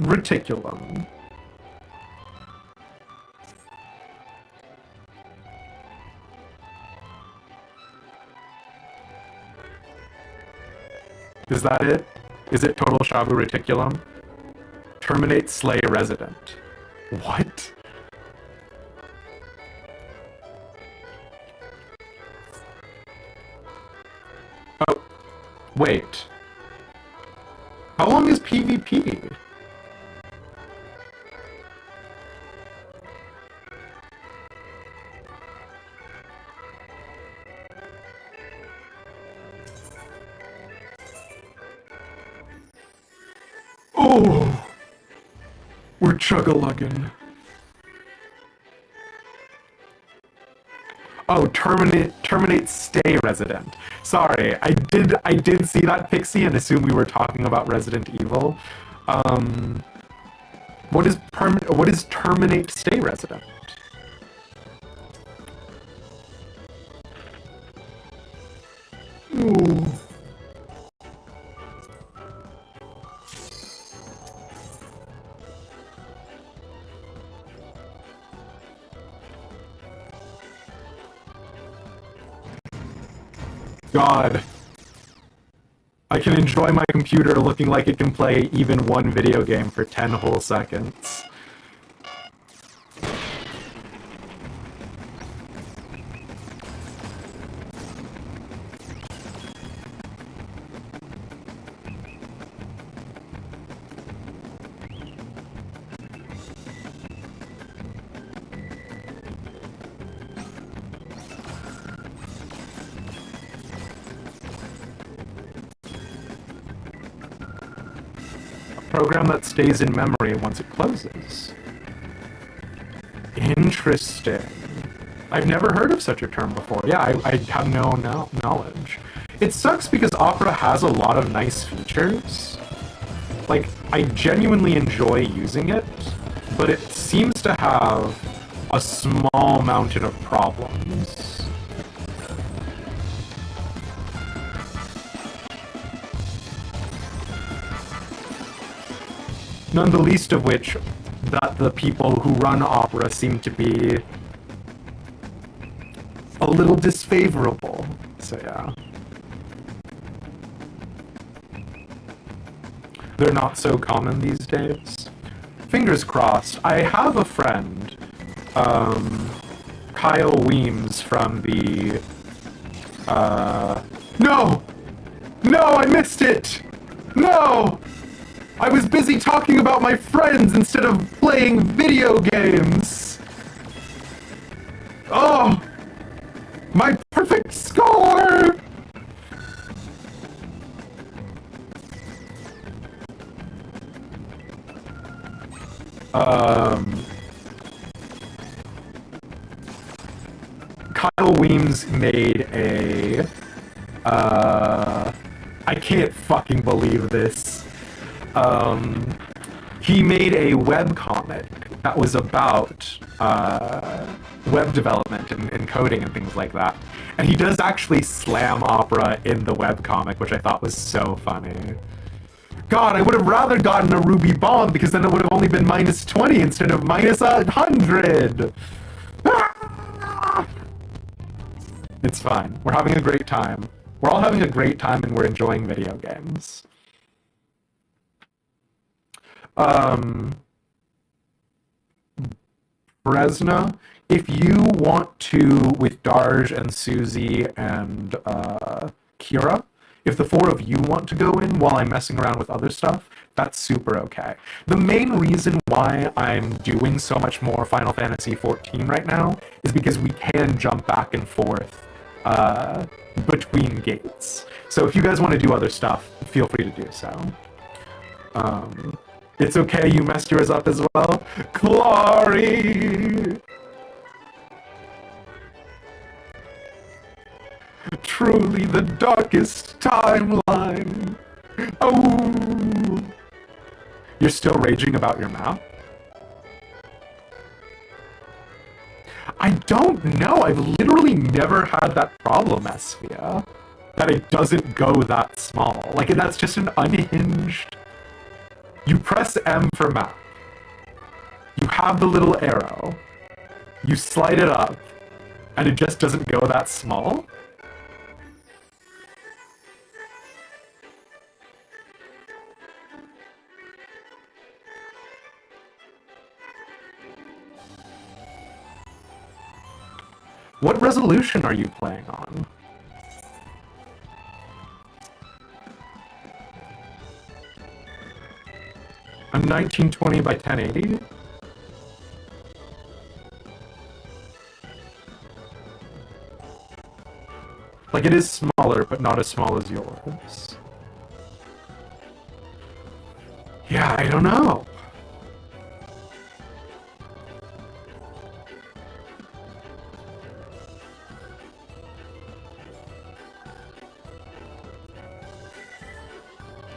Reticulum. Is that it? Is it total Shabu Reticulum? Terminate Slay Resident. What? Oh, wait. How long is PvP? Oh! We're chug-a-luggin'. Oh, terminate stay resident. Sorry, I did see that pixie and assume we were talking about Resident Evil. What is terminate stay resident? Ooh. God. I can enjoy my computer looking like it can play even one video game for 10 whole seconds. Program that stays in memory once it closes. Interesting. I've never heard of such a term before. Yeah, I have no knowledge. It sucks because Opera has a lot of nice features. Like, I genuinely enjoy using it, but it seems to have a small mountain of problems. None the least of which that the people who run Opera seem to be a little disfavorable. So yeah. They're not so common these days. Fingers crossed. I have a friend Kyle Weems from the, no! No, I missed it! No! I was busy talking about my friends instead of playing video games! Oh! My perfect score! Kyle Weems made a, I can't fucking believe this. He made a webcomic that was about, web development and coding and things like that. And he does actually slam opera in the webcomic, which I thought was so funny. God, I would have rather gotten a Ruby Bomb because then it would have only been minus 20 instead of minus 100! Ah! It's fine. We're having a great time. We're all having a great time and we're enjoying video games. Bresna, if you want to, with Darj and Susie and Kira, if the four of you want to go in while I'm messing around with other stuff, that's super okay. The main reason why I'm doing so much more Final Fantasy XIV right now is because we can jump back and forth between gates. So if you guys want to do other stuff, feel free to do so. It's okay you messed yours up as well? Glory! Truly the darkest timeline. Oh! You're still raging about your map? I don't know. I've literally never had that problem, Esphia. That it doesn't go that small. Like, that's just an unhinged... You press M for map. You have the little arrow. You slide it up. And it just doesn't go that small? What resolution are you playing on? I'm 1920 by 1080. Like, it is smaller, but not as small as yours. Yeah, I don't know.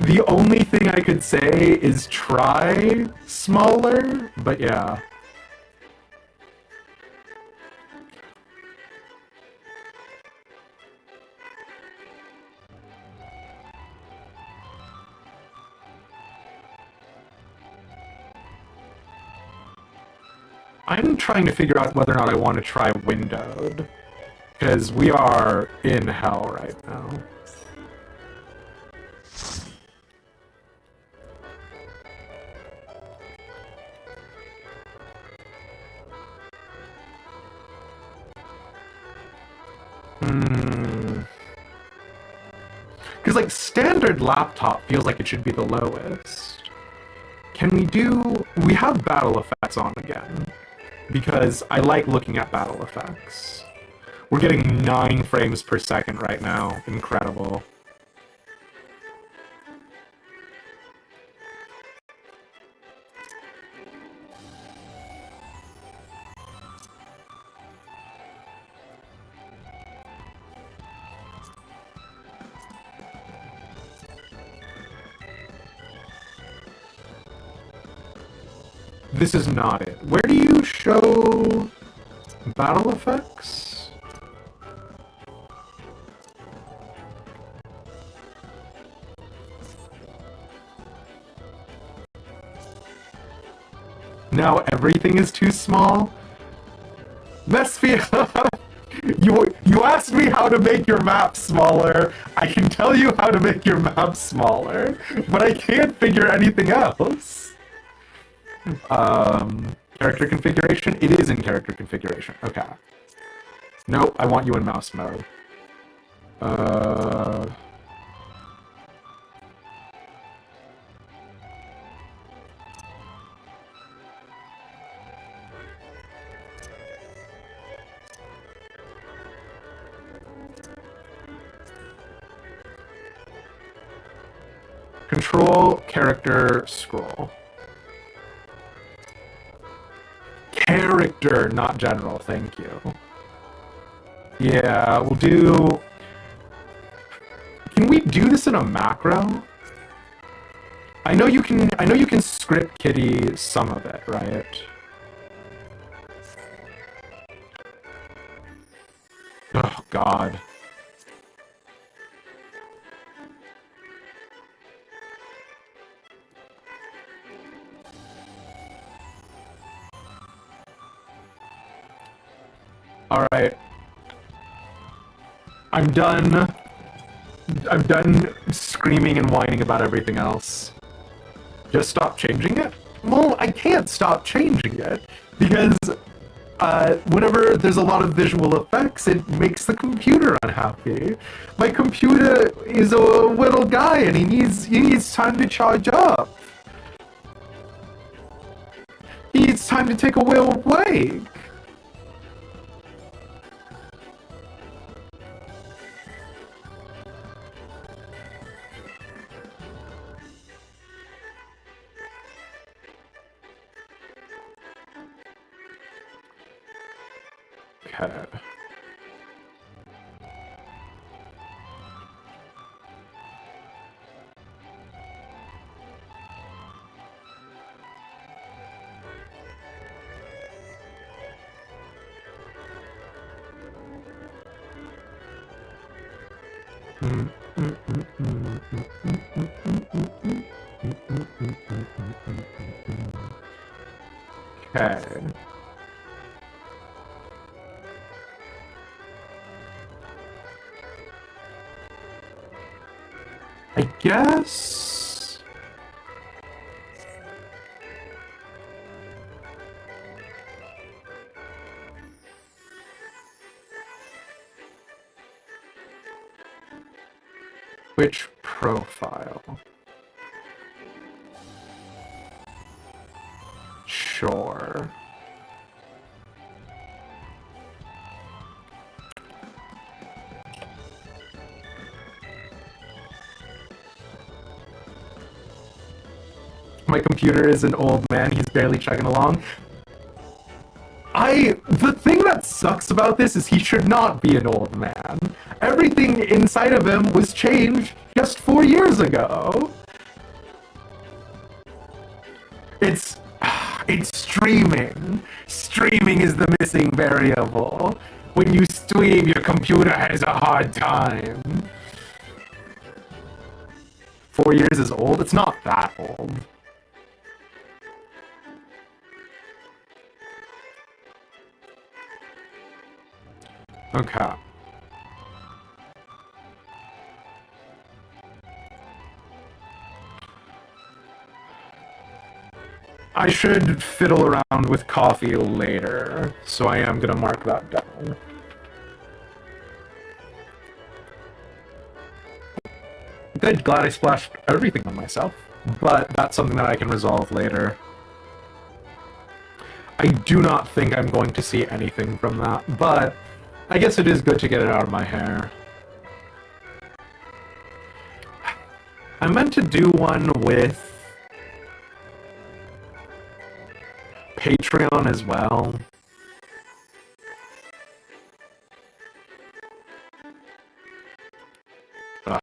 The only thing I could say is try smaller, but yeah. I'm trying to figure out whether or not I want to try windowed, because we are in hell right now. Because, like, standard laptop feels like it should be the lowest. Can we do... We have battle effects on again. Because I like looking at battle effects. We're getting 9 frames per second right now. Incredible. This is not it. Where do you show battle effects? Now everything is too small? Mesphia, you asked me how to make your map smaller. I can tell you how to make your map smaller, but I can't figure anything else. Character configuration? It is in character configuration. Okay. Nope, I want you in mouse mode. Control, character, scroll. Character, not general, thank you. Yeah, we'll do... Can we do this in a macro? I know you can script Kitty some of it, right? Oh god. Alright. I'm done screaming and whining about everything else. Just stop changing it? Well, I can't stop changing it, because whenever there's a lot of visual effects, it makes the computer unhappy. My computer is a little guy, and he needs time to charge up. He needs time to take a whale break. Okay. Okay. I guess... Which profile? Sure. My computer is an old man, he's barely chugging along. The thing that sucks about this is he should not be an old man. Everything inside of him was changed just 4 years ago. It's streaming. Streaming is the missing variable. When you stream, your computer has a hard time. 4 years is old? It's not that old. Okay. I should fiddle around with coffee later, so I am gonna mark that down. Good, glad I splashed everything on myself, but that's something that I can resolve later. I do not think I'm going to see anything from that, but I guess it is good to get it out of my hair. I meant to do one with Patreon as well. Ugh.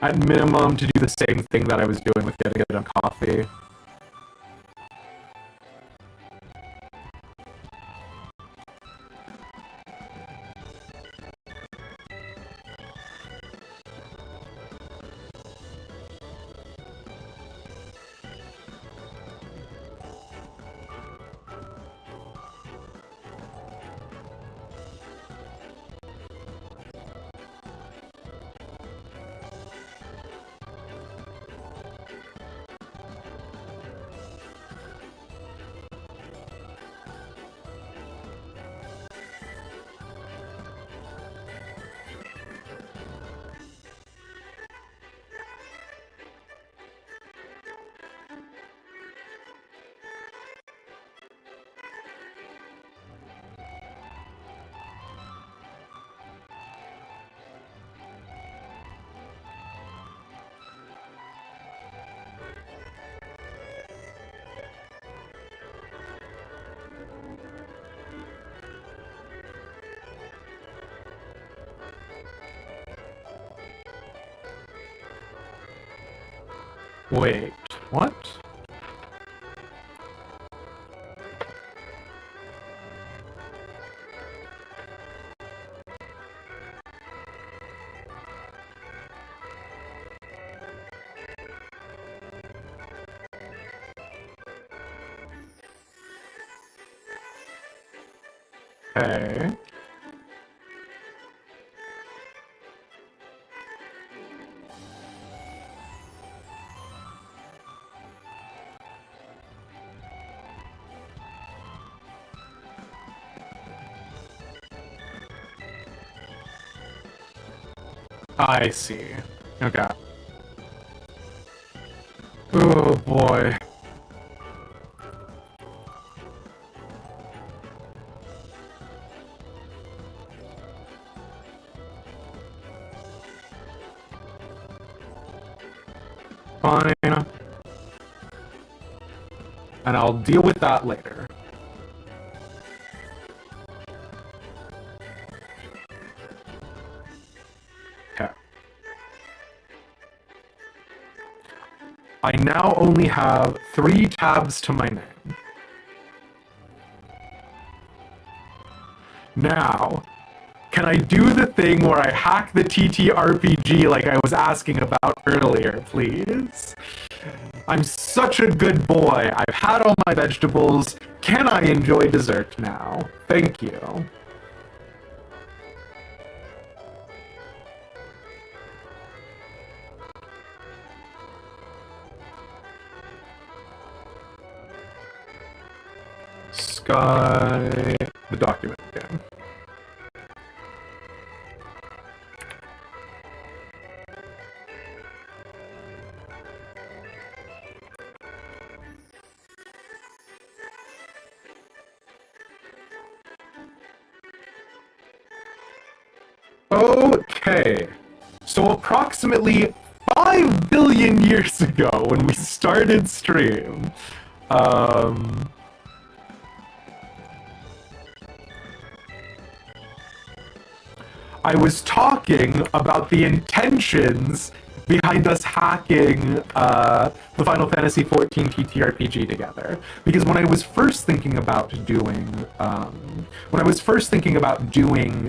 At minimum, to do the same thing that I was doing with getting it on coffee. Wait, what? Okay. I see. Okay. Oh boy. Fine. And I'll deal with that later. Okay. I now only have 3 tabs to my name. Now, can I do the thing where I hack the TTRPG like I was asking about earlier, please? I'm such a good boy. I've had all my vegetables. Can I enjoy dessert now? Thank you. Sky, the document again. Okay, so approximately 5 billion years ago when we started stream, I was talking about the intentions behind us hacking the Final Fantasy XIV TTRPG together. Because when I was first thinking about doing,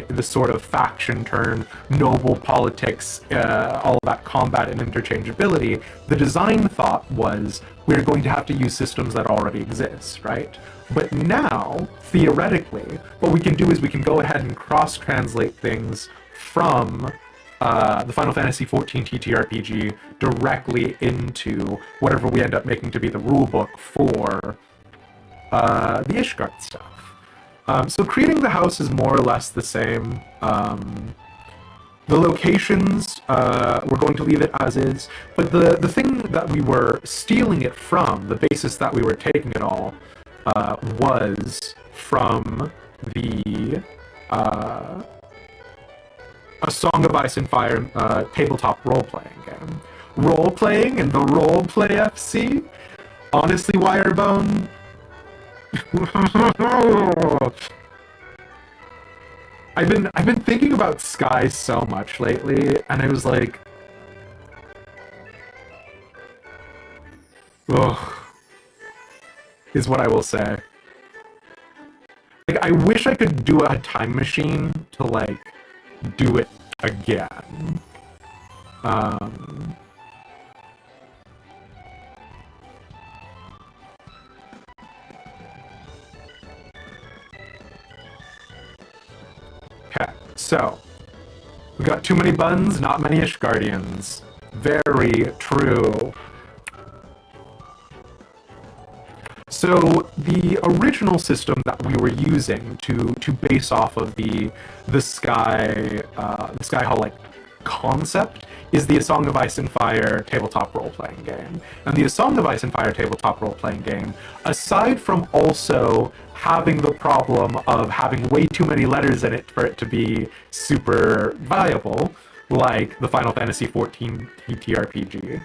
the sort of faction turn, noble politics, all that combat and interchangeability, the design thought was we're going to have to use systems that already exist, right? But now, theoretically, what we can do is we can go ahead and cross-translate things from the Final Fantasy XIV TTRPG directly into whatever we end up making to be the rulebook for the Ishgard stuff. So creating the house is more or less the same. The locations, we're going to leave it as is, but the thing that we were stealing it from, the basis that we were taking it all, was from the A Song of Ice and Fire tabletop role-playing game. Role-playing in the Roleplay FC? Honestly, Wirebone? I've been thinking about Sky so much lately, and I was like, ugh, is what I will say. Like, I wish I could do a time machine to, like, do it again. Okay, so we got too many buns, not many Ishgardians. Very true. So the original system that we were using to base off of the Sky Hall like concept is the A Song of Ice and Fire tabletop role-playing game. And the A Song of Ice and Fire tabletop role-playing game, aside from also having the problem of having way too many letters in it for it to be super viable, like the Final Fantasy XIV TTRPG,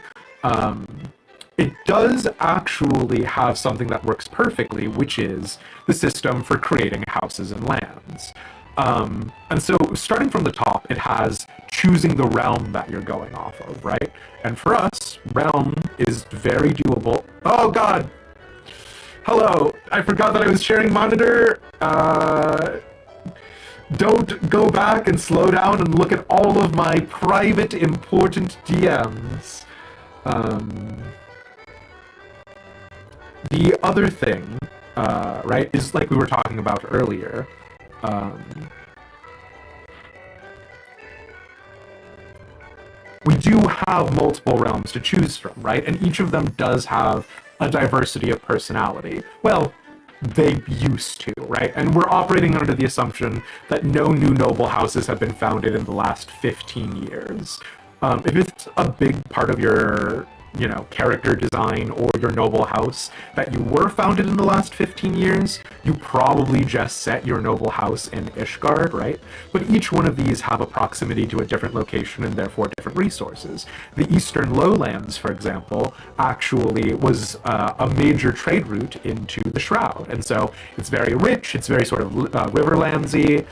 it does actually have something that works perfectly, which is the system for creating houses and lands. And so starting from the top, it has choosing the realm that you're going off of, right? And for us, realm is very doable. Oh god! Hello! I forgot that I was sharing monitor! Don't go back and slow down and look at all of my private, important DMs. The other thing, right, is like we were talking about earlier. We do have multiple realms to choose from, right? And each of them does have a diversity of personality. Well, they used to, right? And we're operating under the assumption that no new noble houses have been founded in the last 15 years. If it's a big part of your, character design or your noble house that you were founded in the last 15 years, you probably just set your noble house in Ishgard, right? But each one of these have a proximity to a different location and therefore different resources. The Eastern Lowlands, for example, actually was a major trade route into the Shroud. And so it's very rich, it's very sort of Riverlandsy.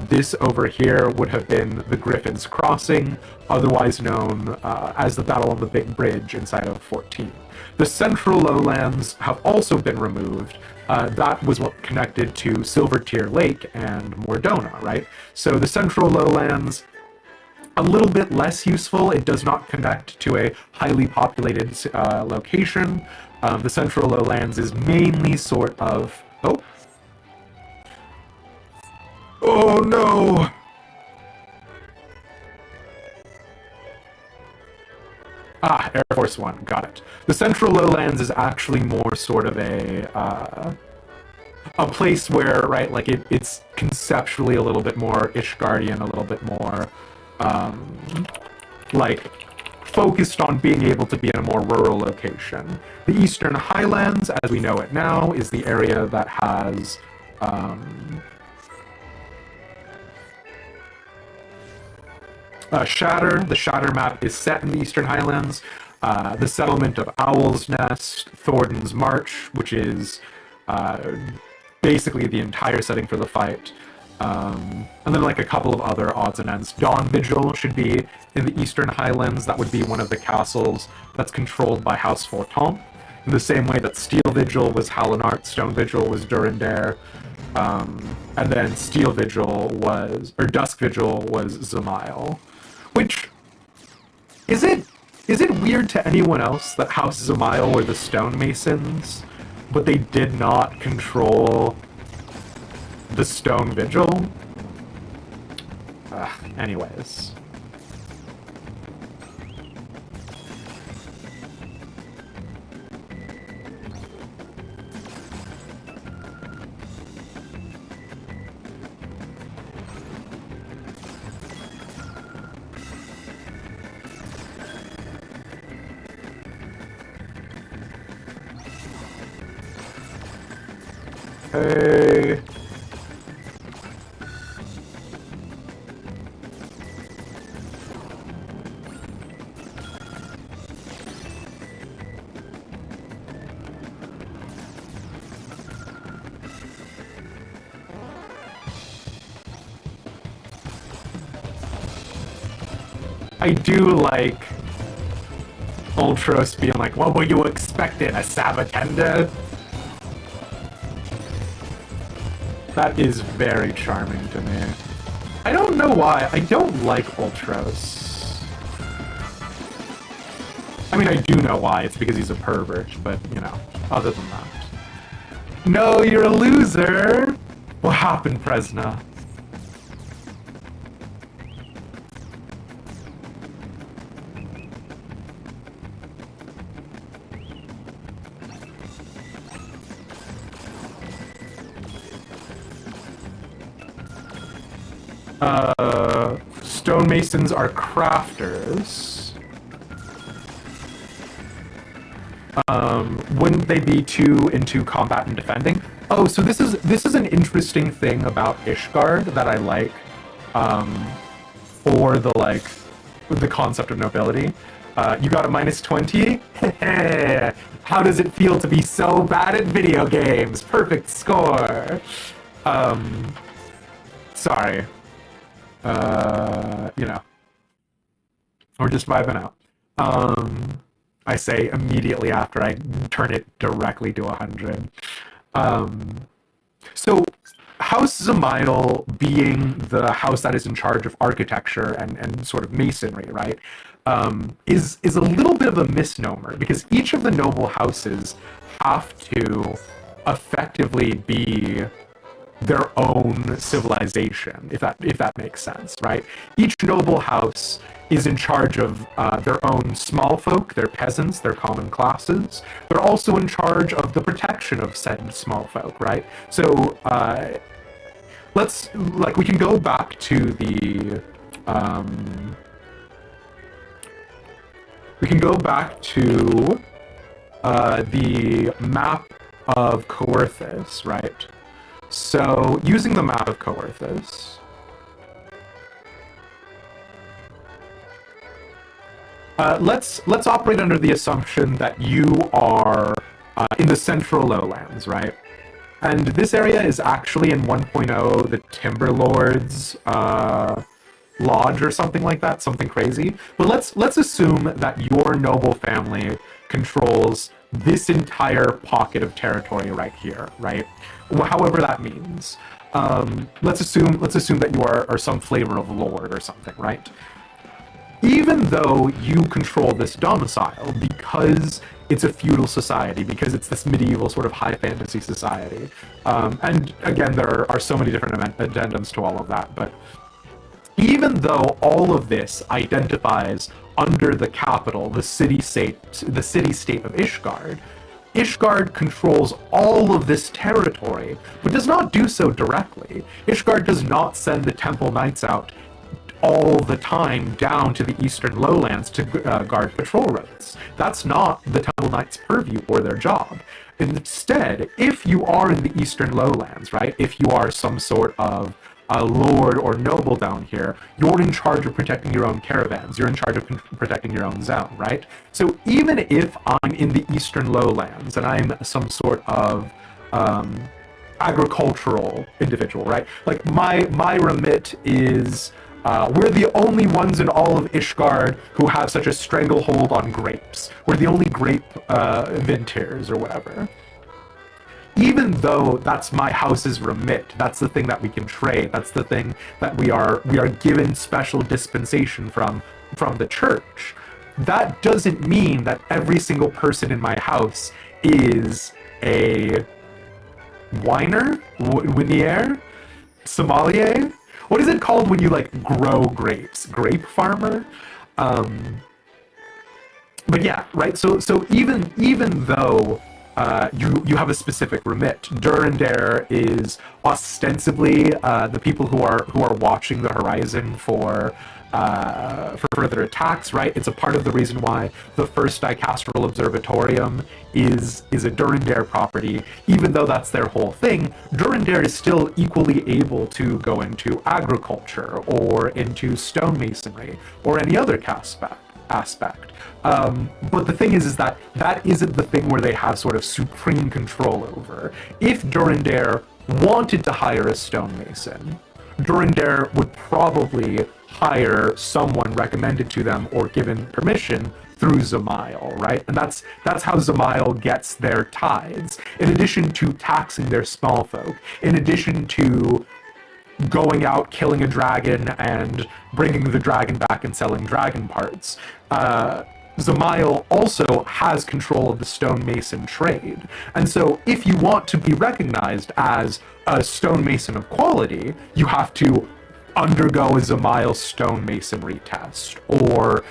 This over here would have been the Griffin's Crossing, otherwise known as the Battle on the Big Bridge inside of 14. The Central Lowlands have also been removed. That was what connected to Silvertear Lake and Mordona, right? So the Central Lowlands, a little bit less useful. It does not connect to a highly populated location. The Central Lowlands is mainly sort of... Oh no! Air Force One, got it. The Central Lowlands is actually more sort of a place where, right, like it's conceptually a little bit more Ishgardian, a little bit more, like, focused on being able to be in a more rural location. The Eastern Highlands, as we know it now, is the area that has, Shatter. The Shatter map is set in the Eastern Highlands. The settlement of Owl's Nest, Thornton's March, which is basically the entire setting for the fight. And then like a couple of other odds and ends. Dawn Vigil should be in the Eastern Highlands. That would be one of the castles that's controlled by House Fortemps. In the same way that Steel Vigil was Hallinart, Stone Vigil was Durandare, and then Steel Vigil was, or Dusk Vigil was Zamail. Which, is it weird to anyone else that House Zamail were the stonemasons, but they did not control the Stone Vigil? Anyways. Hey. I do like Ultros being like, what were you expecting, a Sabatenda? That is very charming to me. I don't know why. I don't like Ultros. I mean, I do know why. It's because he's a pervert, but, other than that. No, you're a loser! What happened, Presna? Stonemasons are crafters. Wouldn't they be too into combat and defending? Oh, so this is an interesting thing about Ishgard that I like, or the concept of nobility. You got a -20? How does it feel to be so bad at video games? Perfect score. Sorry. You know, we're just vibing out. I say immediately after I turn it directly to 100. So House Zamail being the house that is in charge of architecture and sort of masonry, right, is a little bit of a misnomer because each of the noble houses have to effectively be their own civilization, if that makes sense, right? Each noble house is in charge of their own small folk, their peasants, their common classes. They're also in charge of the protection of said small folk, right? So we can go back to the the map of Coerthus, right? So, using the map of Coerthus, let's operate under the assumption that you are in the central lowlands, right? And this area is actually in 1.0 the Timberlords Lodge or something like that, something crazy. But let's assume that your noble family controls this entire pocket of territory right here, right? However that means. Let's assume that you are some flavor of lord or something, right? Even though you control this domicile, because it's a feudal society, because it's this medieval sort of high fantasy society, and again, there are so many different addendums to all of that, but even though all of this identifies under the capital, the city-state of Ishgard, Ishgard controls all of this territory, but does not do so directly. Ishgard does not send the Temple Knights out all the time down to the eastern lowlands to guard patrol routes. That's not the Temple Knights' purview or their job. Instead, if you are in the eastern lowlands, right, if you are some sort of a lord or noble down here, you're in charge of protecting your own caravans. You're in charge of protecting your own zone, right? So even if I'm in the eastern lowlands and I'm some sort of agricultural individual, right? Like my remit is we're the only ones in all of Ishgard who have such a stranglehold on grapes. We're the only grape vintners or whatever. Even though that's my house's remit, that's the thing that we can trade, that's the thing that we are given special dispensation from the church, that doesn't mean that every single person in my house is a winer, winier, sommelier. What is it called when you like grow grapes? Grape farmer? But yeah, right. So even though you have a specific remit, Durandare is ostensibly the people who are watching the horizon for further attacks, right? It's a part of the reason why the first Dicastral Observatorium is a Durandare property. Even though that's their whole thing, Durandare is still equally able to go into agriculture or into stonemasonry or any other aspect. But the thing is that isn't the thing where they have sort of supreme control over. If Durandare wanted to hire a stonemason, Durandare would probably hire someone recommended to them or given permission through Zamail, right? And that's how Zamail gets their tithes. In addition to taxing their small folk, in addition to going out, killing a dragon, and bringing the dragon back and selling dragon parts, Zamail also has control of the stonemason trade. And so if you want to be recognized as a stonemason of quality, you have to undergo a Zamail stonemasonry test, or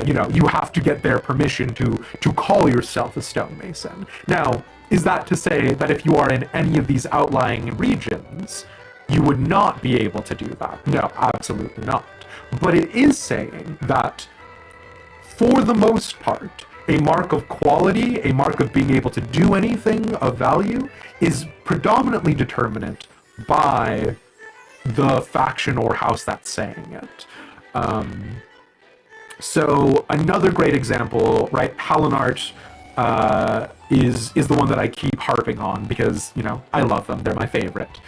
you have to get their permission to call yourself a stonemason. Now, is that to say that if you are in any of these outlying regions, you would not be able to do that? No, absolutely not. But it is saying that, for the most part, a mark of quality, a mark of being able to do anything of value, is predominantly determinant by the faction or house that's saying it. So another great example, right? Halinart is the one that I keep harping on because, you know, I love them. They're my favorite.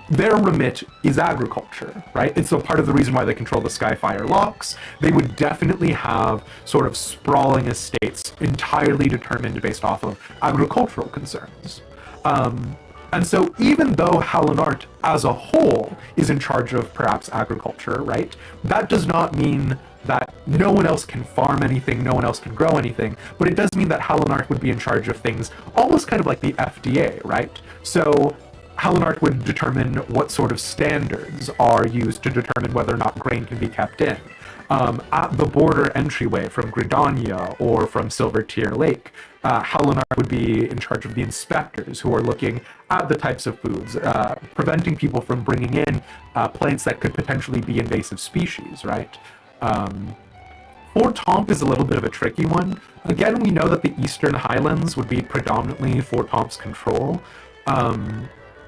Their remit is agriculture, right? And so part of the reason why they control the Skyfire locks, they would definitely have sort of sprawling estates entirely determined based off of agricultural concerns. And so even though Hallinart as a whole is in charge of perhaps agriculture, right, that does not mean that no one else can farm anything, no one else can grow anything, but it does mean that Hallinart would be in charge of things almost kind of like the FDA, right? So Hallinart would determine what sort of standards are used to determine whether or not grain can be kept in. At the border entryway from Gridania or from Silvertear Lake, Hallinart would be in charge of the inspectors who are looking at the types of foods, preventing people from bringing in plants that could potentially be invasive species, right? Fort Tomp is a little bit of a tricky one. Again, we know that the Eastern Highlands would be predominantly Fort Tomp's control.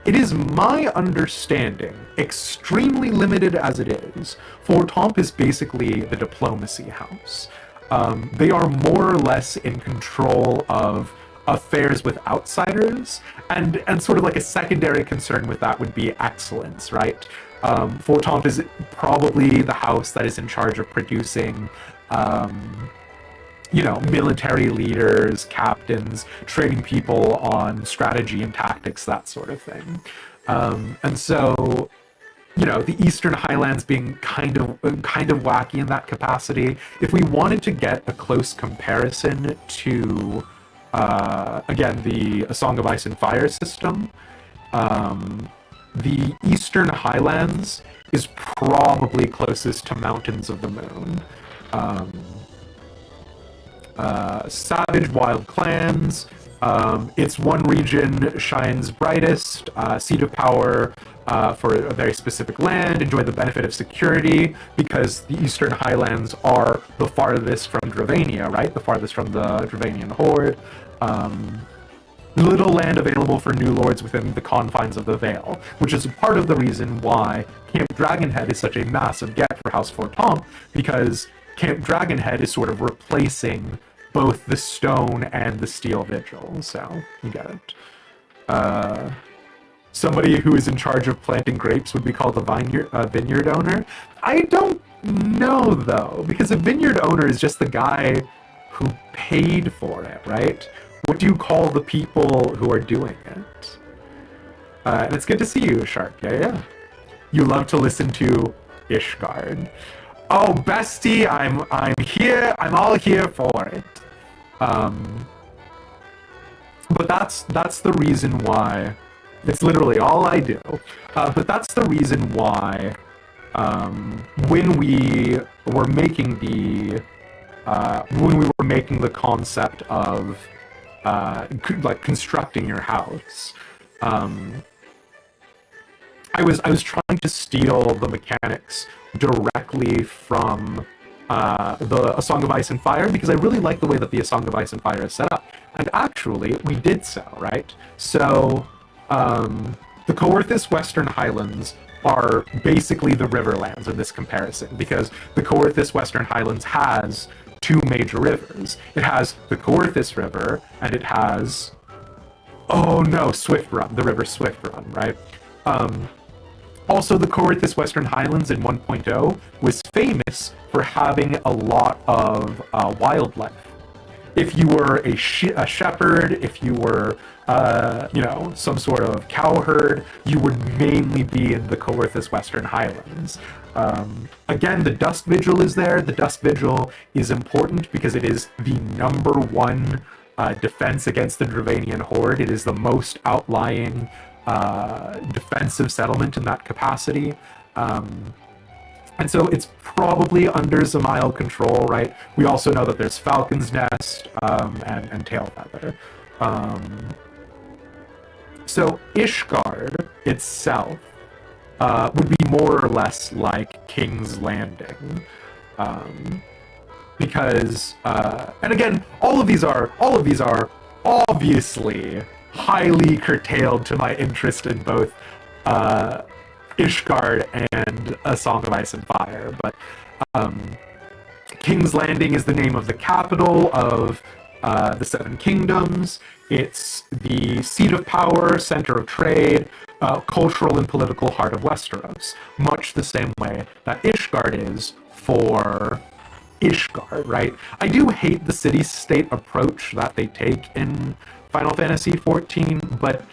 It is my understanding, extremely limited as it is, Fort Tomp is basically the diplomacy house. They are more or less in control of affairs with outsiders, and sort of like a secondary concern with that would be excellence, right? Fort Tomp is probably the house that is in charge of producing you know, military leaders, captains, training people on strategy and tactics, that sort of thing. And so, you know, the Eastern Highlands being kind of wacky in that capacity. If we wanted to get a close comparison to, again, the A Song of Ice and Fire system, the Eastern Highlands is probably closest to Mountains of the Moon. Savage wild clans, its one region shines brightest, seat of power for a very specific land, enjoy the benefit of security, because the Eastern Highlands are the farthest from Dravania, right? The farthest from the Dravanian Horde. Little land available for new lords within the confines of the Vale, which is part of the reason why Camp Dragonhead is such a massive get for House Fort Tomp, because Camp Dragonhead is sort of replacing both the stone and the steel vigil, so you get it. Somebody who is in charge of planting grapes would be called a vineyard owner. I don't know, though, because a vineyard owner is just the guy who paid for it, right? What do you call the people who are doing it? And it's good to see you, Shark. Yeah. You love to listen to Ishgard. Oh, bestie, I'm here. I'm all here for it. But that's the reason why. It's literally all I do. But that's the reason why when we were making the concept of like constructing your house, I was trying to steal the mechanics directly from A Song of Ice and Fire, because I really like the way that the A Song of Ice and Fire is set up. And actually, we did so, right? So, the Coerthas Western Highlands are basically the Riverlands in this comparison, because the Coerthas Western Highlands has two major rivers. It has the Coerthas River, and it has... oh no, Swift Run, the river Swift Run, right? Also, the Coerthas Western Highlands in 1.0 was famous for having a lot of wildlife. If you were a shepherd, if you were, you know, some sort of cowherd, you would mainly be in the Coerthas Western Highlands. Again, the Dusk Vigil is there. The Dusk Vigil is important because it is the #1 defense against the Dravanian Horde. It is the most outlying defensive settlement in that capacity. And so it's probably under Zamail control, right? We also know that there's Falcon's Nest and Tailfeather. So Ishgard itself would be more or less like King's Landing. Because, and again, all of these are obviously highly curtailed to my interest in both Ishgard and A Song of Ice and Fire, but King's Landing is the name of the capital of the Seven Kingdoms. It's the seat of power, center of trade, cultural and political heart of Westeros, much the same way that Ishgard is for Ishgard, right? I do hate the city-state approach that they take in Final Fantasy XIV, but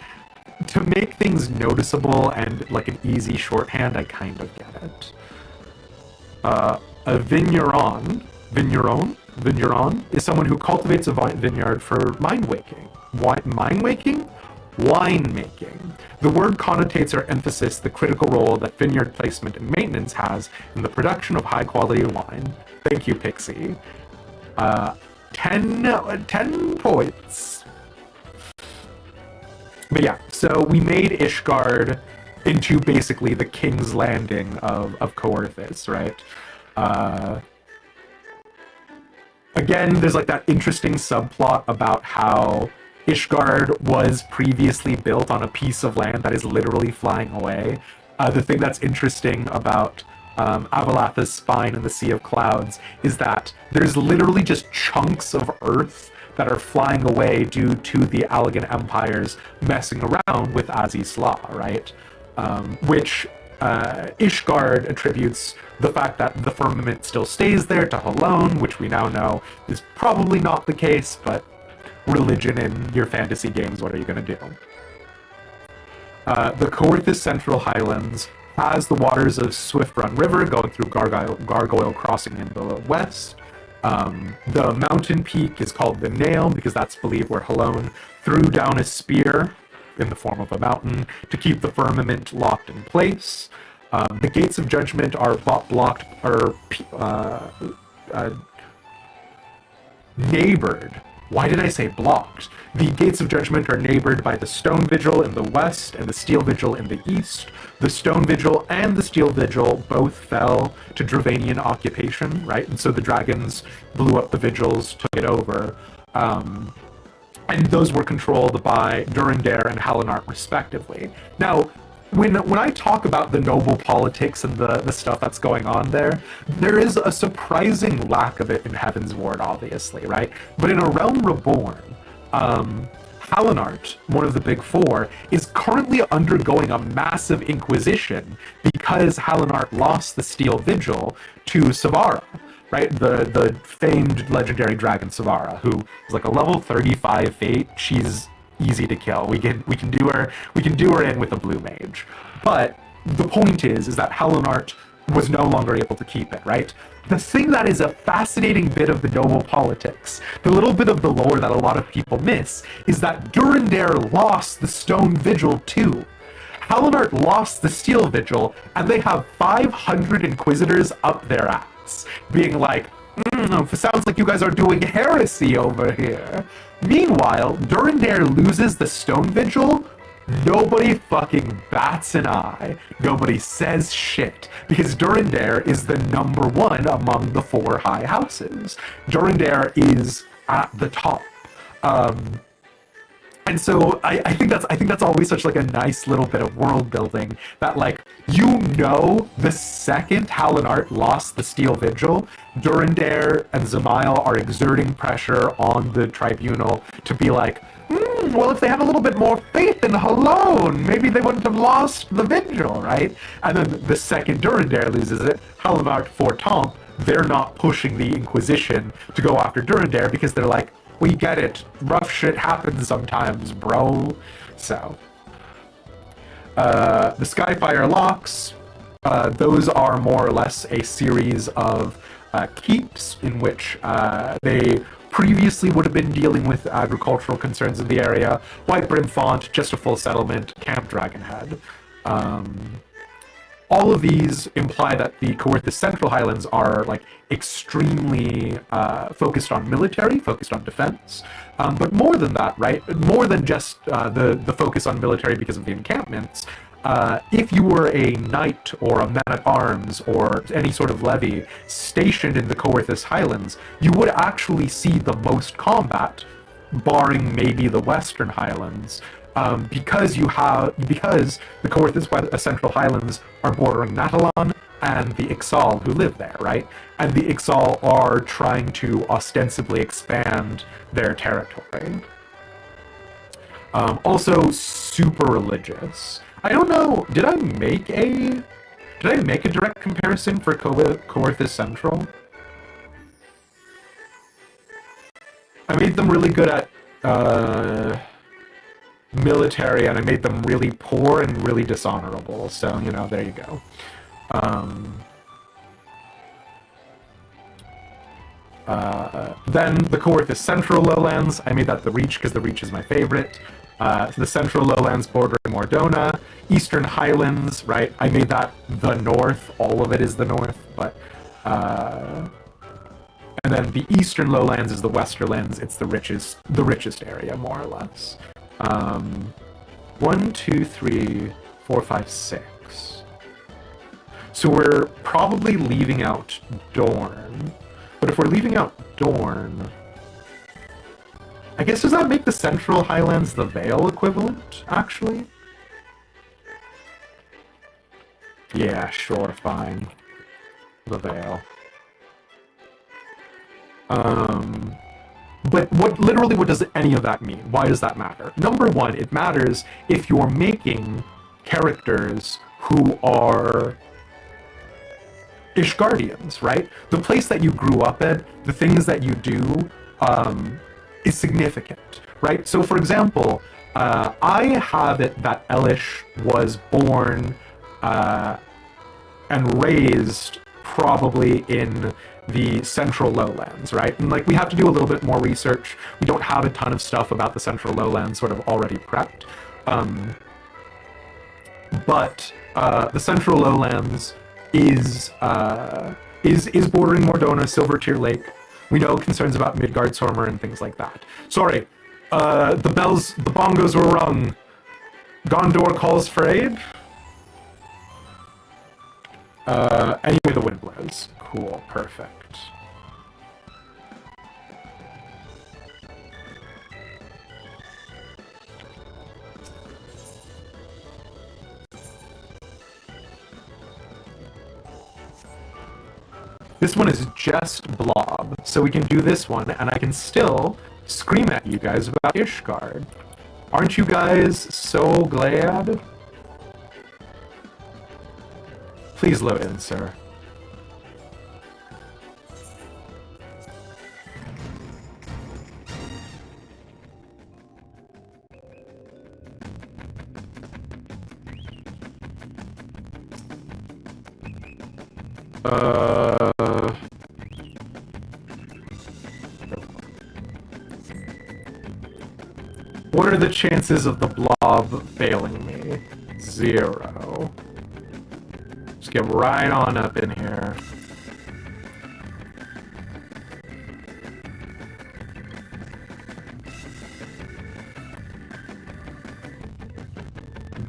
to make things noticeable and like an easy shorthand, I kind of get it. A vigneron is someone who cultivates a vineyard for mind-waking. Mind-waking? Wine-making. The word connotates or emphasizes the critical role that vineyard placement and maintenance has in the production of high-quality wine. Thank you, Pixie. 10 points. But yeah, so we made Ishgard into basically the King's Landing of Coerthas, right? Again, there's like that interesting subplot about how Ishgard was previously built on a piece of land that is literally flying away. The thing that's interesting about Avalatha's Spine and the Sea of Clouds is that there's literally just chunks of earth that are flying away due to the Allegan Empire's messing around with Azizla, right? Which Ishgard attributes the fact that the firmament still stays there to Halone, which we now know is probably not the case, but religion in your fantasy games, what are you going to do? The Coerthas Central Highlands has the waters of Swift Run River going through Gargoyle Crossing in the west. The mountain peak is called the Nail because that's believed where Halone threw down a spear in the form of a mountain to keep the firmament locked in place. The Gates of Judgment are neighbored. Why did I say blocked? The Gates of Judgment are neighbored by the Stone Vigil in the west and the Steel Vigil in the east. The Stone Vigil and the Steel Vigil both fell to Dravanian occupation, right? And so the dragons blew up the Vigils, took it over. And those were controlled by Durandare and Hallinart, respectively. Now, when I talk about the noble politics and the stuff that's going on there is a surprising lack of it in Heaven's Ward, obviously, right? But in A Realm Reborn, Hallinart, one of the big four, is currently undergoing a massive inquisition because Hallinart lost the Steel Vigil to Savara, right? The famed legendary dragon Savara, who is like a level 35 fate. She's easy to kill. We can do her in with a blue mage. But the point is that Hallinart was no longer able to keep it, right? The thing that is a fascinating bit of the noble politics, the little bit of the lore that a lot of people miss, is that Durandare lost the Stone Vigil too. Hallinart lost the Steel Vigil, and they have 500 Inquisitors up their ass, being like, sounds like you guys are doing heresy over here. Meanwhile, Durandare loses the Stone Vigil. Nobody fucking bats an eye. Nobody says shit. Because Durandare is the number one among the four high houses. Durandare is at the top. And so I think that's always such like a nice little bit of world building that, like, the second Hallinart lost the Steel Vigil, Durandare and Zamael are exerting pressure on the tribunal to be like, well, if they had a little bit more faith in Halone, maybe they wouldn't have lost the Vigil, right? And then the second Durandare loses it, Hallinart Fortemps, they're not pushing the Inquisition to go after Durandare because they're like, we get it. Rough shit happens sometimes, bro. So, the Skyfire Locks, those are more or less a series of keeps in which they previously would have been dealing with agricultural concerns in the area. White Brim Font, just a full settlement, Camp Dragonhead. All of these imply that the Coerthas Central Highlands are like extremely focused on military, focused on defense. But more than that, right? More than just the focus on military because of the encampments. If you were a knight or a man-at-arms or any sort of levy stationed in the Coerthas Highlands, you would actually see the most combat, barring maybe the Western Highlands. Because the Coerthas Central Highlands are bordering Natalon, and the Ixal who live there, right? And the Ixal are trying to ostensibly expand their territory. Also, super religious. I don't know, did I make a direct comparison for Coerthus Central? I made them really good at military, and I made them really poor and really dishonorable. So, you know, there you go. Then the Coerthus Central Lowlands, I made that the Reach because the Reach is my favorite. The Central Lowlands bordering Mordona. Eastern Highlands, right? I made that the North. All of it is the North, but... and then the Eastern Lowlands is the Westerlands. It's the richest area, more or less. 1, 2, 3, 4, 5, 6. So we're probably leaving out Dorne. But if we're leaving out Dorne, I guess does that make the Central Highlands the Vale equivalent, actually? Yeah, sure, fine. The Vale. But what does any of that mean? Why does that matter? Number one, it matters if you're making characters who are Ishgardians, right? The place that you grew up at, the things that you do, is significant, right? So, for example, I have it that Elish was born and raised probably in the Central Lowlands, right? And like we have to do a little bit more research. We don't have a ton of stuff about the Central Lowlands sort of already prepped. But the Central Lowlands is bordering Mordona, Silvertear Lake. We know concerns about Midgardsormr and things like that. Sorry, the bongos were rung. Gondor calls for aid. Anyway, the wind blows. Cool, perfect. This one is just Blob, so we can do this one, and I can still scream at you guys about Ishgard. Aren't you guys so glad? Please load in, sir. What are the chances of the blob failing me? 0. Just get right on up in here.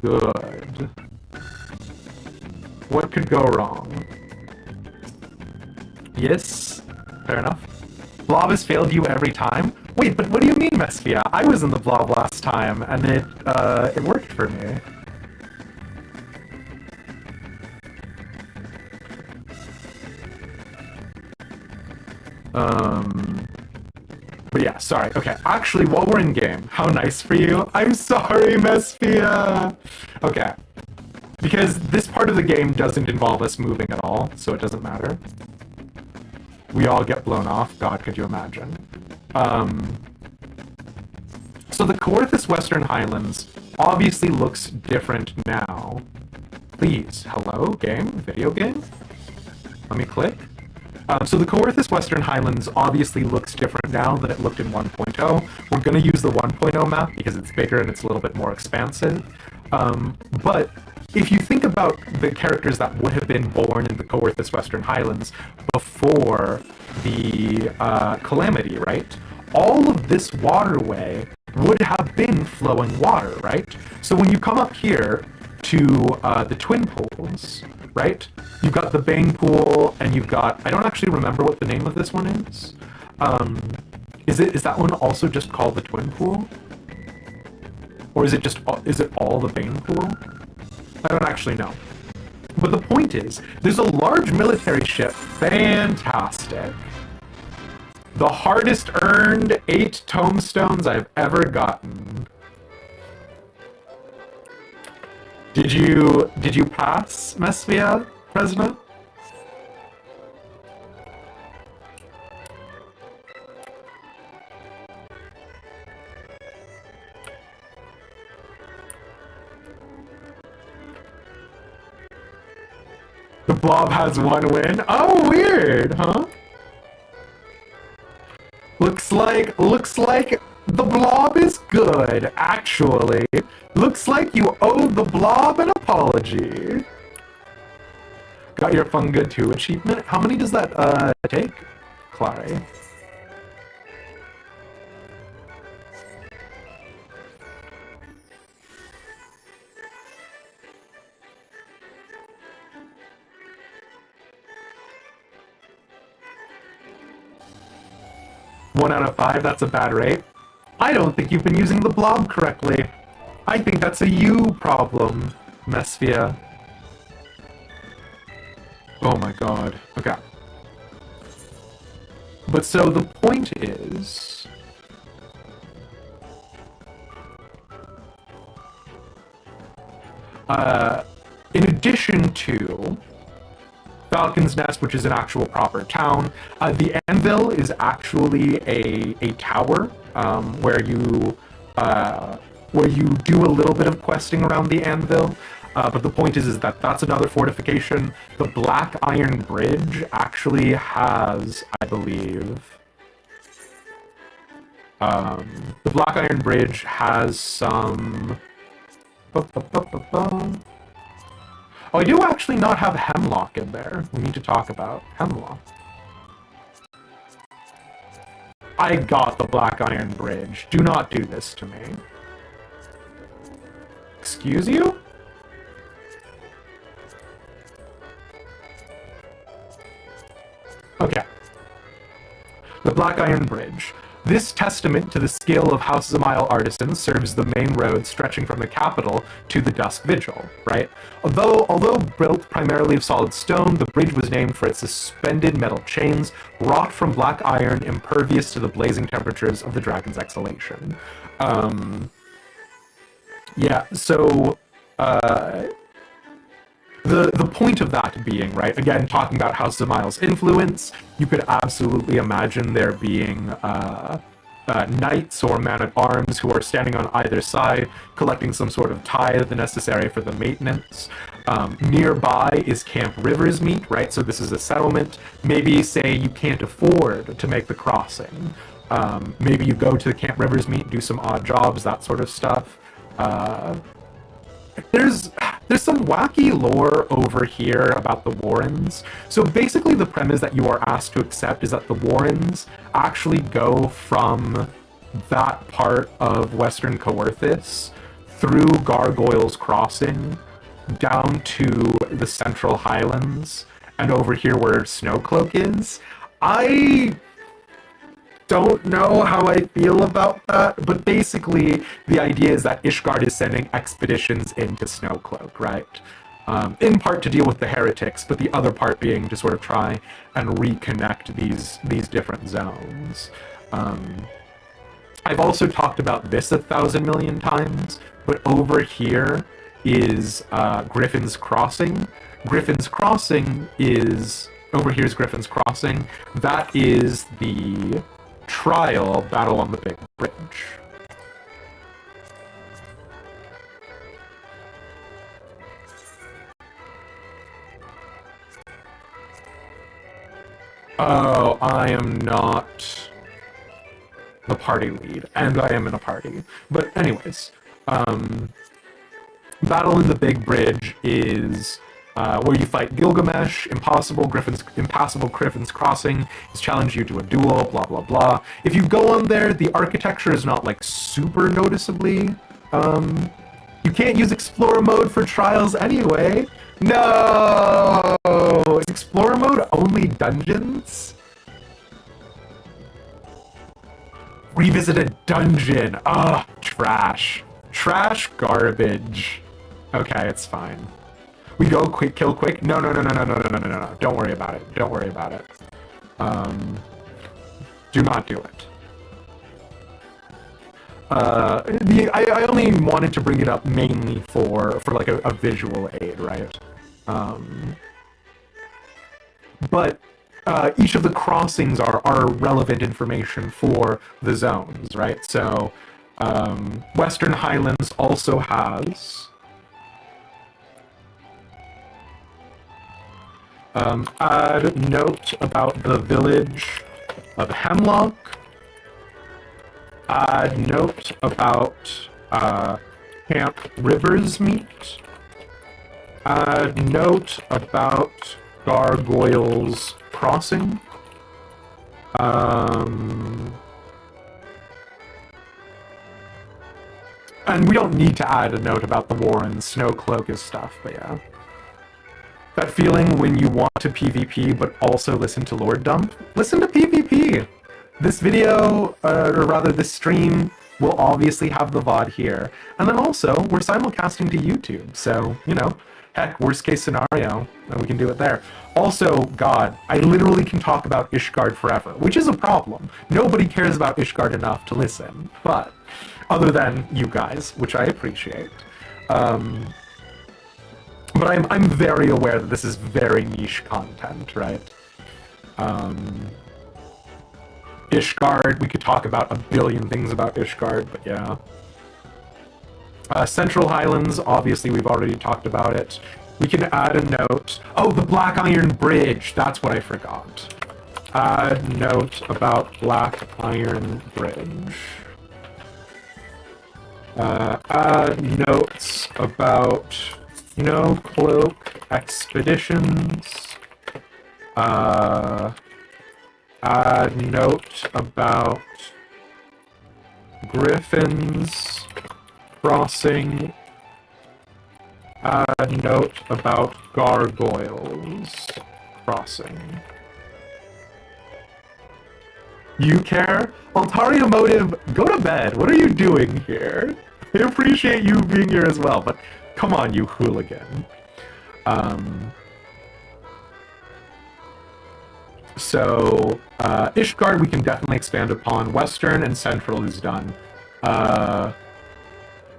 Good. What could go wrong? Yes, fair enough. Blob has failed you every time? Wait, but what do you mean, Mespia? I was in the blob last time, and it worked for me. But yeah, sorry. Okay, actually, while we're in game, how nice for you. I'm sorry, Mespia! Okay. Because this part of the game doesn't involve us moving at all, so it doesn't matter. We all get blown off. God, could you imagine? So the Coerthus Western Highlands obviously looks different now. Please, hello, game? Video game? Let me click. So the Coerthus Western Highlands obviously looks different now than it looked in 1.0. We're going to use the 1.0 map because it's bigger and it's a little bit more expansive. But if you think about the characters that would have been born in the Coerthus Western Highlands before the Calamity, right? All of this waterway would have been flowing water, right? So when you come up here to the Twin Pools, right? You've got the Bane Pool, and you've got... I don't actually remember what the name of this one is. Is that one also just called the Twin Pool? Or is it all the Bane Pool? I don't actually know. But the point is, there's a large military ship. Fantastic. The hardest earned 8 tomestones I've ever gotten. Did you pass, Mesvia, President? The blob has 1 win. Oh, weird, huh? Looks like the blob is good, actually. Looks like you owe the blob an apology. Got your Funga 2 achievement? How many does that, take, Clary? One out of 5, that's a bad rate. I don't think you've been using the blob correctly. I think that's a you problem, Mesvia. Oh my god. Okay. But so the point is... in addition to Falcon's Nest, which is an actual proper town, the Anvil is actually a tower where you do a little bit of questing around the Anvil. But the point is that that's another fortification. The Black Iron Bridge actually has, I believe, the Black Iron Bridge has some... Oh, I do actually not have Hemlock in there. We need to talk about Hemlock. I got the Black Iron Bridge. Do not do this to me. Excuse you? Okay. The Black Iron Bridge. This testament to the skill of House Zamail artisans serves the main road stretching from the capital to the Dusk Vigil, right? Although built primarily of solid stone, the bridge was named for its suspended metal chains, wrought from black iron, impervious to the blazing temperatures of the dragon's exhalation. Yeah, so... The point of that being, right, again, talking about House Zamail's influence, you could absolutely imagine there being knights or men-at-arms who are standing on either side, collecting some sort of tithe necessary for the maintenance. Nearby is Camp Riversmeet, right, so this is a settlement. Maybe, say, you can't afford to make the crossing. Maybe you go to Camp Riversmeet, do some odd jobs, that sort of stuff. There's some wacky lore over here about the Warrens. So basically the premise that you are asked to accept is that the Warrens actually go from that part of Western Coerthis through Gargoyle's Crossing down to the Central Highlands and over here where Snowcloak is. I don't know how I feel about that, but basically the idea is that Ishgard is sending expeditions into Snowcloak, right? In part to deal with the heretics, but the other part being to sort of try and reconnect these different zones. I've also talked about this 1,000 million times, but over here is Griffin's Crossing. Griffin's Crossing is... Over here is Griffin's Crossing. That is the trial battle on the Big Bridge. Oh, I am not the party lead, and I am in a party. But anyways, battle in the Big Bridge is where you fight Gilgamesh. Impassable Griffin's Crossing is challenge you to a duel, blah blah blah. If you go on there, the architecture is not like super noticeably. You can't use Explorer mode for trials anyway. No! Is Explorer mode only dungeons? Revisit a dungeon. Trash. Trash garbage. Okay, it's fine. We go quick, kill quick. No, no, no, no, no, no, no, no, no, no, no. Don't worry about it. Don't worry about it. Do not do it. I only wanted to bring it up mainly for like a visual aid, right? But each of the crossings are relevant information for the zones, right? So Western Highlands also has add note about the village of Hemlock. Add note about Camp Rivers Meet. Add note about Gargoyles Crossing. And we don't need to add a note about the Warrens, Snowcloak is stuff, but yeah. That feeling when you want to PvP but also listen to Lord Dump? Listen to PvP! This video, or rather this stream, will obviously have the VOD here. And then also, we're simulcasting to YouTube, so, you know, heck, worst case scenario, we can do it there. Also, God, I literally can talk about Ishgard forever, which is a problem. Nobody cares about Ishgard enough to listen, but other than you guys, which I appreciate. But I'm very aware that this is very niche content, right? Ishgard, we could talk about a billion things about Ishgard, but yeah. Central Highlands, obviously we've already talked about it. We can add a note. Oh, the Black Iron Bridge, that's what I forgot. Add note about Black Iron Bridge. Add notes about Snowcloak Expeditions. Add note about Griffins Crossing. Add note about Gargoyles Crossing. You care? Altaria Motive, go to bed. What are you doing here? I appreciate you being here as well, but come on, you hooligan. So, Ishgard we can definitely expand upon. Western and Central is done.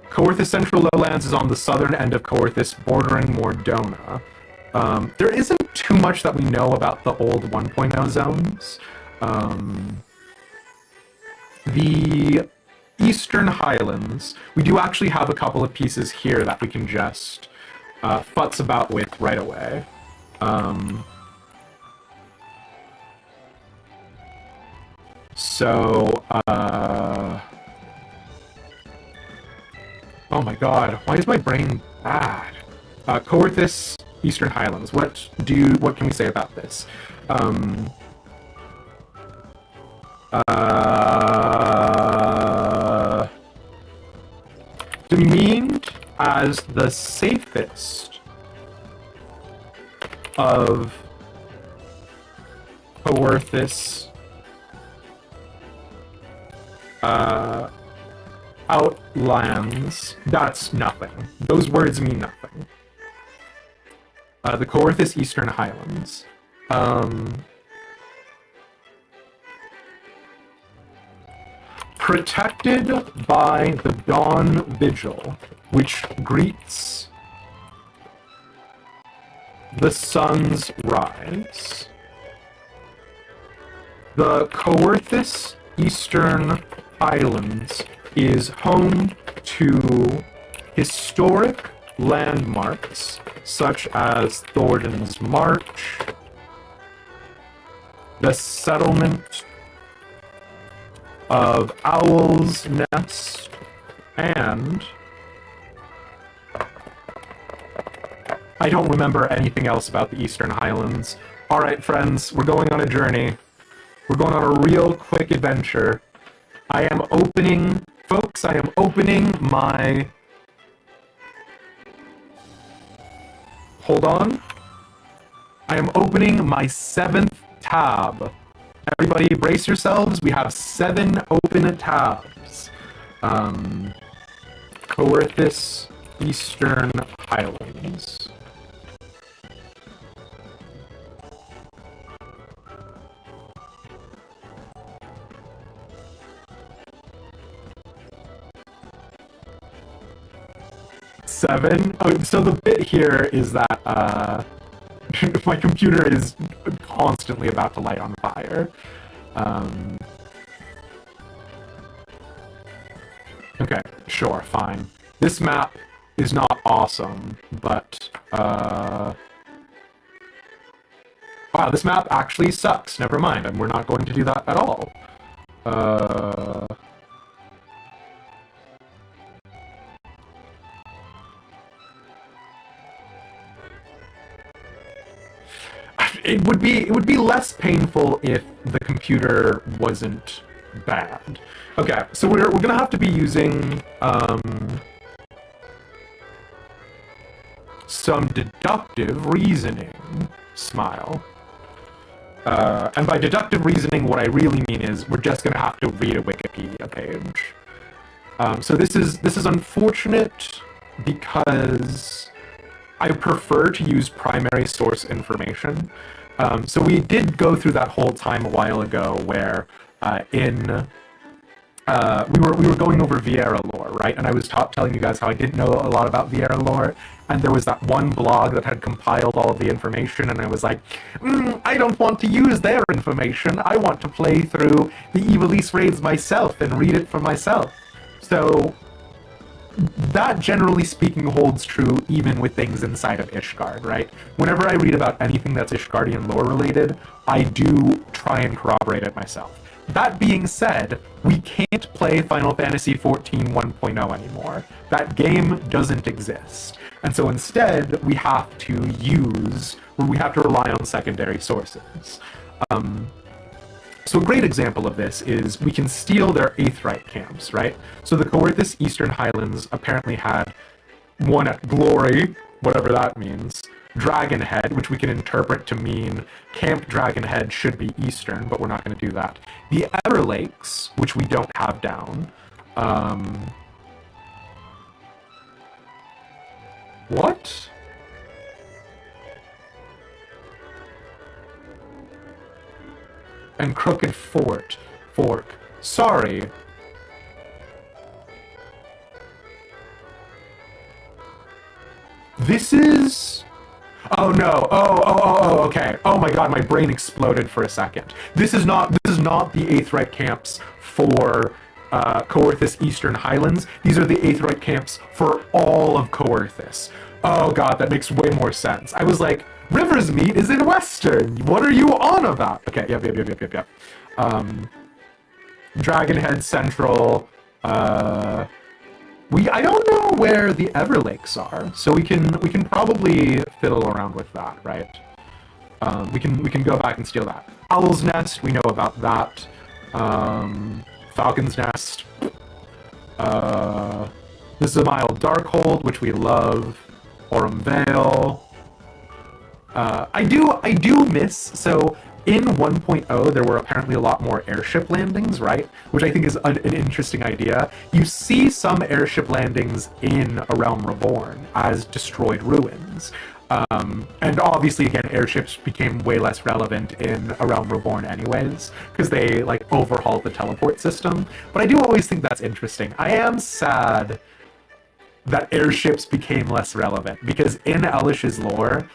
Coerthas Central Lowlands is on the southern end of Coerthas, bordering Mordona. There isn't too much that we know about the old 1.0 zones. The Eastern Highlands, we do actually have a couple of pieces here that we can just futz about with right away. Oh my god, why is my brain bad? Coerthas, Eastern Highlands. What can we say about this? Demeaned as the safest of Coerthas outlands. That's nothing. Those words mean nothing. The Coerthas Eastern Highlands. Protected by the Dawn Vigil, which greets the sun's rise. The Coerthas Eastern Highlands is home to historic landmarks such as Thornton's March, the settlement of Owl's Nest, and I don't remember anything else about the Eastern Highlands. Alright friends, we're going on a journey. We're going on a real quick adventure. I am opening my... Hold on. I am opening my 7th tab. Everybody brace yourselves, we have 7 open tabs. Coerthas Eastern Highlands. 7. Oh, so the bit here is that my computer is constantly about to light on fire. Okay, sure, fine. This map is not awesome, but wow, this map actually sucks. Never mind, and we're not going to do that at all. It would be less painful if the computer wasn't bad. Okay, so we're gonna have to be using some deductive reasoning. Smile. And by deductive reasoning, what I really mean is we're just gonna have to read a Wikipedia page. So this is unfortunate because I prefer to use primary source information. So we did go through that whole time a while ago where we were going over Vieira lore, right? And I was telling you guys how I didn't know a lot about Vieira lore, and there was that one blog that had compiled all of the information, and I was like, I don't want to use their information. I want to play through the Evilise raids myself and read it for myself. So that, generally speaking, holds true even with things inside of Ishgard, right? Whenever I read about anything that's Ishgardian lore related, I do try and corroborate it myself. That being said, we can't play Final Fantasy XIV 1.0 anymore. That game doesn't exist. And so instead, we have to rely on secondary sources. So a great example of this is we can steal their Aetheryte camps, right? So the Coerthas Eastern Highlands apparently had one at Glory, whatever that means, Dragonhead, which we can interpret to mean Camp Dragonhead should be Eastern, but we're not going to do that. The Everlakes, which we don't have down. What? And Crooked Fork. Sorry. This is... Oh no! Oh! Okay. Oh my God! My brain exploded for a second. This is not the Aetheryte camps for Coerthas Eastern Highlands. These are the Aetheryte camps for all of Coerthas. Oh God, that makes way more sense. I was like, Riversmeet is in Western. What are you on about? Okay. Yep. Dragonhead Central. I don't know where the Everlakes are, so we can probably fiddle around with that, right? We can go back and steal that. Owl's Nest, we know about that. Falcon's Nest. This is a mild Darkhold, which we love. Aurum Vale. I do miss, so in 1.0 there were apparently a lot more airship landings, right? Which I think is an interesting idea. You see some airship landings in A Realm Reborn as destroyed ruins. And obviously, again, airships became way less relevant in A Realm Reborn anyways, because they, like, overhauled the teleport system. But I do always think that's interesting. I am sad that airships became less relevant, because in Elish's lore,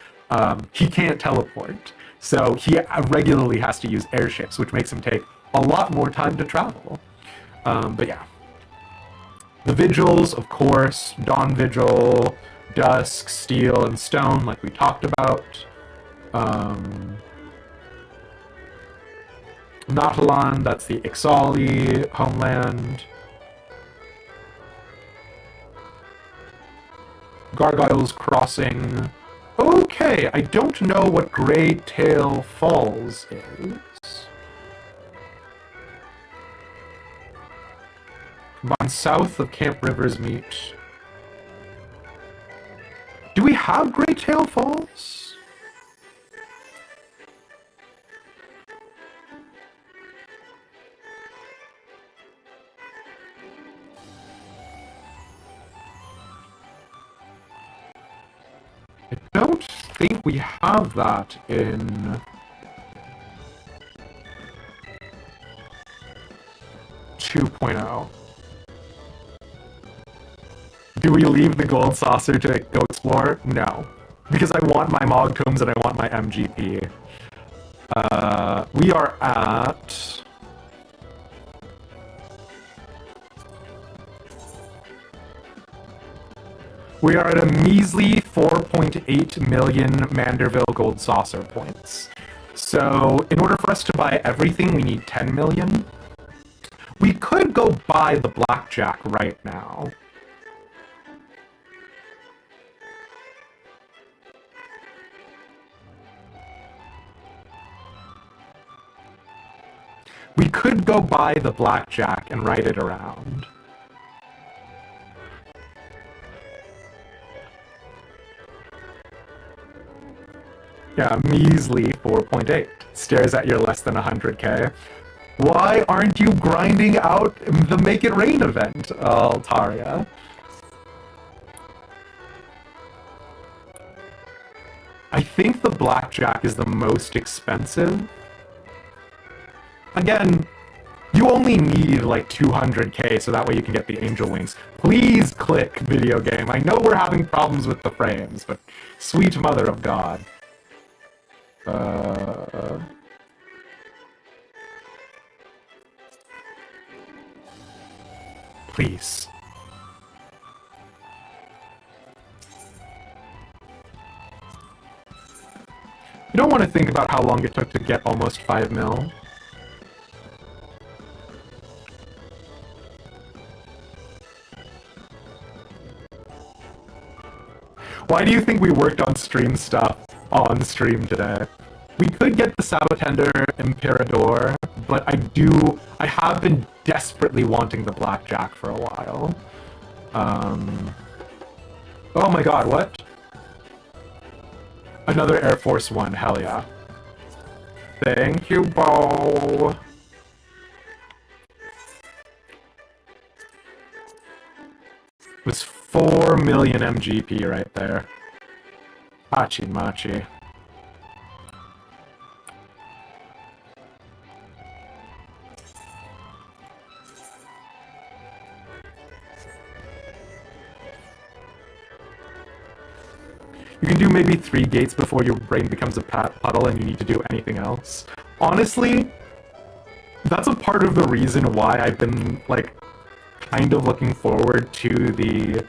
he can't teleport. So he regularly has to use airships, which makes him take a lot more time to travel. But yeah. The Vigils, of course, Dawn Vigil, Dusk, Steel, and Stone, like we talked about. Nautilon, that's the Ixali homeland. Gargoyle's Crossing. Okay, I don't know what Grey Tail Falls is. Combined south of Camp Riversmeet. Do we have Grey Tail Falls? I don't think we have that in 2.0. Do we leave the gold saucer to go explore? No. Because I want my Mog Tomes and I want my MGP. We are at... We are at a measly 4.8 million Manderville gold saucer points. So, in order for us to buy everything, we need 10 million. We could go buy the blackjack right now. We could go buy the blackjack and ride it around. Yeah, measly 4.8. Stares at your less than 100k. Why aren't you grinding out the Make It Rain event, Altaria? I think the blackjack is the most expensive. Again, you only need like 200k so that way you can get the angel wings. Please click, video game. I know we're having problems with the frames, but sweet mother of God. Please. You don't want to think about how long it took to get almost 5 mil. Why do you think we worked on stream stuff on stream today? We could get the Sabotender Imperador, but I have been desperately wanting the blackjack for a while. Oh my god, what? Another Air Force One, hell yeah. Thank you, Bo. It was 4 million MGP right there. Hachi machi. You can do maybe 3 gates before your brain becomes a puddle and you need to do anything else. Honestly, that's a part of the reason why I've been, like, kind of looking forward to the,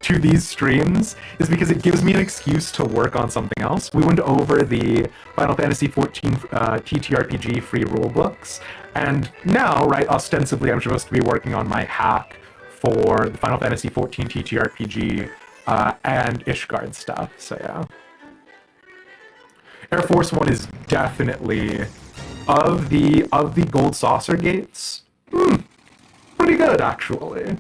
to these streams, is because it gives me an excuse to work on something else. We went over the Final Fantasy XIV TTRPG free rulebooks, and now, right, ostensibly I'm supposed to be working on my hack for the Final Fantasy XIV TTRPG and Ishgard stuff, so yeah. Air Force One is definitely, of the gold saucer gates, pretty good, actually.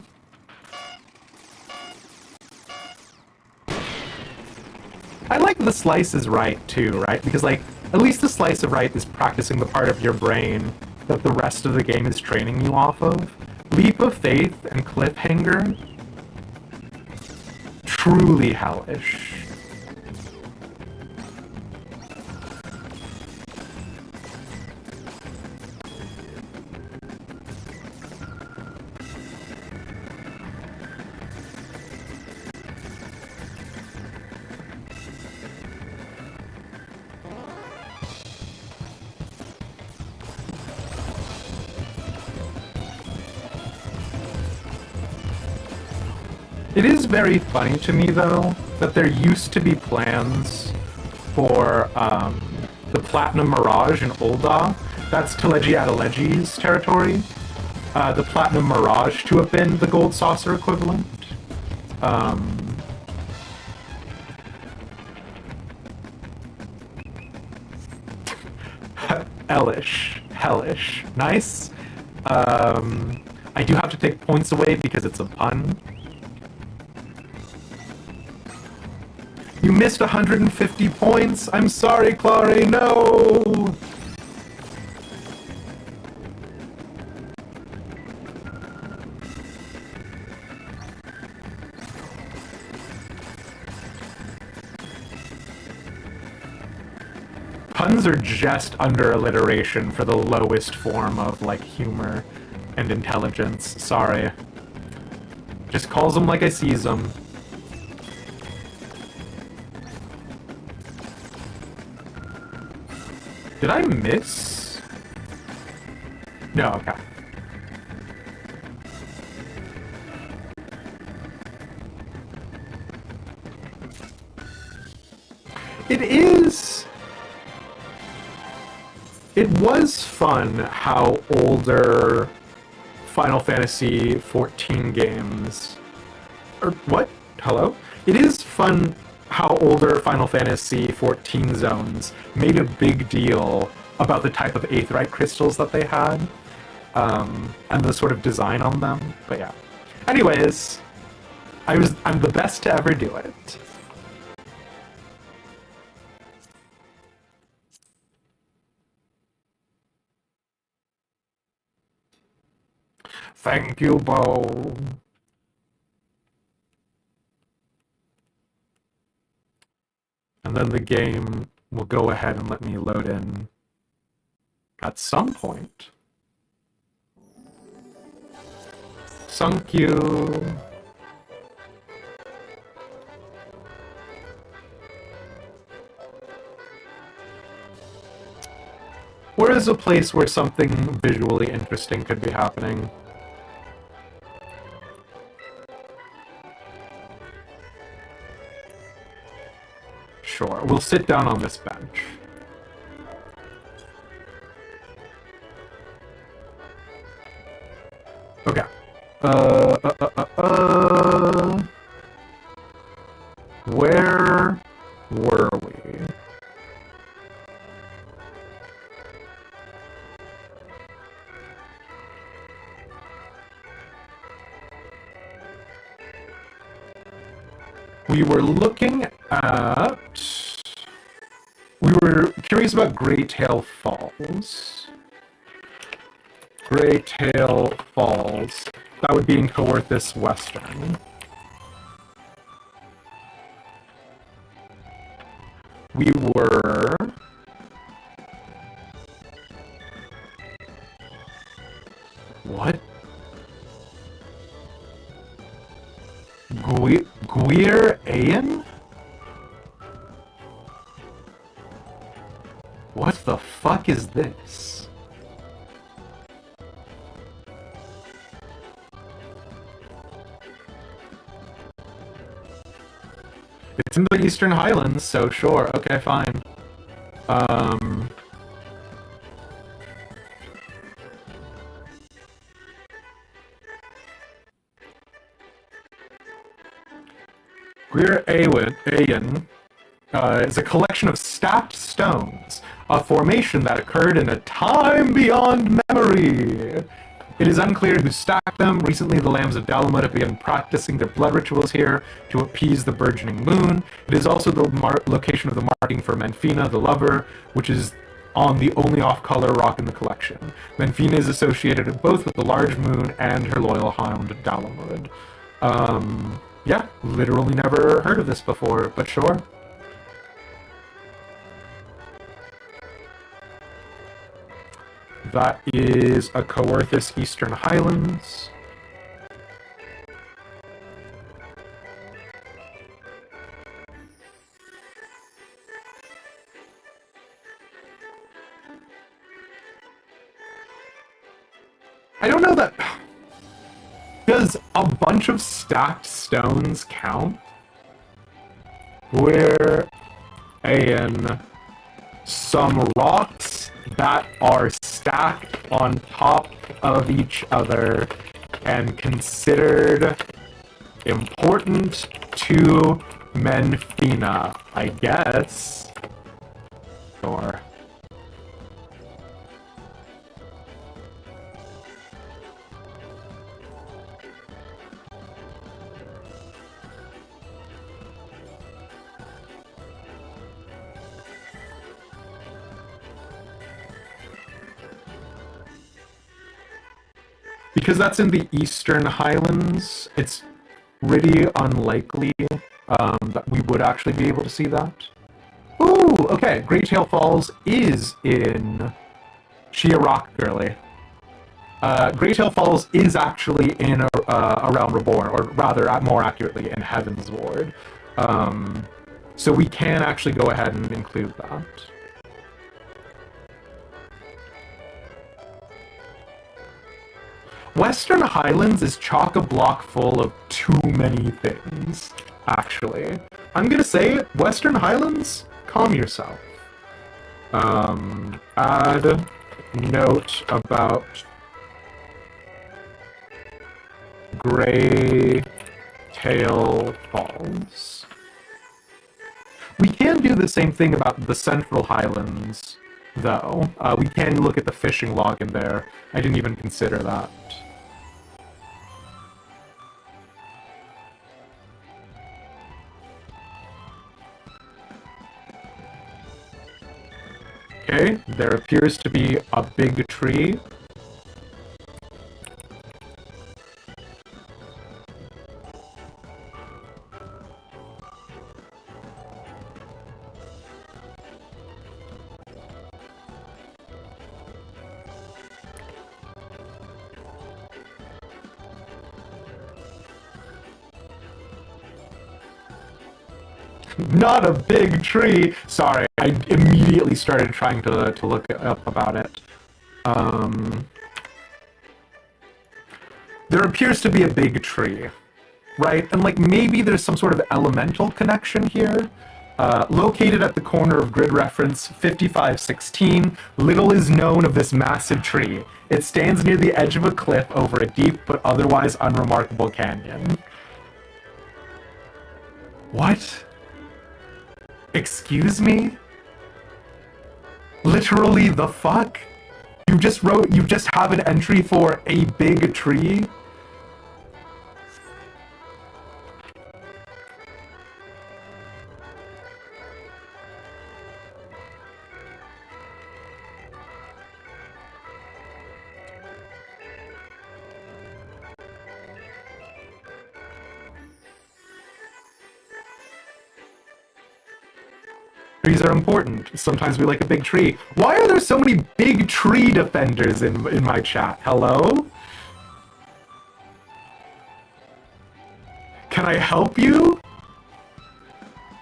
I like the slice is right, too, right? Because, like, at least the slice of right is practicing the part of your brain that the rest of the game is training you off of. Leap of Faith and Cliffhanger, truly hellish. It is very funny to me, though, that there used to be plans for the Platinum Mirage in Ul'dah. That's Teleji Adeleji's territory. The Platinum Mirage to have been the Gold Saucer equivalent. Hellish. Nice. I do have to take points away because it's a pun. You missed 150 points! I'm sorry, Clary, no! Puns are just under alliteration for the lowest form of, like, humor and intelligence. Sorry. Just calls them like I sees them. Did I miss? No, okay. It was fun how older Final Fantasy XIV games... what? Hello? It is fun how older Final Fantasy XIV zones made a big deal about the type of aetheryte crystals that they had, and the sort of design on them. But yeah. Anyways, I'm the best to ever do it. Thank you, Bo. And then the game will go ahead and let me load in at some point. Thank you. Where is a place where something visually interesting could be happening? Sure, we'll sit down on this bench. Okay. Where were we? We were looking at... We were curious about Greytail Falls. Greytail Falls. That would be in Coerthus Western. We were... What? Gwir-Aen? What the fuck is this? It's in the Eastern Highlands, so sure. Okay, fine. Gwir-Aen is a collection of stacked stones, a formation that occurred in a time beyond memory. It is unclear who stacked them. Recently, the Lambs of Dalamud have begun practicing their blood rituals here to appease the burgeoning moon. It is also the location of the marking for Menfina, the lover, which is on the only off-color rock in the collection. Menfina is associated both with the large moon and her loyal hound, Dalamud. Yeah, literally never heard of this before, but sure. That is a Coerthus Eastern Highlands. I don't know that... Does a bunch of stacked stones count? Where in some rocks that are stacked on top of each other and considered important to Menfina, I guess. Or... Because that's in the Eastern Highlands, it's pretty unlikely that we would actually be able to see that. Ooh, okay, Greytail Falls is in Shia Rock Girly. Greytail Falls is actually in a Realm Reborn, or rather, more accurately, in Heaven's Ward. So we can actually go ahead and include that. Western Highlands is chock-a-block full of too many things, actually. I'm gonna say it, Western Highlands, calm yourself. Add note about Greytail Falls. We can do the same thing about the Central Highlands, though. We can look at the fishing log in there. I didn't even consider that. Okay, there appears to be a big tree. Not a big tree. Sorry, I immediately started trying to look up about it. There appears to be a big tree, right? And like maybe there's some sort of elemental connection here. Located at the corner of grid reference 5516, little is known of this massive tree. It stands near the edge of a cliff over a deep but otherwise unremarkable canyon. What? Excuse me? Literally the fuck? You just have an entry for a big tree? Trees are important. Sometimes we like a big tree. Why are there so many big tree defenders in my chat? Hello? Can I help you?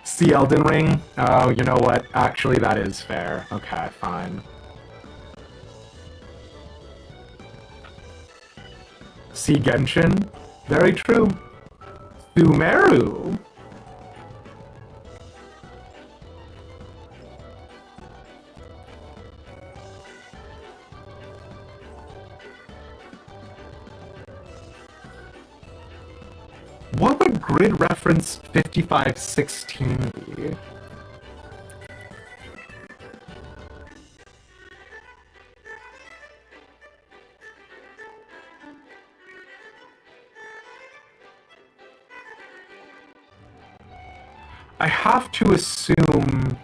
See Elden Ring? Oh, you know what? Actually, that is fair. Okay, fine. See Genshin? Very true. Sumeru? What would grid reference 5516 be? I have to assume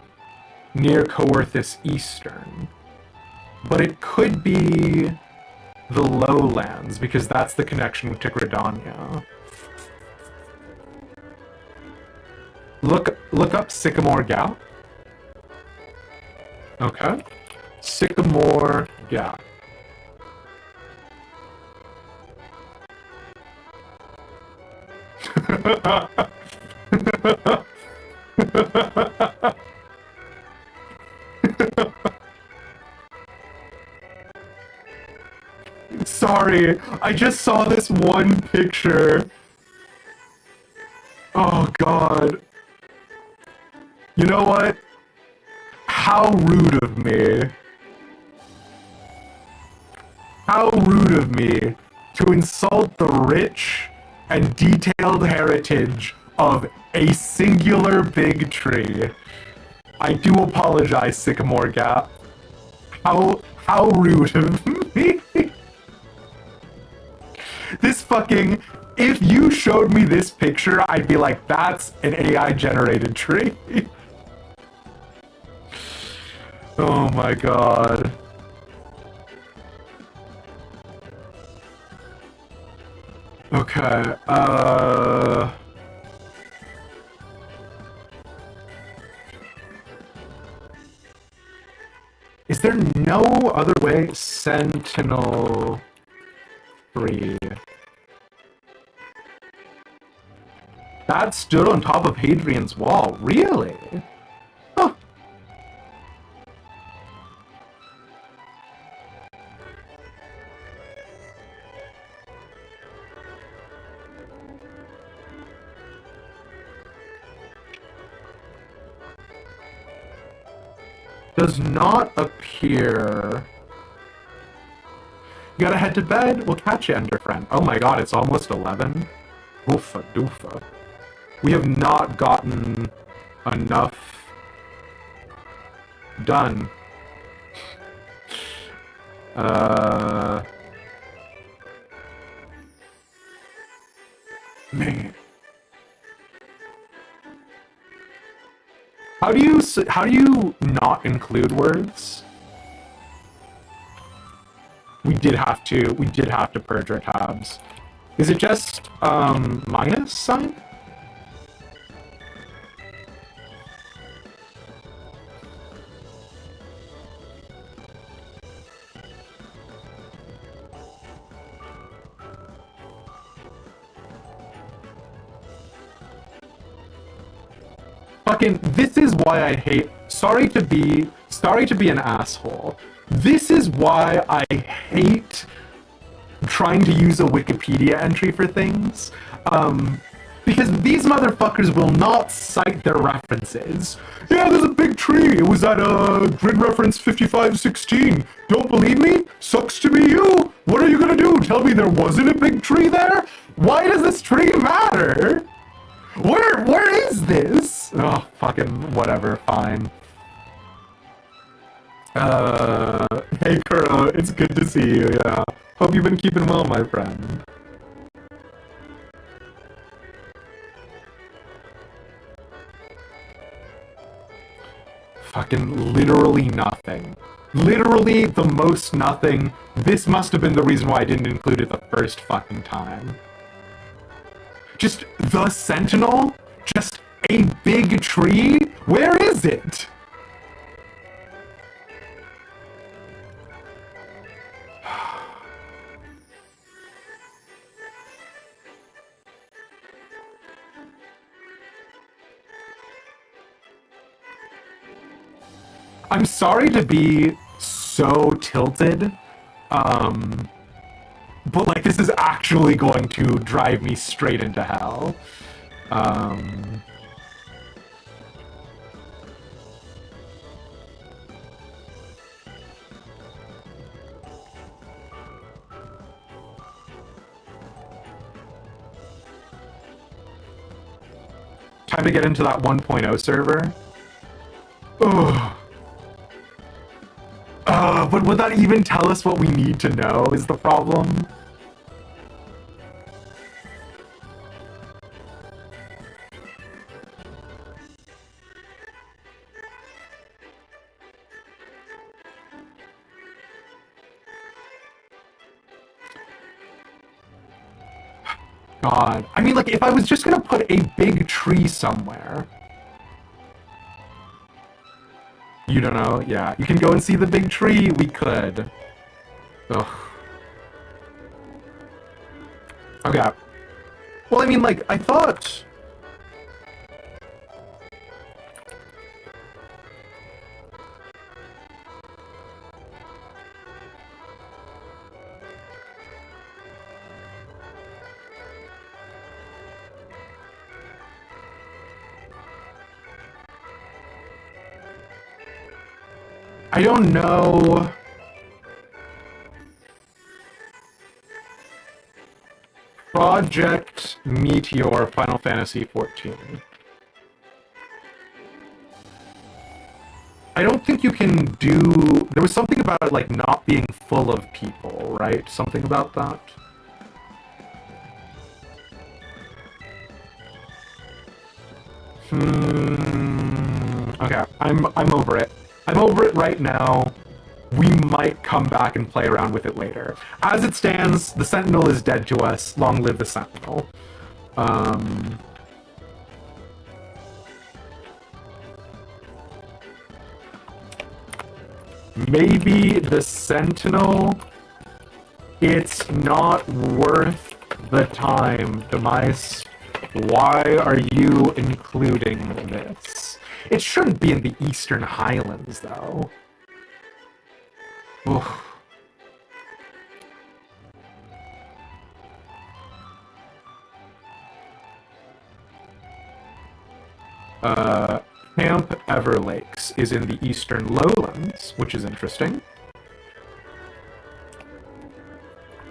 near Coerthus Eastern, but it could be the lowlands because that's the connection to Gridania. Look up Sycamore Gap. Okay. Sycamore Gap. Sorry, I just saw this one picture. Oh god. You know what? How rude of me. How rude of me to insult the rich and detailed heritage of a singular big tree. I do apologize, Sycamore Gap. How rude of me. This fucking... If you showed me this picture, I'd be like, that's an AI-generated tree. Oh my god. Okay, is there no other way? Sentinel tree. That stood on top of Hadrian's Wall. Really? Huh. Does not appear. You gotta head to bed? We'll catch you, Ender Friend. Oh my god, it's almost 11. Oofa doofa. We have not gotten enough done. Man. How do you not include words? We did have to purge our tabs. Is it just minus sign? Fucking, this is why I hate, sorry to be an asshole. This is why I hate trying to use a Wikipedia entry for things. Because these motherfuckers will not cite their references. Yeah, there's a big tree. It was at grid reference 5516. Don't believe me? Sucks to be you. What are you gonna do? Tell me there wasn't a big tree there? Why does this tree matter? Where is this? Oh, fucking whatever, fine. Hey Kuro, it's good to see you, yeah. Hope you've been keeping well, my friend. Fucking literally nothing. Literally the most nothing. This must have been the reason why I didn't include it the first fucking time. Just the Sentinel? Just a big tree? Where is it? I'm sorry to be so tilted, but like this is actually going to drive me straight into hell. Time to get into that 1.0 server. Ugh. But would that even tell us what we need to know is the problem? God. I mean, like, if I was just gonna put a big tree somewhere... You don't know? Yeah. You can go and see the big tree. We could. Ugh. Okay. Well, I mean, like, I thought... I don't know. Project Meteor Final Fantasy XIV. I don't think you can do... There was something about it, like, not being full of people, right? Something about that? Okay, I'm over it. I'm over it right now. We might come back and play around with it later. As it stands, the Sentinel is dead to us. Long live the Sentinel. Maybe the Sentinel It's not worth the time, Demise. Why are you including this? It shouldn't be in the Eastern Highlands, though. Oof. Camp Everlakes is in the Eastern Lowlands, which is interesting.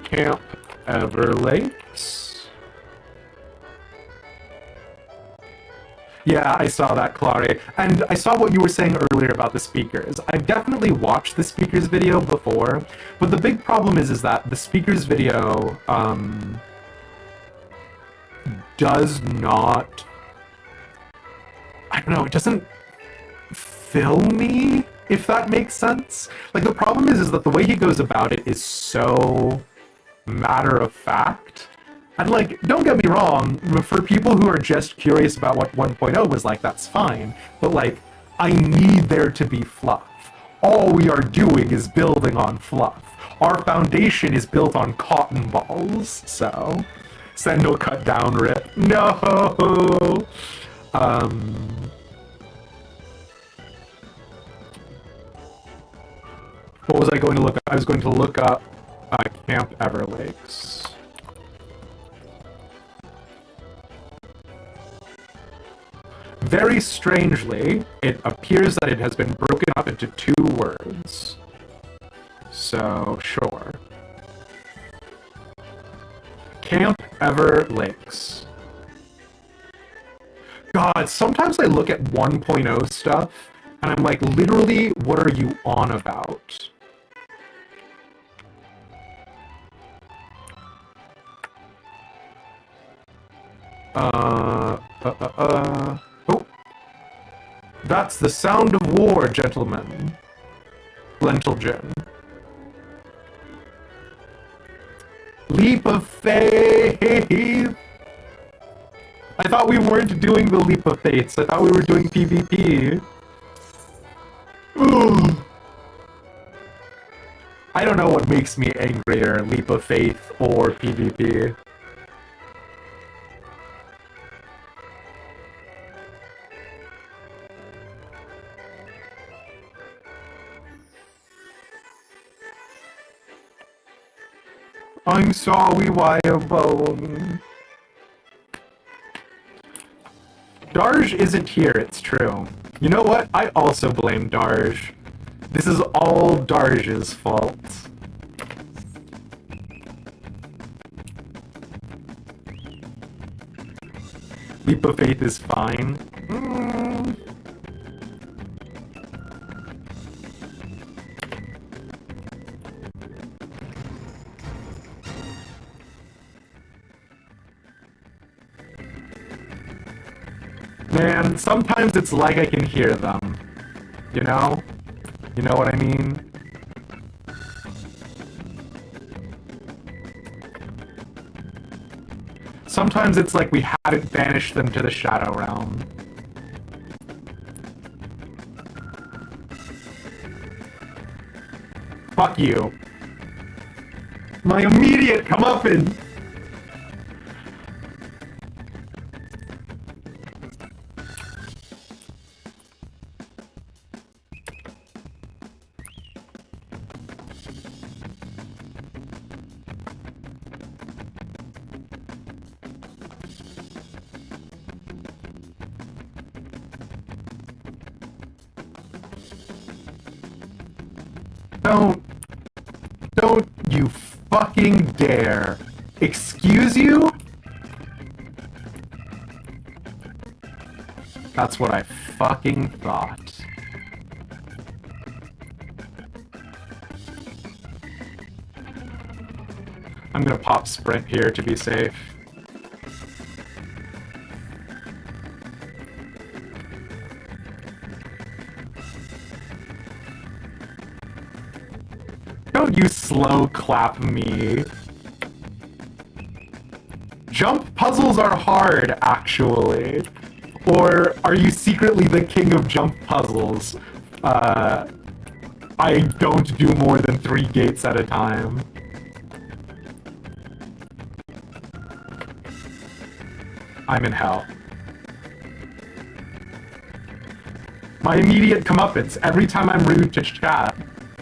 Camp Everlakes. Yeah, I saw that, Clary. And I saw what you were saying earlier about the speakers. I've definitely watched the speakers video before, but the big problem is that the speakers video does not... I don't know, it doesn't fill me, if that makes sense. Like, the problem is that the way he goes about it is so matter of fact. And, like, don't get me wrong, for people who are just curious about what 1.0 was like, that's fine. But, like, I need there to be fluff. All we are doing is building on fluff. Our foundation is built on cotton balls, so... Sendel cut down, rip. No! What was I going to look up? I was going to look up Camp Everlakes. Very strangely, it appears that it has been broken up into 2 words. So, sure. Camp Everlakes. God, sometimes I look at 1.0 stuff, and I'm like, literally, what are you on about? Oh. That's the sound of war, gentlemen. Lentil Gin. Leap of faith! I thought we weren't doing the Leap of Fates. I thought we were doing PvP. Ooh. I don't know what makes me angrier, Leap of Faith or PvP. I'm sorry, Wirebone. Darj isn't here, it's true. You know what? I also blame Darj. This is all Darj's fault. Leap of Faith is fine. Man, sometimes it's like I can hear them. You know? You know what I mean? Sometimes it's like we haven't banished them to the Shadow Realm. Fuck you. My immediate comeuppance! Don't you fucking dare. Excuse you? That's what I fucking thought. I'm gonna pop sprint here to be safe. Don't you slow clap me. Jump puzzles are hard, actually. Or are you secretly the king of jump puzzles? I don't do more than 3 gates at a time. I'm in hell. My immediate comeuppance, every time I'm rude to chat,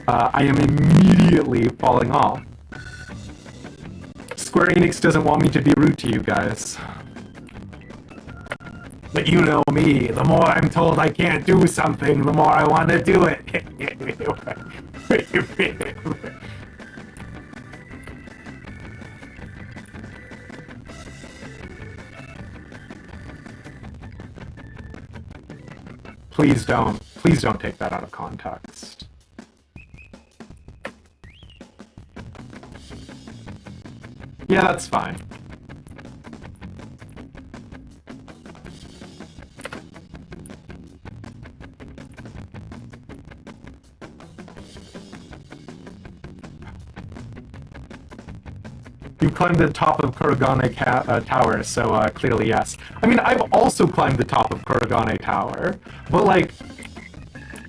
I am immediately falling off. Square Enix doesn't want me to be rude to you guys. But you know me, the more I'm told I can't do something, the more I want to do it. Please don't take that out of context. Yeah, that's fine. You climbed the top of Kurogane Tower, so clearly yes. I mean, I've also climbed the top of Kurogane Tower, but like,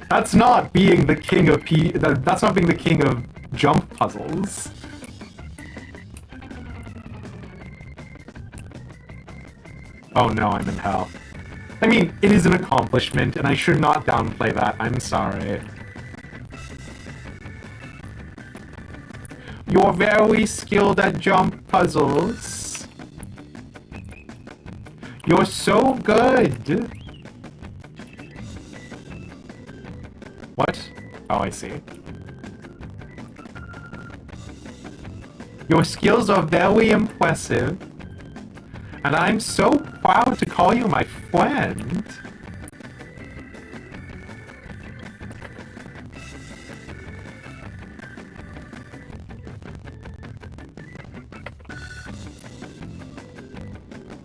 that's not being the king of that's not being the king of jump puzzles. Oh no, I'm in hell. I mean, it is an accomplishment, and I should not downplay that. I'm sorry. You're very skilled at jump puzzles. You're so good. What? Oh, I see. Your skills are very impressive. And I'm so proud to call you my friend.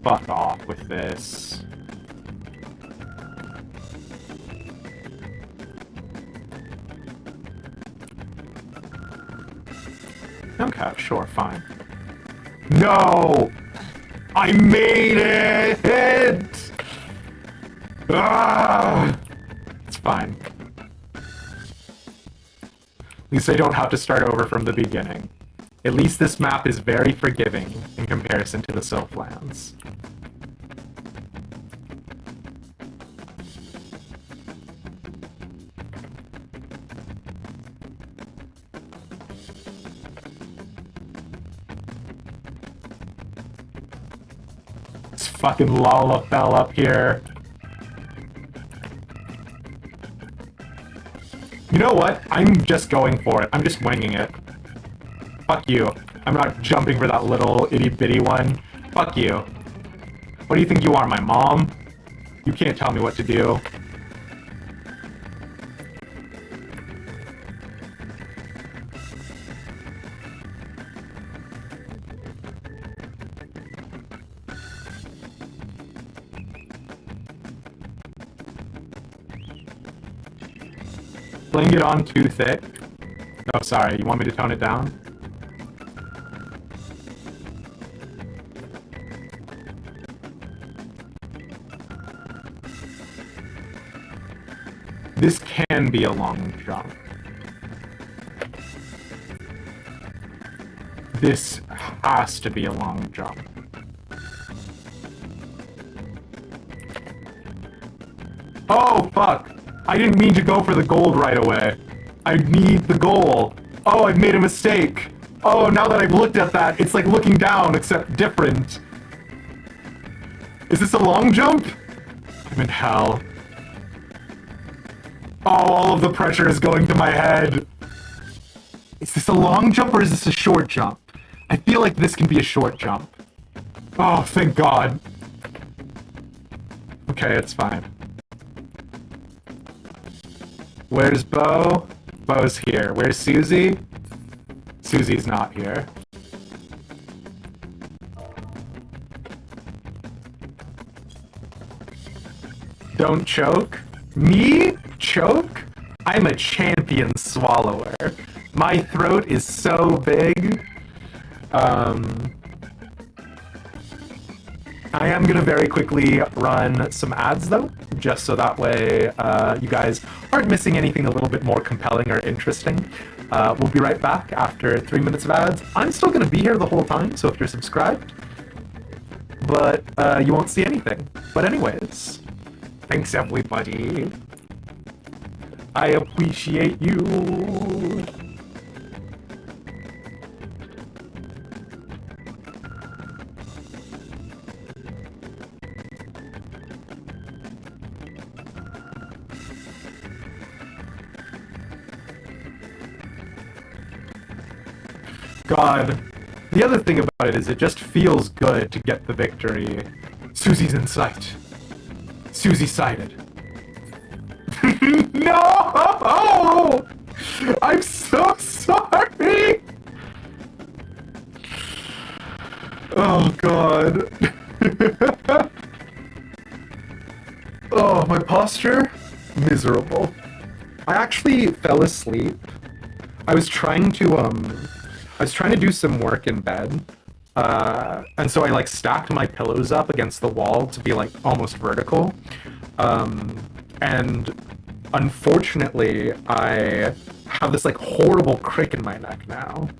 Fuck off with this. Okay, sure, fine. No! I made it! Ah! It's fine. At least I don't have to start over from the beginning. At least this map is very forgiving in comparison to the Sylphlands. This fucking lava fell up here. You know what? I'm just going for it. I'm just winging it. Fuck you. I'm not jumping for that little itty-bitty one. Fuck you. What do you think you are, my mom? You can't tell me what to do. Playing it on too thick. Oh, sorry. You want me to tone it down? This can be a long jump. This has to be a long jump. Oh, fuck! I didn't mean to go for the gold right away. I need the goal. Oh, I've made a mistake. Oh, now that I've looked at that, it's like looking down, except different. Is this a long jump? I'm in hell. Oh, all of the pressure is going to my head. Is this a long jump or is this a short jump? I feel like this can be a short jump. Oh, thank God. Okay, it's fine. Where's Bo? Bo's here. Where's Susie? Susie's not here. Don't choke. Me? Choke? I'm a champion swallower. My throat is so big. I am gonna very quickly run some ads though, just so that way you guys aren't missing anything a little bit more compelling or interesting. We'll be right back after 3 minutes of ads. I'm still gonna be here the whole time, so if you're subscribed. but you won't see anything. But anyways, thanks everybody. I appreciate you. God, the other thing about it is it just feels good to get the victory. Susie's in sight. Susie sighted. No! I'm so sorry! Oh, God. Oh, my posture? Miserable. I actually fell asleep. I was trying to do some work in bed, and so I like stacked my pillows up against the wall to be like almost vertical, and unfortunately I have this like horrible crick in my neck now.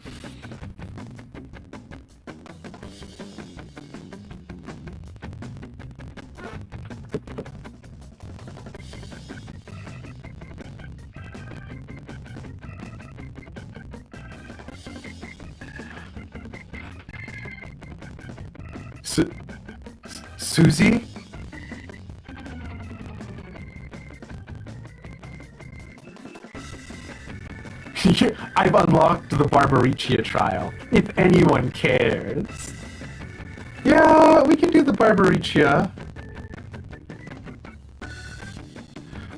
Susie? I've unlocked the Barbariccia trial, if anyone cares. Yeah, we can do the Barbariccia.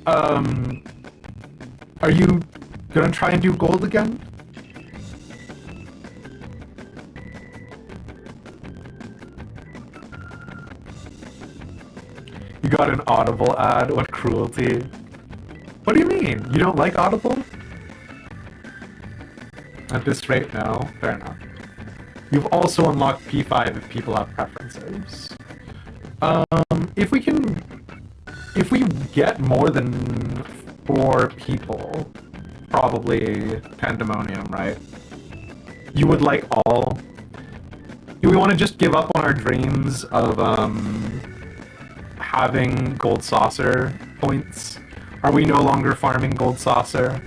Are you gonna try and do gold again? You got an Audible ad? What cruelty. What do you mean? You don't like Audible? At this rate, no. Fair enough. You've also unlocked P5 if people have preferences. If we get more than 4 people, probably Pandemonium, right? You would like all? Do we want to just give up on our dreams of, having gold saucer points? Are we no longer farming gold saucer?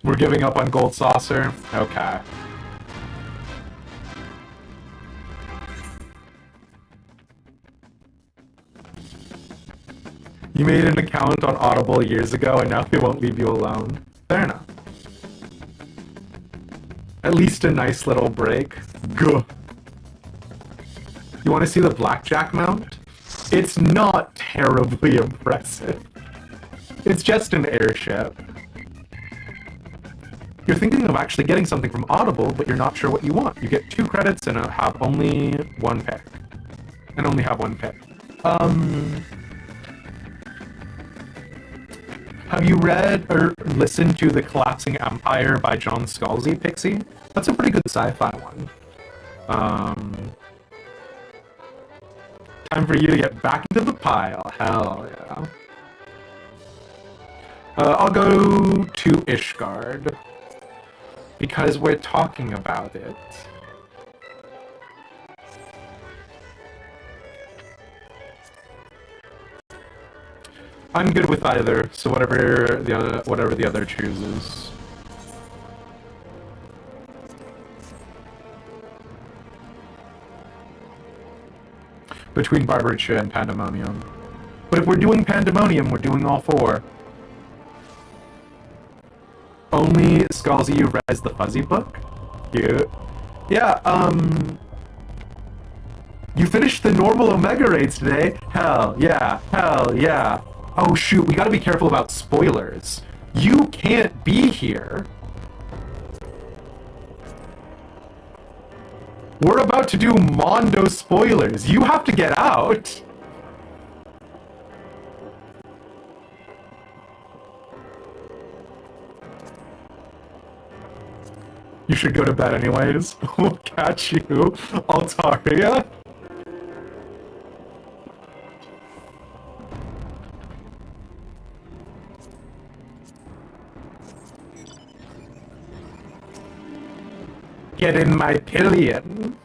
We're giving up on gold saucer? Okay. You made an account on Audible years ago and now they won't leave you alone. Fair enough. At least a nice little break. Gah. You want to see the blackjack mount? It's not terribly impressive. It's just an airship. You're thinking of actually getting something from Audible, but you're not sure what you want. You get 2 credits and have only 1 pick. And only have 1 pick. Have you read or listened to The Collapsing Empire by John Scalzi, Pixie? That's a pretty good sci-fi one. Time for you to get back into the pile. Hell yeah. I'll go to Ishgard. Because we're talking about it. I'm good with either, so whatever the other chooses. Between Barbariccia and Pandemonium. But if we're doing Pandemonium, we're doing all 4. Only Scalzi read the Fuzzy book? Cute. Yeah, you finished the normal Omega raids today? Hell yeah, hell yeah. Oh shoot, we gotta be careful about spoilers. You can't be here. We're about to do Mondo spoilers. You have to get out. You should go to bed anyways. We'll catch you. Altaria. Get in my pillion.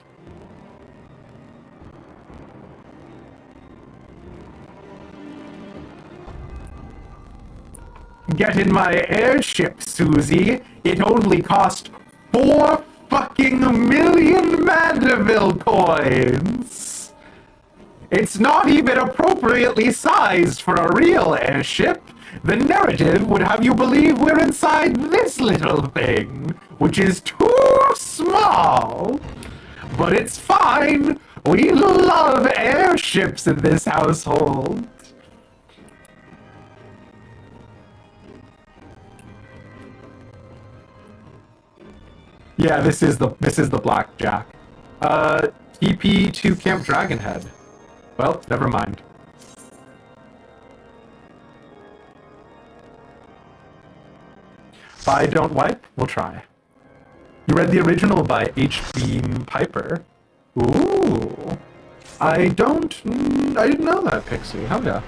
Get in my airship, Susie. It only cost 4 fucking million Mandeville coins. It's not even appropriately sized for a real airship. The narrative would have you believe we're inside this little thing, which is too small. But it's fine. We love airships in this household. Yeah, this is the blackjack. TP to Camp Dragonhead. Well, never mind. By Don't Wipe, we'll try. You read the original by H.B. Piper. Ooh. I didn't know that, Pixie. Hell yeah.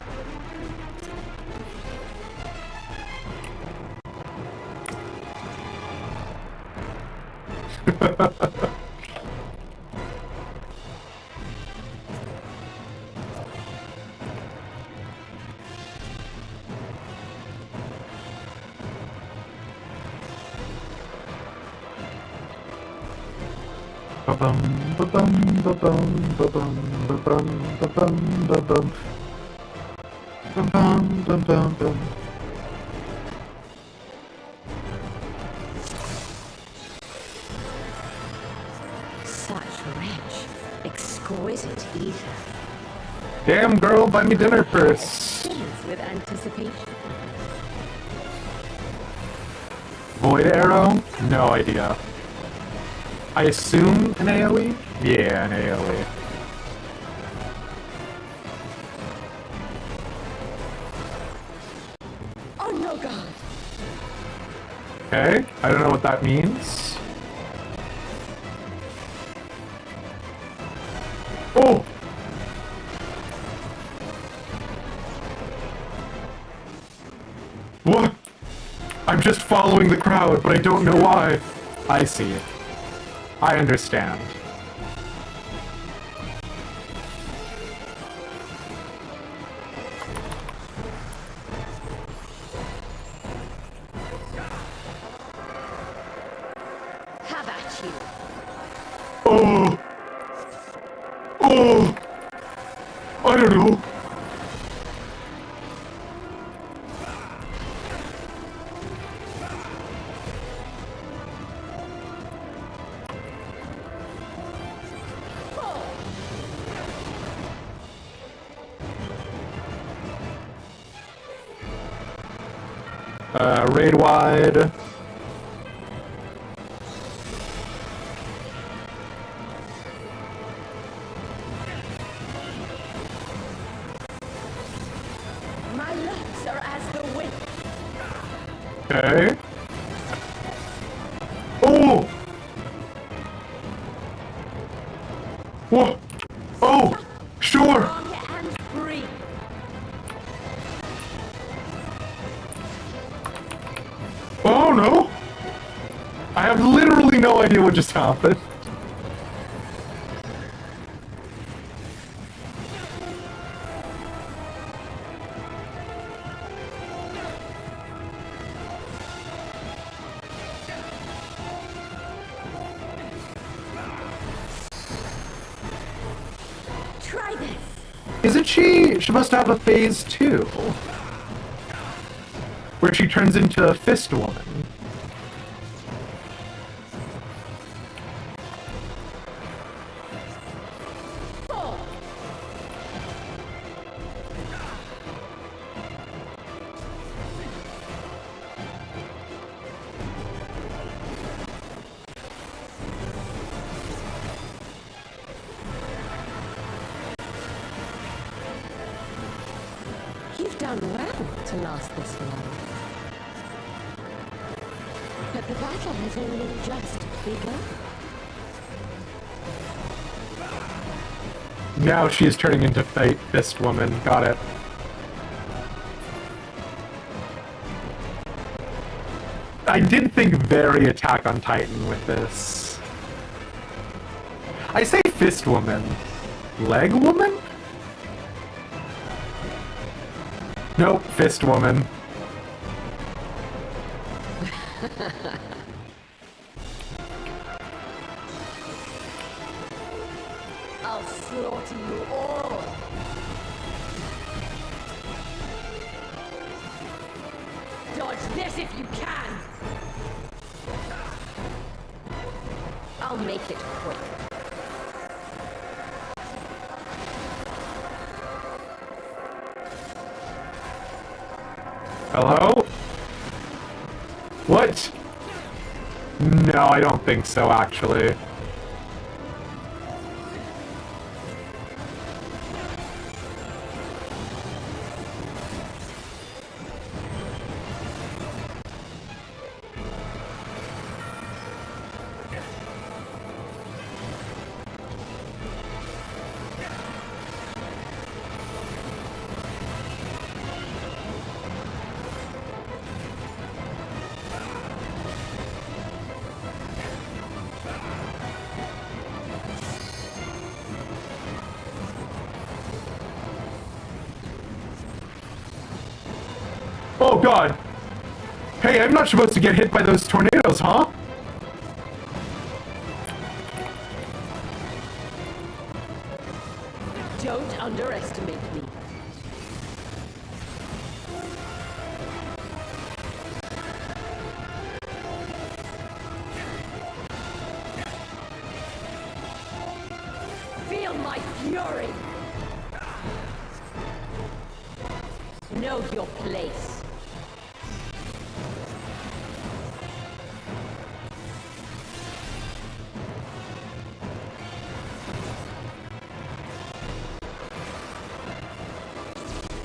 Such rich, exquisite ether. Damn girl, buy me dinner first. With anticipation. Void arrow? No idea. I assume an AoE? Yeah, an AoE. Oh no, God! Okay, I don't know what that means. Oh! What? I'm just following the crowd, but I don't know why. I see. I understand. Have at you. Oh! Oh! I don't know. Raid wide. My legs are as the wind. Okay. Oh! Whoa! Oh! Sure! Strong and free. Oh no! I have literally no idea what just happened. Try this. Isn't she? She must have a phase 2. Where she turns into a fist woman. You've done well to last this long. But the battle has only just begun. Now she is turning into fist woman. Got it. I did think very Attack on Titan with this. I say fist woman. Leg woman? Nope, fist woman. I'll slaughter you all. Dodge this if you can. I'll make it quick. Hello? What? No, I don't think so, actually. Oh god! Hey, I'm not supposed to get hit by those tornadoes, huh? Don't underestimate me. Feel my fury! Know your place.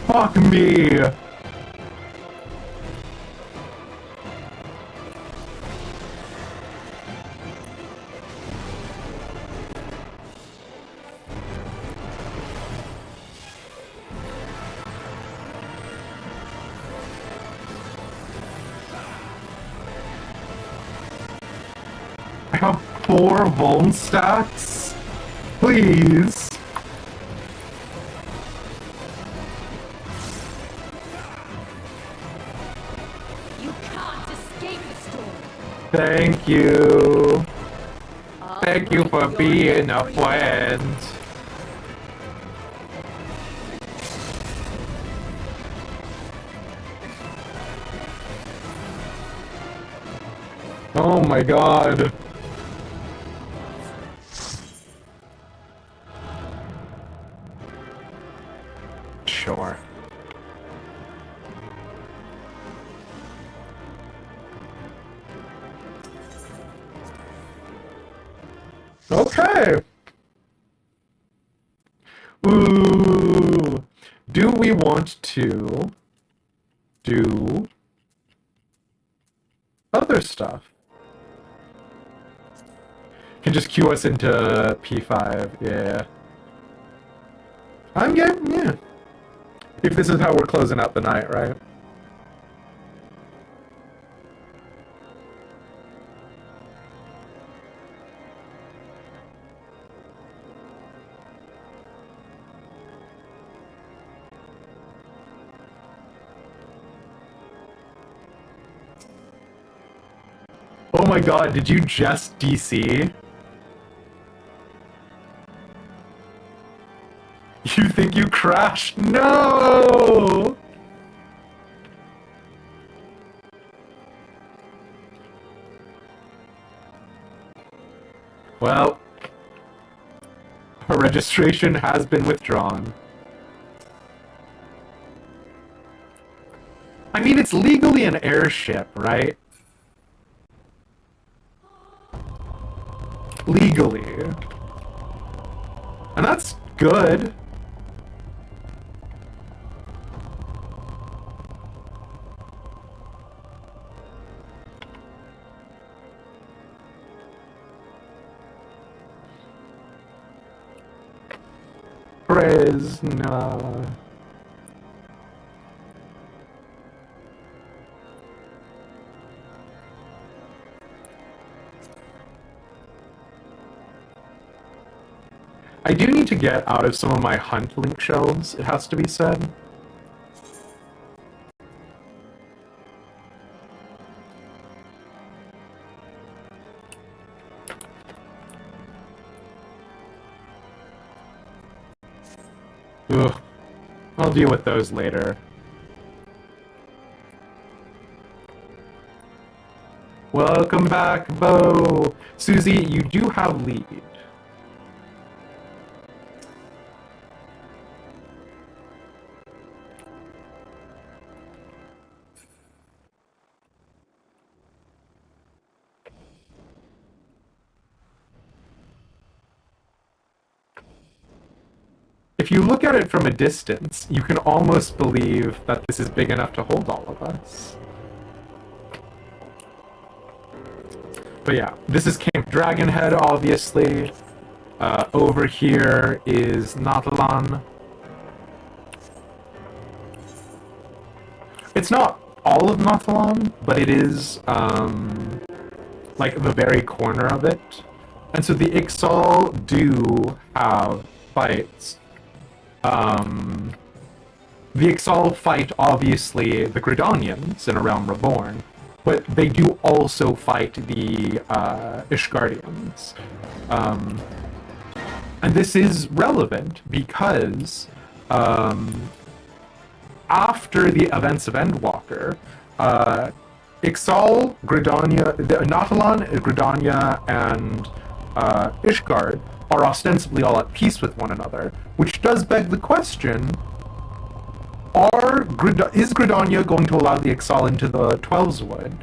Fuck me! I have 4 vuln stacks? Please? You can't escape the storm. Thank you. Thank you for being a friend. Oh my god. Sure. Okay. Ooh. Do we want to do other stuff? Can just queue us into P5, yeah. I'm game, yeah. If this is how we're closing out the night, right? Oh my god, did you just DC? You think you crashed? No! Well, her registration has been withdrawn. I mean, it's legally an airship, right? Legally. And that's good. Fresno. I do need to get out of some of my hunt link shelves, it has to be said. Ugh. I'll deal with those later. Welcome back, Bo! Susie, you do have lead. If you look at it from a distance, you can almost believe that this is big enough to hold all of us. But yeah, this is Camp Dragonhead, obviously. Over here is Natalan. It's not all of Natalan, but it is, like, the very corner of it. And so the Ixal do have fights. The Ixal fight, obviously, the Gridanians in A Realm Reborn, but they do also fight the Ishgardians. And this is relevant because after the events of Endwalker, Ixal, Gridania, Natalan, Gridania, and Ishgard are ostensibly all at peace with one another, which does beg the question, is Gridania going to allow the Ixal into the Twelveswood?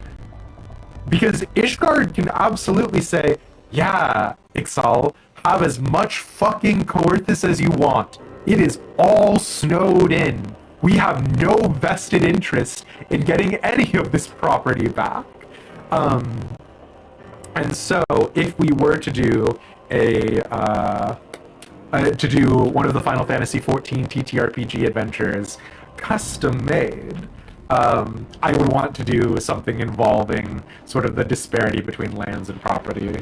Because Ishgard can absolutely say, yeah, Ixal, have as much fucking Coerthus as you want. It is all snowed in. We have no vested interest in getting any of this property back. And so, if we were to do one of the Final Fantasy XIV TTRPG adventures, custom made, I would want to do something involving sort of the disparity between lands and property.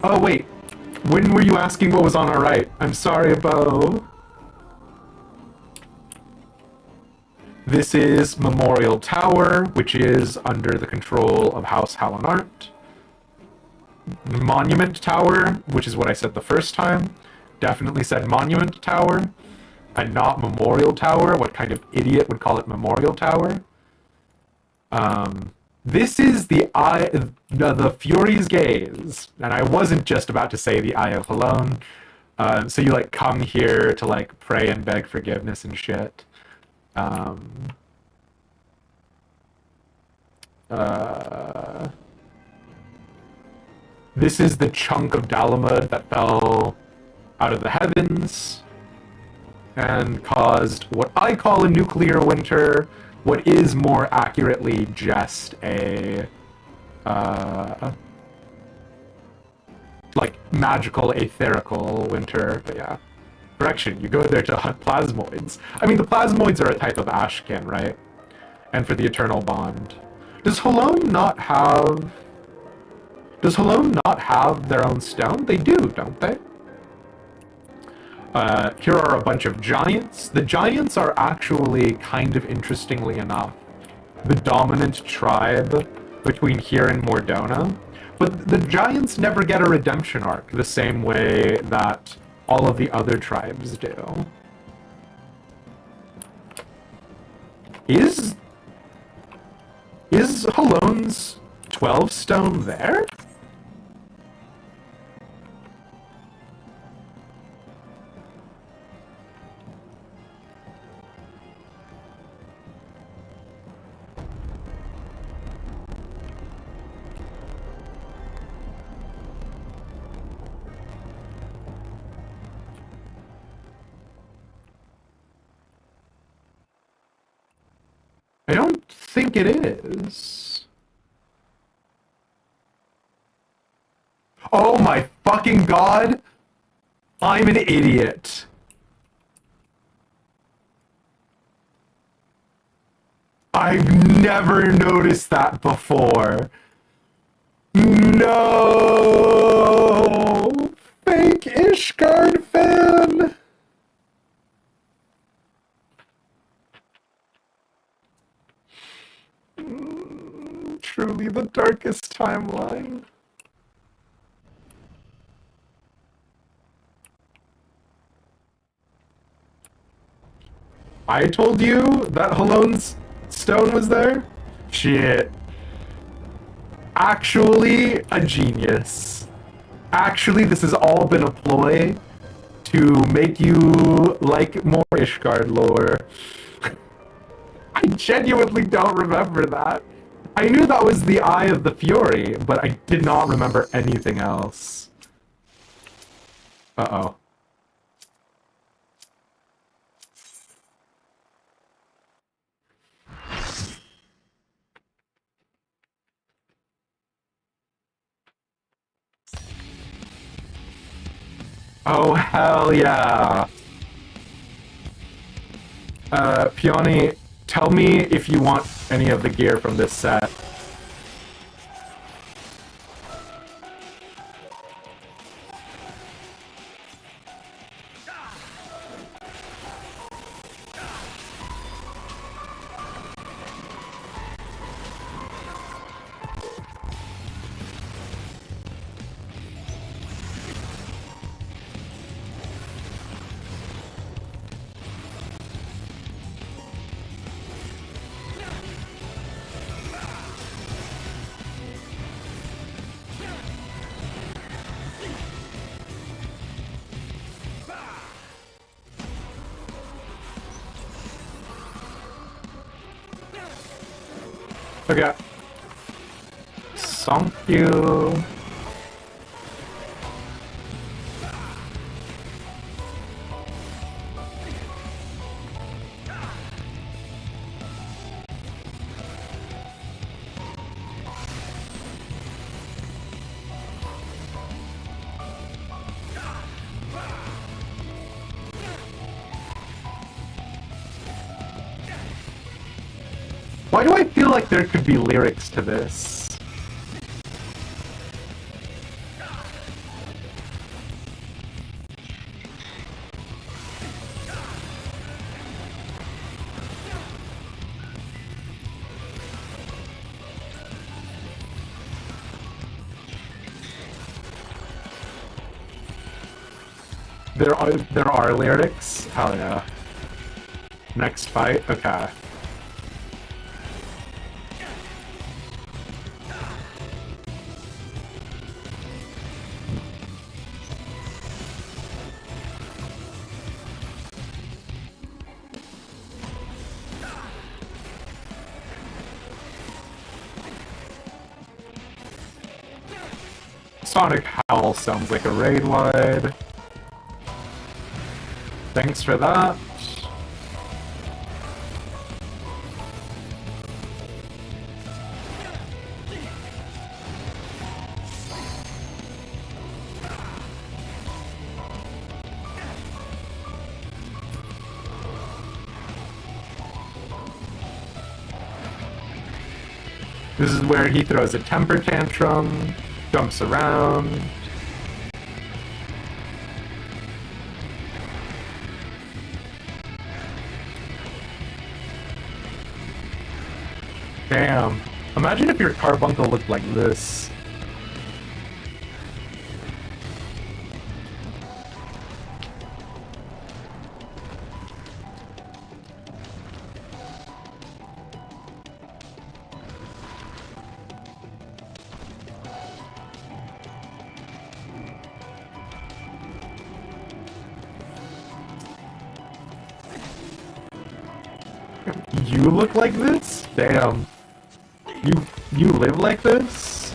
Oh wait, when were you asking what was on our right? I'm sorry, Bo. This is Memorial Tower, which is under the control of House Hallinart. Monument Tower, which is what I said the first time. Definitely said Monument Tower, and not Memorial Tower. What kind of idiot would call it Memorial Tower? This is the Fury's Gaze, and I wasn't just about to say the Eye of Halone. So you like come here to like pray and beg forgiveness and shit. This is the chunk of Dalamud that fell out of the heavens and caused what I call a nuclear winter, what is more accurately just a like magical aetherical winter. But yeah, correction, you go there to hunt plasmoids. I mean, the plasmoids are a type of ashkin, right? And for the eternal bond, does Halone not have their own stone? They do, don't they? Here are a bunch of giants. The giants are actually, kind of interestingly enough, the dominant tribe between here and Mordona. But the giants never get a redemption arc the same way that all of the other tribes do. Is Halone's 12 stone there? I don't think it is. Oh my fucking god! I'm an idiot. I've never noticed that before. No! Fake Ishgard fan! Truly the darkest timeline. I told you that Halone's stone was there? Shit. Actually, a genius. Actually, this has all been a ploy to make you like more Ishgard lore. I genuinely don't remember that. I knew that was the Eye of the Fury, but I did not remember anything else. Uh-oh. Oh, hell yeah. Peony, tell me if you want any of the gear from this set. Okay. Thank you. Why do I feel like there could be lyrics to this? There are lyrics? Hell yeah. Next fight? Okay. Sonic Howl sounds like a raid wide. Thanks for that. This is where he throws a temper tantrum, jumps around. Damn. Imagine if your carbuncle looked like this. You look like this? Damn. You live like this?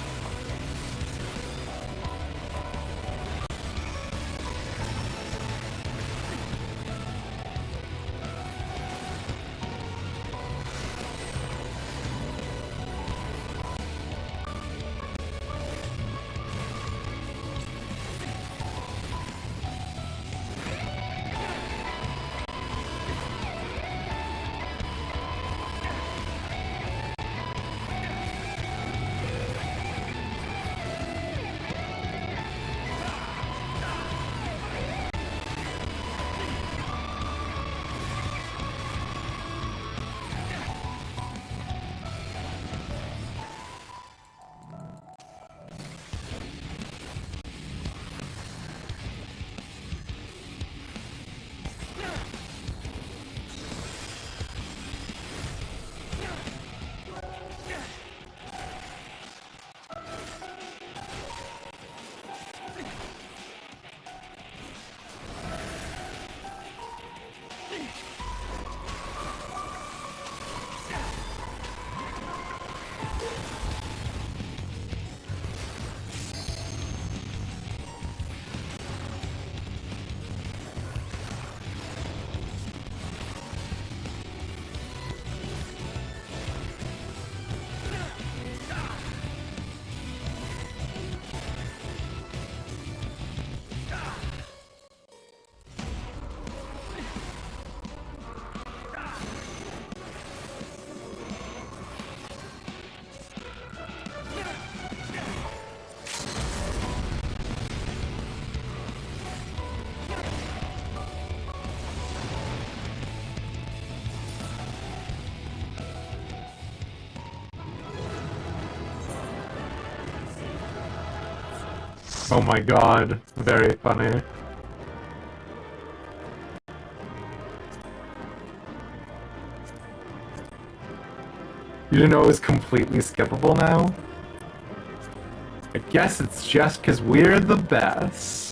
Oh my god, very funny. You didn't know it was completely skippable now? I guess it's just because we're the best.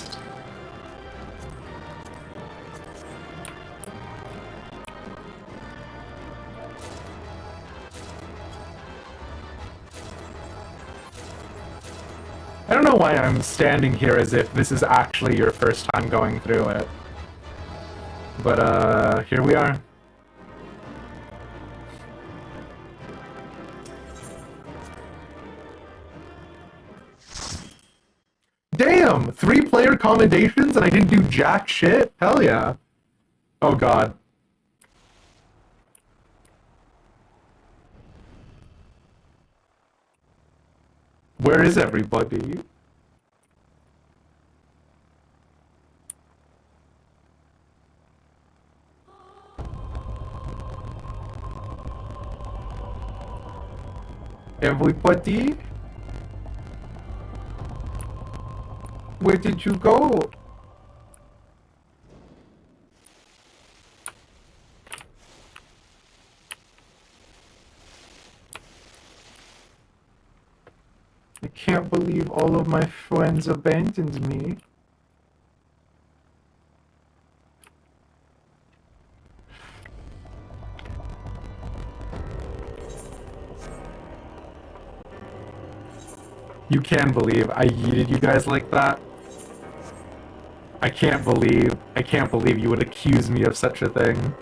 I don't know why I'm standing here as if this is actually your first time going through it. But, here we are. Damn! 3-player commendations and I didn't do jack shit? Hell yeah. Oh god. Where is everybody? Everybody? Where did you go? I can't believe all of my friends abandoned me. You can believe I yeeted you guys like that? I can't believe you would accuse me of such a thing.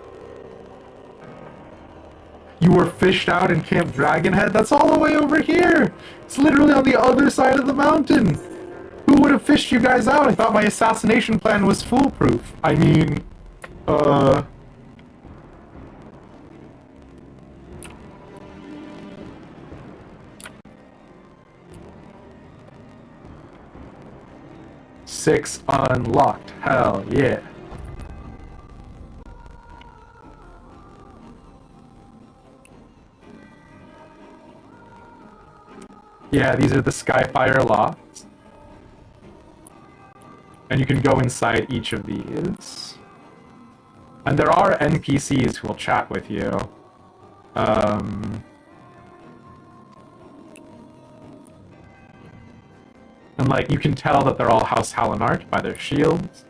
You were fished out in Camp Dragonhead? That's all the way over here! It's literally on the other side of the mountain! Who would have fished you guys out? I thought my assassination plan was foolproof. I mean, 6 unlocked. Hell yeah. Yeah, these are the Skyfire lofts. And you can go inside each of these. And there are NPCs who will chat with you. And, like, you can tell that they're all House Hallinart by their shields.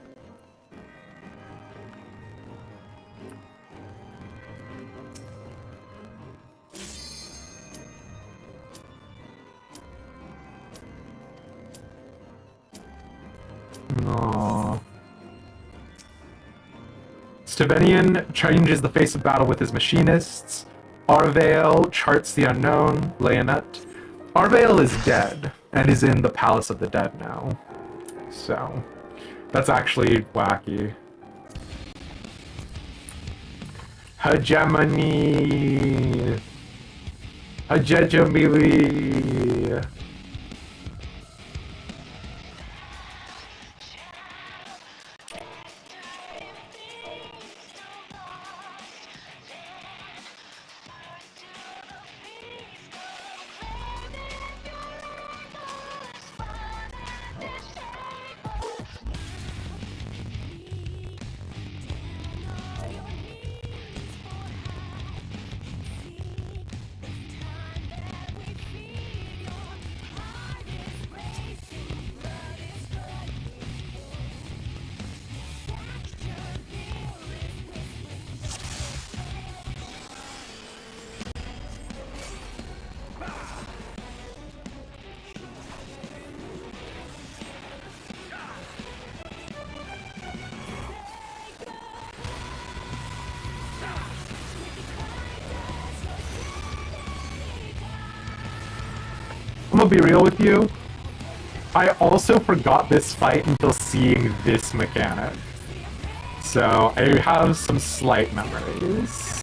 Aww. Stevenian changes the face of battle with his machinists. Arvale charts the unknown. Leonet. Arvale is dead, and is in the Palace of the Dead now. So, that's actually wacky. Hegemony. Hegemony. I'm gonna be real with you. I also forgot this fight until seeing this mechanic. So I have some slight memories.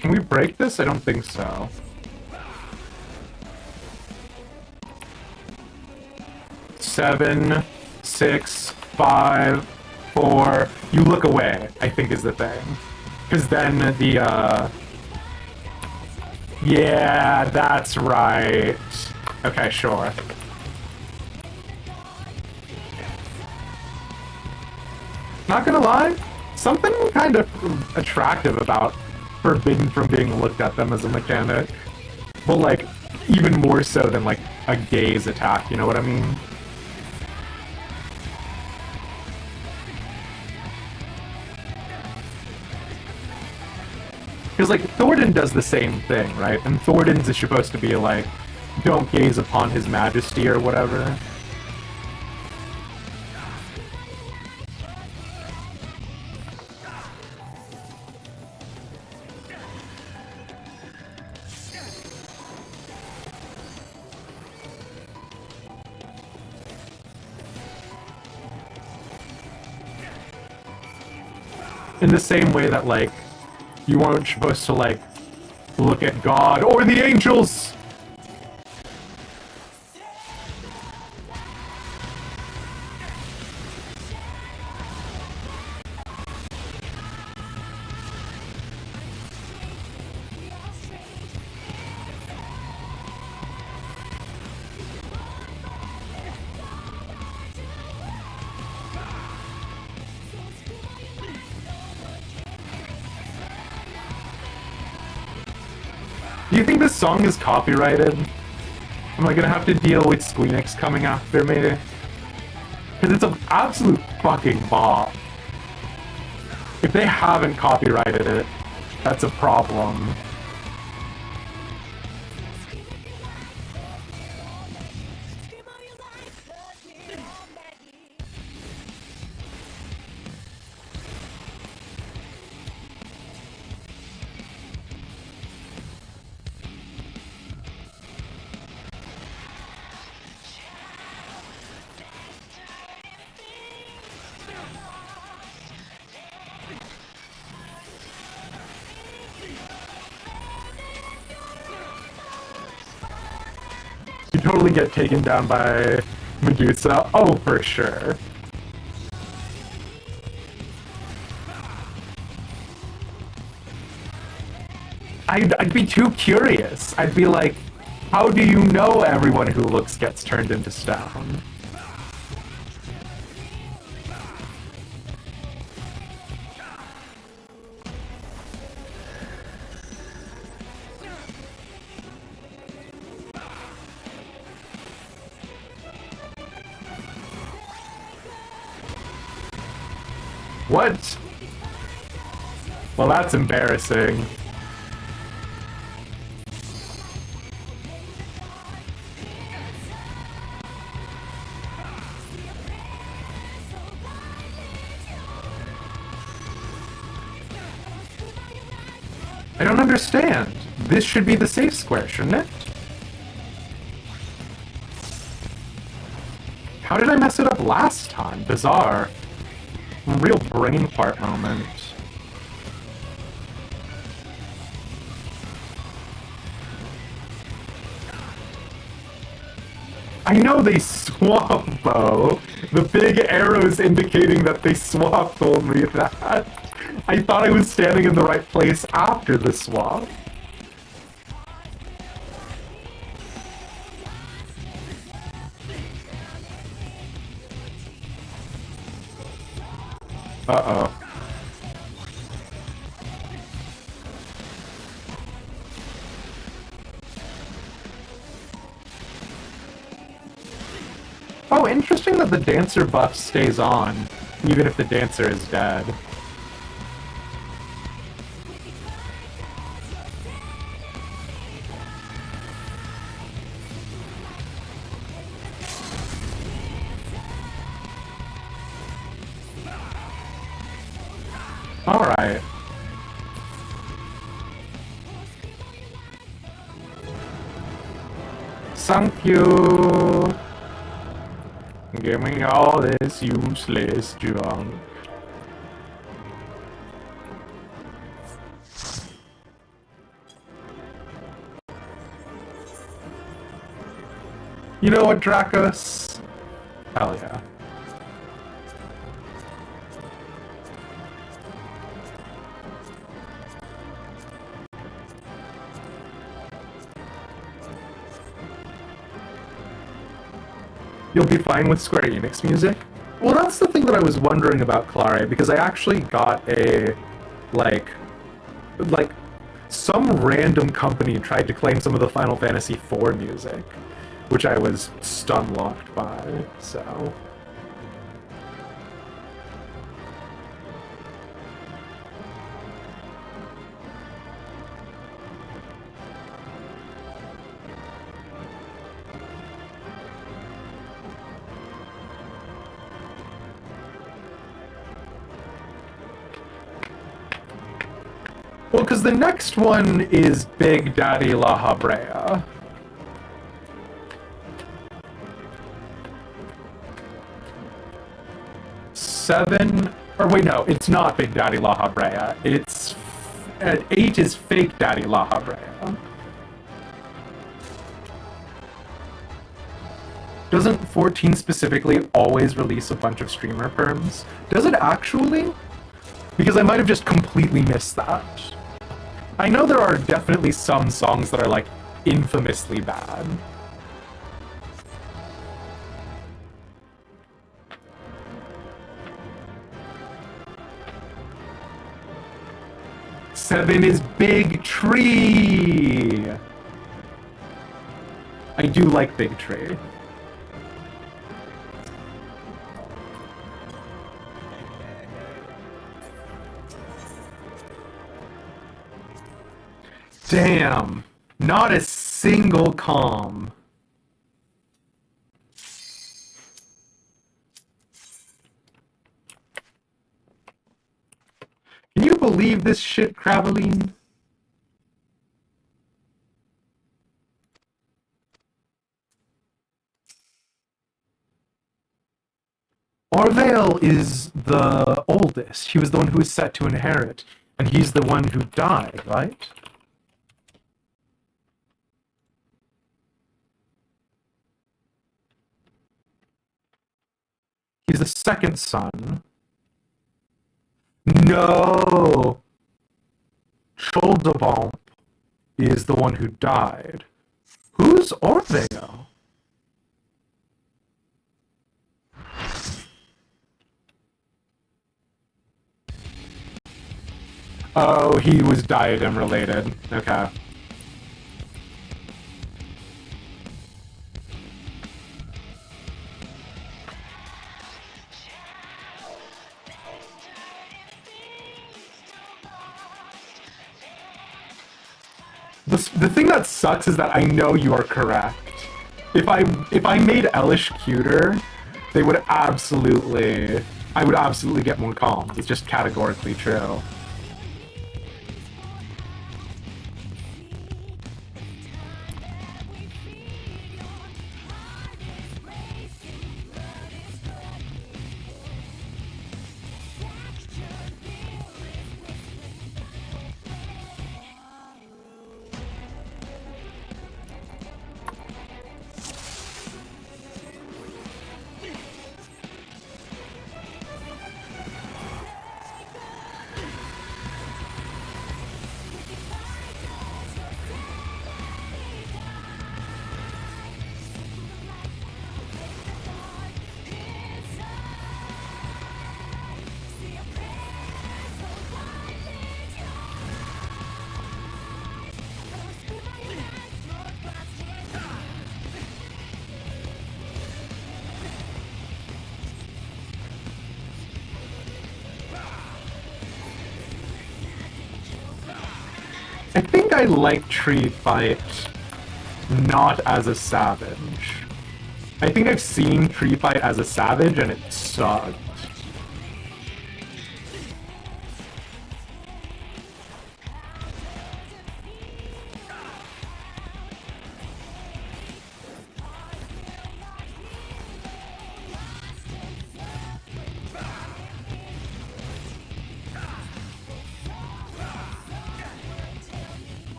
Can we break this? I don't think so. Seven, 6, 5, 4. You look away, I think is the thing. Because then the, yeah, that's right. Okay, sure. Not gonna lie, something kind of attractive about forbidden from being looked at them as a mechanic. Well, like, even more so than, like, a gaze attack, you know what I mean? Because, like, Thornton does the same thing, right? And Thornton's is supposed to be, like, don't gaze upon his majesty or whatever. In the same way that, like, you aren't supposed to, like, look at God or the angels! Do you think this song is copyrighted? Am I gonna have to deal with Squeenix coming after me? Because it's an absolute fucking bop. If they haven't copyrighted it, that's a problem. You totally get taken down by Medusa. Oh, for sure. I'd be too curious. I'd be like, how do you know everyone who looks gets turned into stone? What? Well, that's embarrassing. I don't understand. This should be the safe square, shouldn't it? How did I mess it up last time? Bizarre. Real brain fart moment. I know they swap, though. The big arrows indicating that they swap told me that. I thought I was standing in the right place after the swap. Uh-oh. Oh, interesting that the dancer buff stays on, even if the dancer is dead. Alright. Thank you. Give me all this useless junk. You know what, Dracos? Hell yeah. You'll be fine with Square Enix music? Well, that's the thing that I was wondering about Clare, because I actually got a, like, some random company tried to claim some of the Final Fantasy IV music, which I was stun-locked by, so... Well, because the next one is Big Daddy La Habrea. Seven, or wait, no, it's not Big Daddy La Habrea. It's 8 is Fake Daddy La Habrea. Doesn't 14 specifically always release a bunch of streamer perms? Does it actually? Because I might have just completely missed that. I know there are definitely some songs that are, like, infamously bad. Seven is Big Tree! I do like Big Tree. Damn! Not a single comm. Can you believe this shit, Cravaline? Orvale is the oldest. He was the one who was set to inherit. And he's the one who died, right? He's the second son. No! Choldabomp is the one who died. Who's Orvale? Oh, he was diadem related. Okay. The thing that sucks is that I know you are correct. If I made Elish cuter, they would absolutely... I would absolutely get more calms. It's just categorically true. I think I like Tree Fight not as a savage. I think I've seen Tree Fight as a savage and it sucked.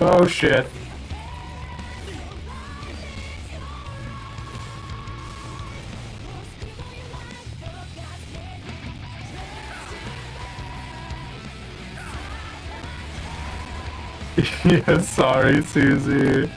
Oh shit. Yeah, sorry, Susie.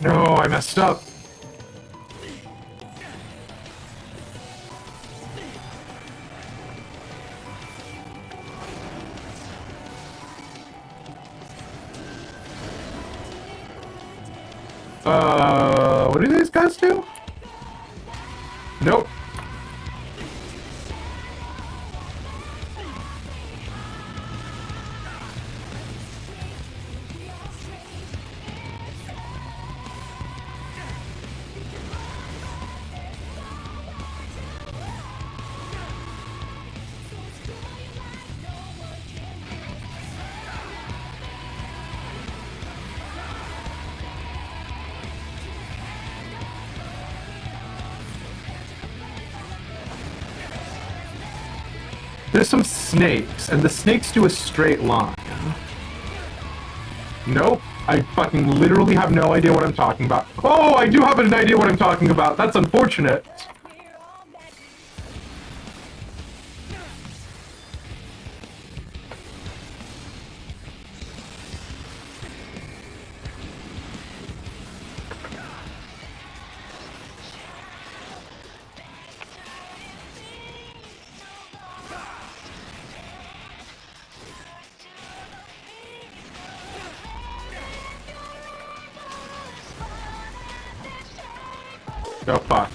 No, I messed up. What do these guys do? Nope. There's some snakes, and the snakes do a straight line. Nope. I fucking literally have no idea what I'm talking about. Oh, I do have an idea what I'm talking about. That's unfortunate. Oh, fuck.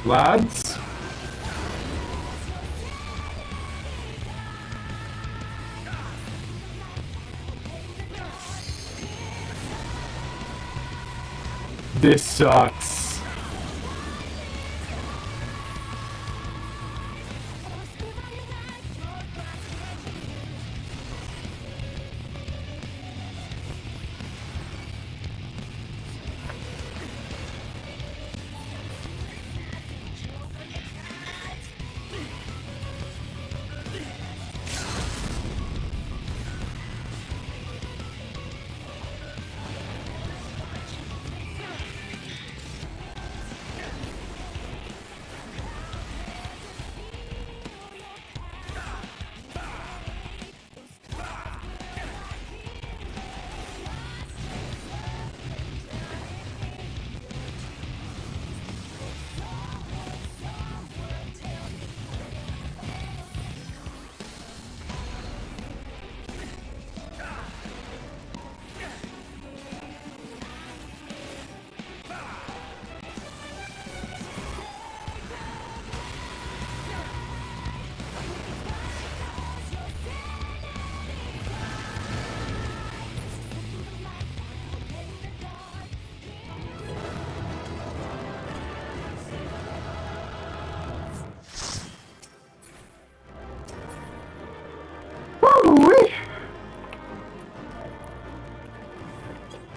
Lads? This sucks. Woo-wee.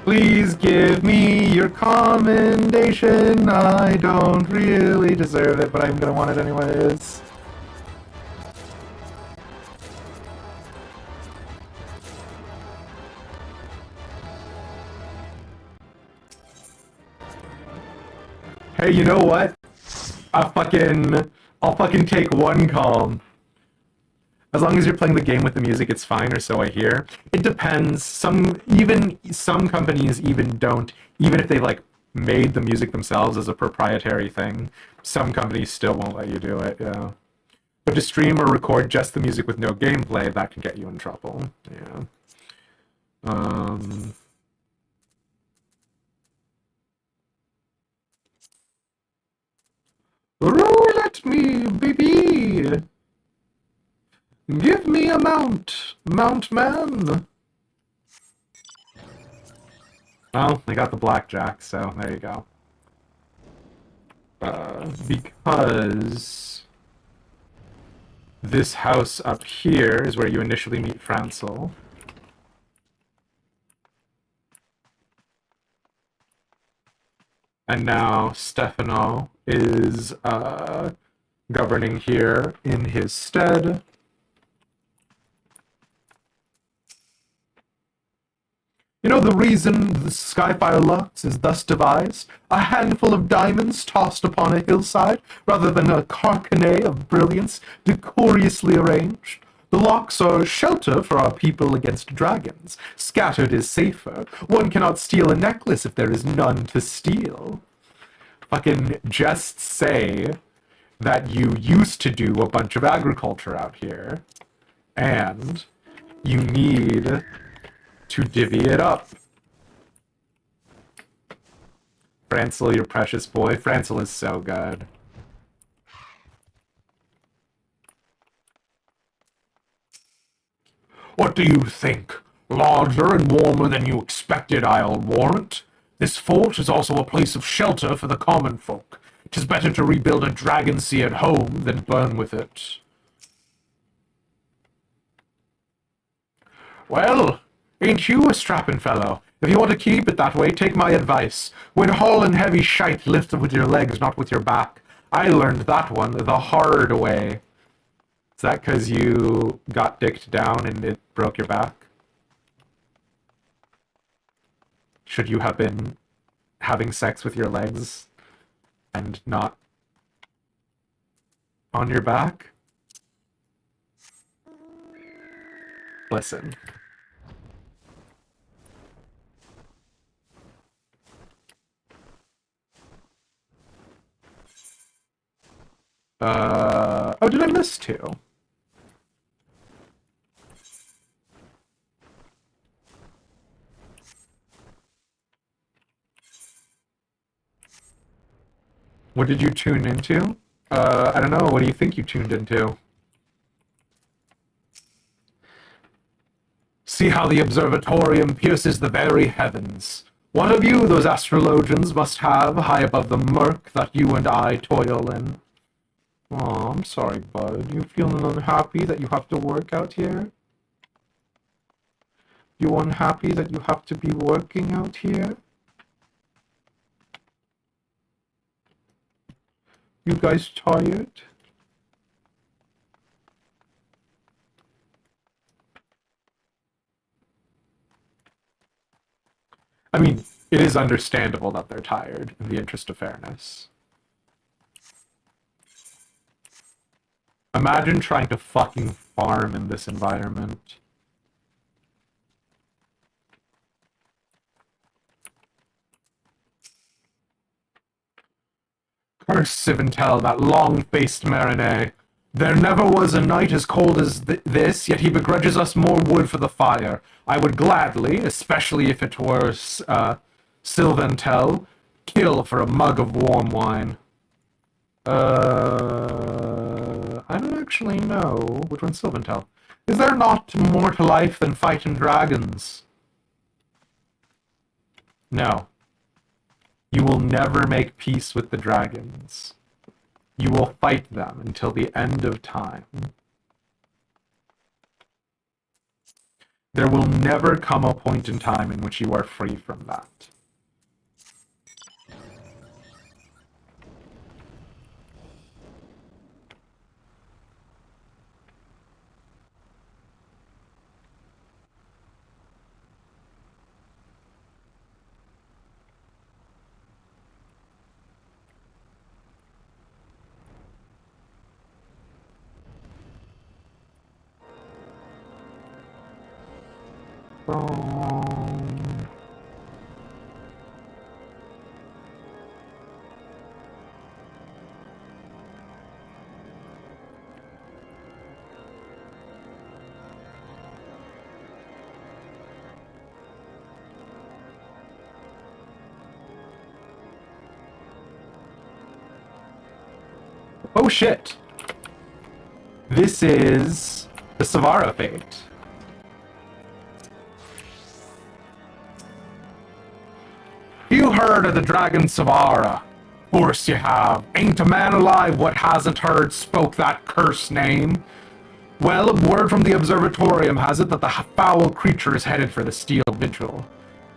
Please give me your commendation. I don't really deserve it, but I'm gonna want it anyways. Hey, you know what? I'll fucking take one calm. As long as you're playing the game with the music, it's fine, or so I hear. It depends. Some companies even don't, even if they like made the music themselves as a proprietary thing, some companies still won't let you do it, yeah. But to stream or record just the music with no gameplay, that can get you in trouble, yeah. Roll at me, baby! Give me a mount, Mount Man! Well, I got the blackjack, so there you go. Because this house up here is where you initially meet Francel. And now Stefano is governing here in his stead. You know the reason the Skyfire Lux is thus devised? A handful of diamonds tossed upon a hillside, rather than a carcanet of brilliance decorously arranged. The locks are shelter for our people against dragons. Scattered is safer. One cannot steal a necklace if there is none to steal. Fucking just say that you used to do a bunch of agriculture out here, and you need to divvy it up. Francel, your precious boy. Francel is so good. What do you think? Larger and warmer than you expected, I'll warrant. This fort is also a place of shelter for the common folk. 'Tis better to rebuild a dragon seared home than burn with it. Well, ain't you a strapping fellow? If you want to keep it that way, take my advice. When hauling heavy shite, lift with your legs, not with your back. I learned that one the hard way. Is that because you got dicked down and it broke your back? Should you have been having sex with your legs and not on your back? Listen. Oh, did I miss two? What did you tune into? I don't know. What do you think you tuned into? See how the observatorium pierces the very heavens. What of you those astrologians must have high above the murk that you and I toil in? Oh, I'm sorry, bud. You feeling unhappy that you have to work out here? You unhappy that you have to be working out here? You guys tired? I mean, it is understandable that they're tired, in the interest of fairness. Imagine trying to fucking farm in this environment. Curse Civentel, that long-faced Marinette. There never was a night as cold as this, yet he begrudges us more wood for the fire. I would gladly, especially if it were Sylvantel, kill for a mug of warm wine. I don't actually know which one's Sylvantel. Is there not more to life than fighting dragons? No. You will never make peace with the dragons. You will fight them until the end of time. There will never come a point in time in which you are free from that. Oh shit! This is the Savara fate. You heard of the dragon Savara? Course you have. Ain't a man alive what hasn't heard spoke that cursed name. Well, word from the observatorium has it that the foul creature is headed for the Steel Vigil.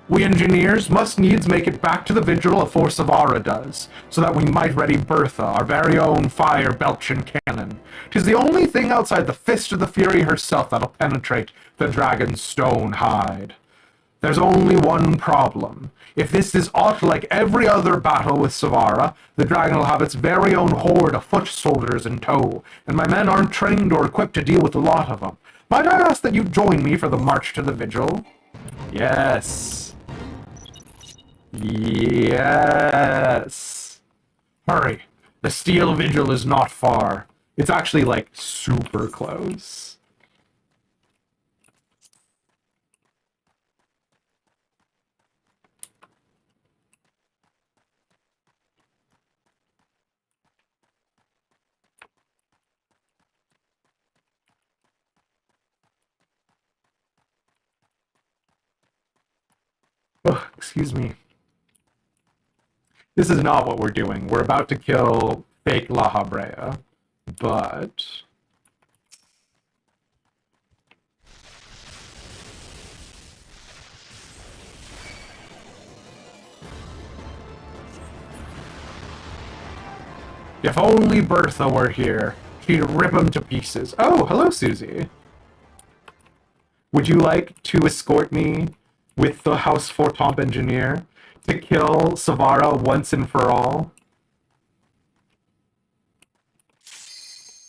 We engineers must needs make it back to the Vigil afore Savara does, so that we might ready Bertha, our very own fire-belching cannon. 'Tis the only thing outside the fist of the Fury herself that'll penetrate the dragon's stone hide. There's only one problem. If this is aught like every other battle with Savara, the dragon will have its very own horde of foot soldiers in tow, and my men aren't trained or equipped to deal with a lot of them. Might I ask that you join me for the march to the Vigil? Yes. Yes. Hurry. The Steel Vigil is not far. It's actually, like, super close. Oh, excuse me. This is not what we're doing. We're about to kill fake La Habrea, but... if only Bertha were here, she'd rip him to pieces. Oh, hello, Susie. Would you like to escort me with the House Fortomp engineer to kill Savara once and for all?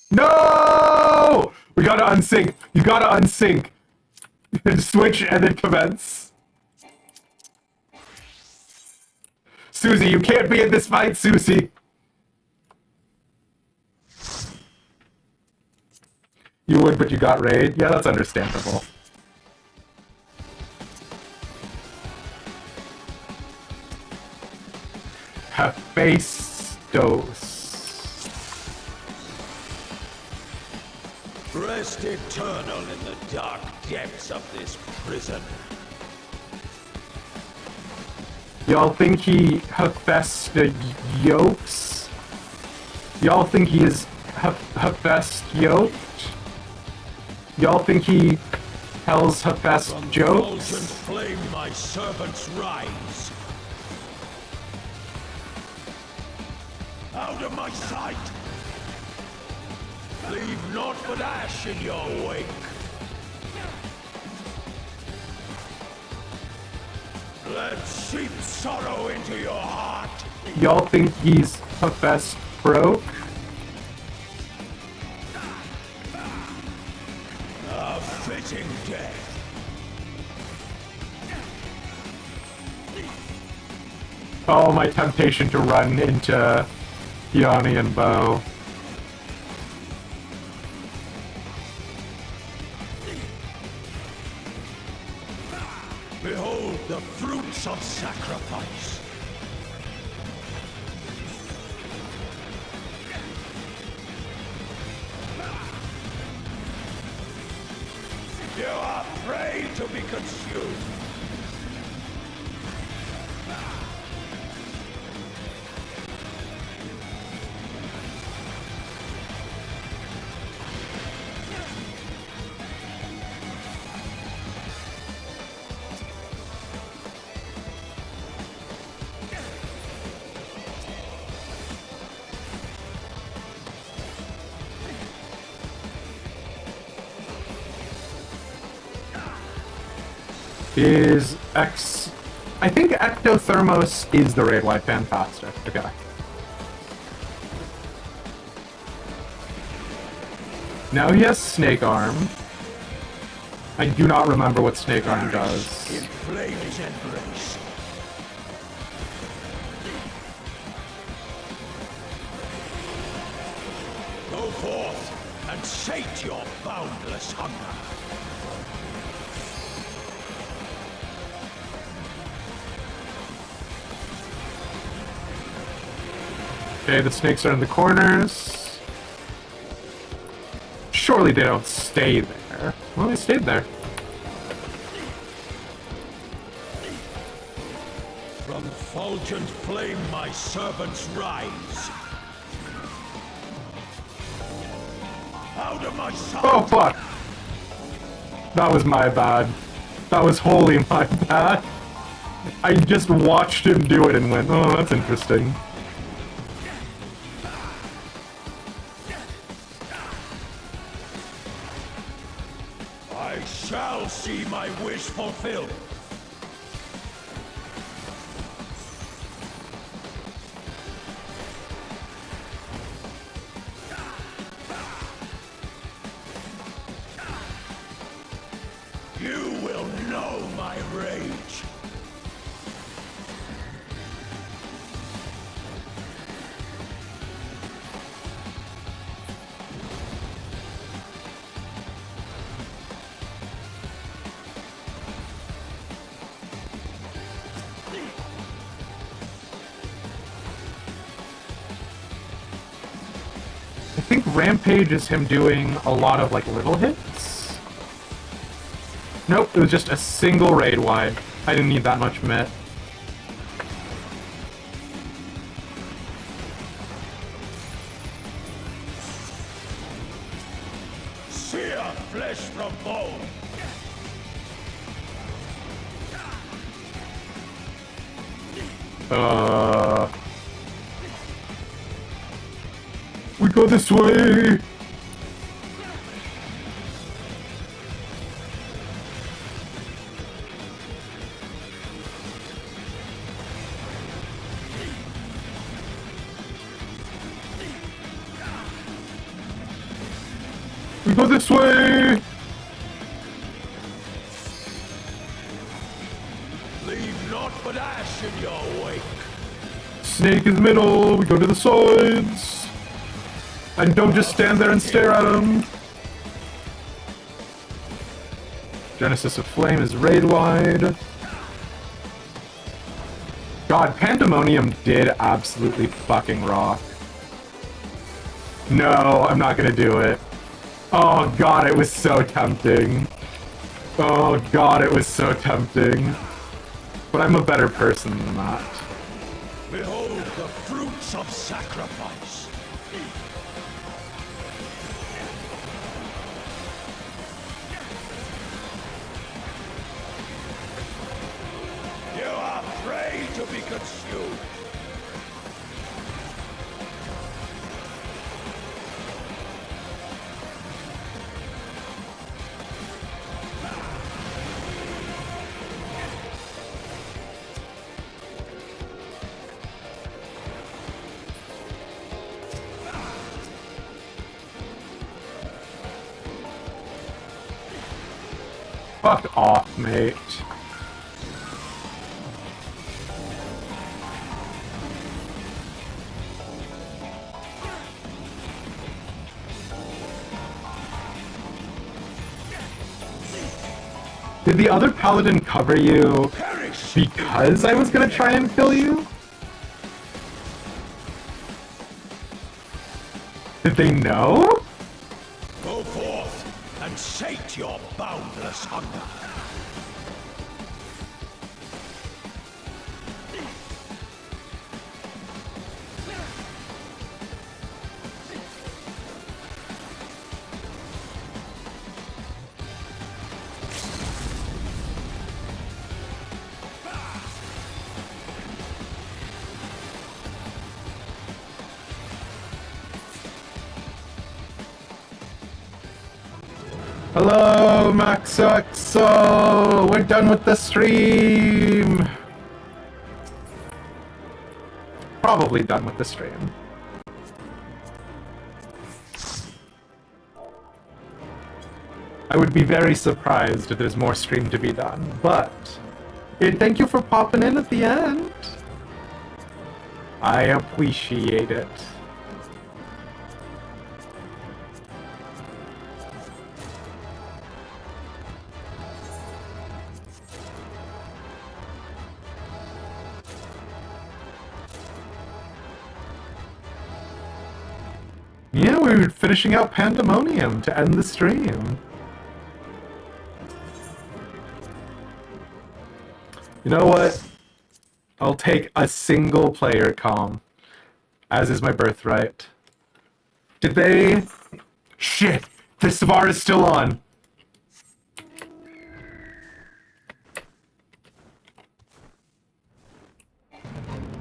No! We gotta unsync. You gotta unsync. Switch and then commence. Susie, you can't be in this fight, Susie. You would, but you got raid? Yeah, that's understandable. Hephaestus. Rest eternal in the dark depths of this prison. Y'all think he Hephaestus yokes? Y'all think he is Hephaestus yoked? Y'all think he tells Hephaestus jokes? From flame my servants rise. Out of my sight! Leave naught but ash in your wake. Let seep sorrow into your heart. Y'all think he's Hephaestus broke? A fitting death. Oh, my temptation to run into Yanni and Bo. Behold the fruits of sacrifice. You are prey to be consumed. Is X... I think Ectothermos is the raid wipe. Fantastic. Okay. Now he has Snake Arm. I do not remember what Snake Arm does. In flame's embrace. Go forth and sate your boundless hunger. Okay, the snakes are in the corners. surely they don't stay there. Well, they stayed there. From fulgent flame my servants rise. Out of my sight! Oh, fuck! That was my bad. That was wholly my bad. I just watched him do it and went, oh, that's interesting. I shall see my wish fulfilled. You will know my rage. I think Rampage is him doing a lot of, like, little hits? Nope, it was just a single raid wide. I didn't need that much mit. Sear flesh from bone. We go this way! We go this way! Leave naught but ash in your wake. Snake is middle, we go to the sides! And don't just stand there and stare at him! Genesis of Flame is raid wide. God, Pandemonium did absolutely fucking rock. No, I'm not gonna do it. Oh god, it was so tempting. Oh god, it was so tempting. But I'm a better person than that. Behold the fruits of sacrifice. You are prey to be consumed. Fuck off, mate. Did the other paladin cover you because I was gonna try and kill you? Did they know? Go forth and sate your boundless hunger. Hello, MaxXO! We're done with the stream! Probably done with the stream. I would be very surprised if there's more stream to be done, but thank you for popping in at the end. I appreciate it. Yeah, we're finishing out Pandemonium to end the stream. You know what? I'll take a single player comm, as is my birthright. Did they... Shit! The Savara is still on!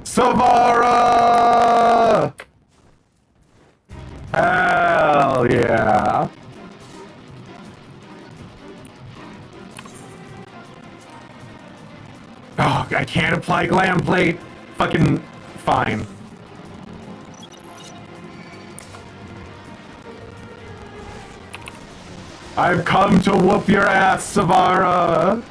Savara! Hell yeah! Oh, I can't apply glam plate! Fucking fine. I've come to whoop your ass, Savara!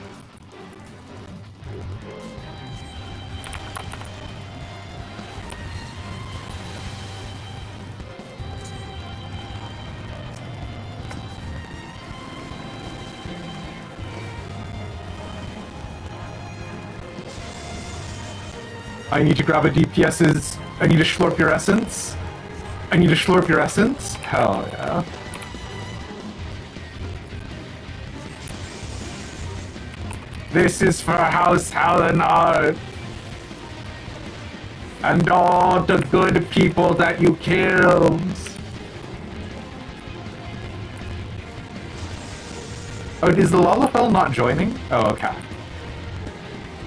I need to grab a DPS's... I need to slurp your essence. I need to slurp your essence. Hell yeah. This is for House Helenar. And all the good people that you killed. Oh, is the Lalafell not joining? Oh, okay.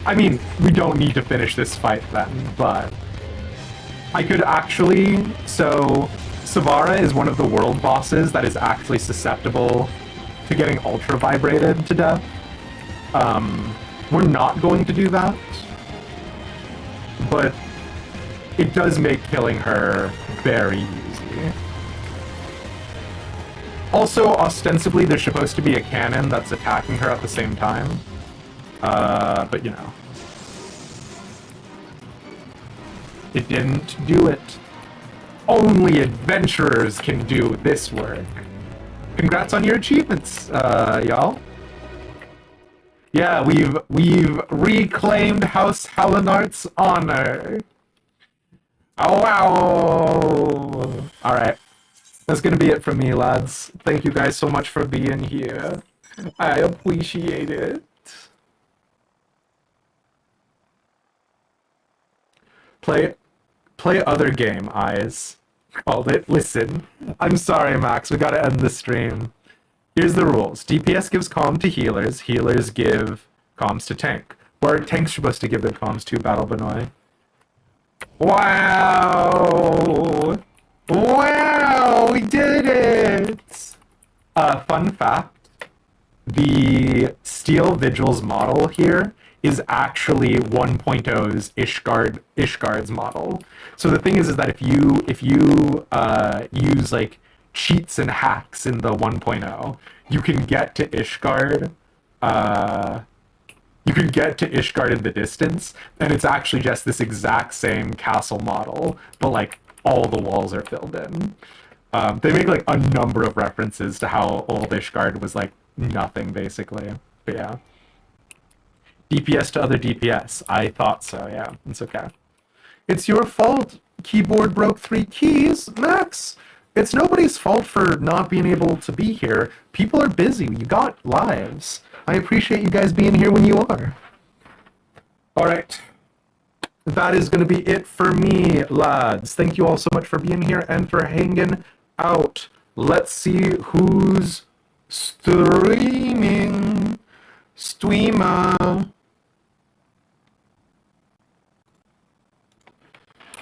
I mean, we don't need to finish this fight then, but... I could actually... So, Savara is one of the world bosses that is actually susceptible to getting ultra vibrated to death. We're not going to do that. But it does make killing her very easy. Also, ostensibly, there's supposed to be a cannon that's attacking her at the same time. But you know. It didn't do it. Only adventurers can do this work. Congrats on your achievements, y'all. Yeah, we've reclaimed House Helenart's honor. Oh, wow. Alright. That's gonna be it from me, lads. Thank you guys so much for being here. I appreciate it. Play other game, eyes. Called it. Listen. I'm sorry, Max. We gotta end the stream. Here's the rules. DPS gives comm to healers. Healers give comms to tank. Or tank's supposed to give their comms to Battle Benoit. Wow! Wow! We did it! Fun fact. The Steel Vigil's model here is actually 1.0's Ishgard's model. So the thing is that if you use like cheats and hacks in the 1.0, you can get to Ishgard. You can get to Ishgard in the distance, and it's actually just this exact same castle model, but like all the walls are filled in. They make like a number of references to how old Ishgard was like nothing basically. But yeah. DPS to other DPS. I thought so, yeah. It's okay. It's your fault. Keyboard broke 3 keys. Max, it's nobody's fault for not being able to be here. People are busy. You got lives. I appreciate you guys being here when you are. Alright. That is going to be it for me, lads. Thank you all so much for being here and for hanging out. Let's see who's streaming. Streamer.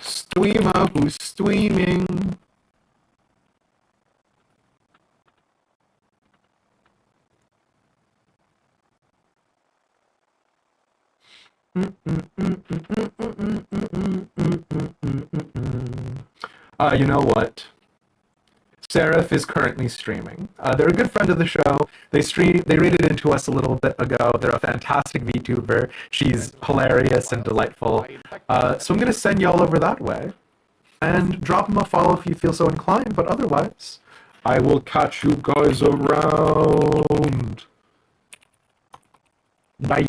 Streamer who's streaming. You know what? Seraph is currently streaming. They're a good friend of the show. They rated into us a little bit ago. They're a fantastic VTuber. She's hilarious and delightful. So I'm going to send y'all over that way. And drop them a follow if you feel so inclined. But otherwise, I will catch you guys around. Bye.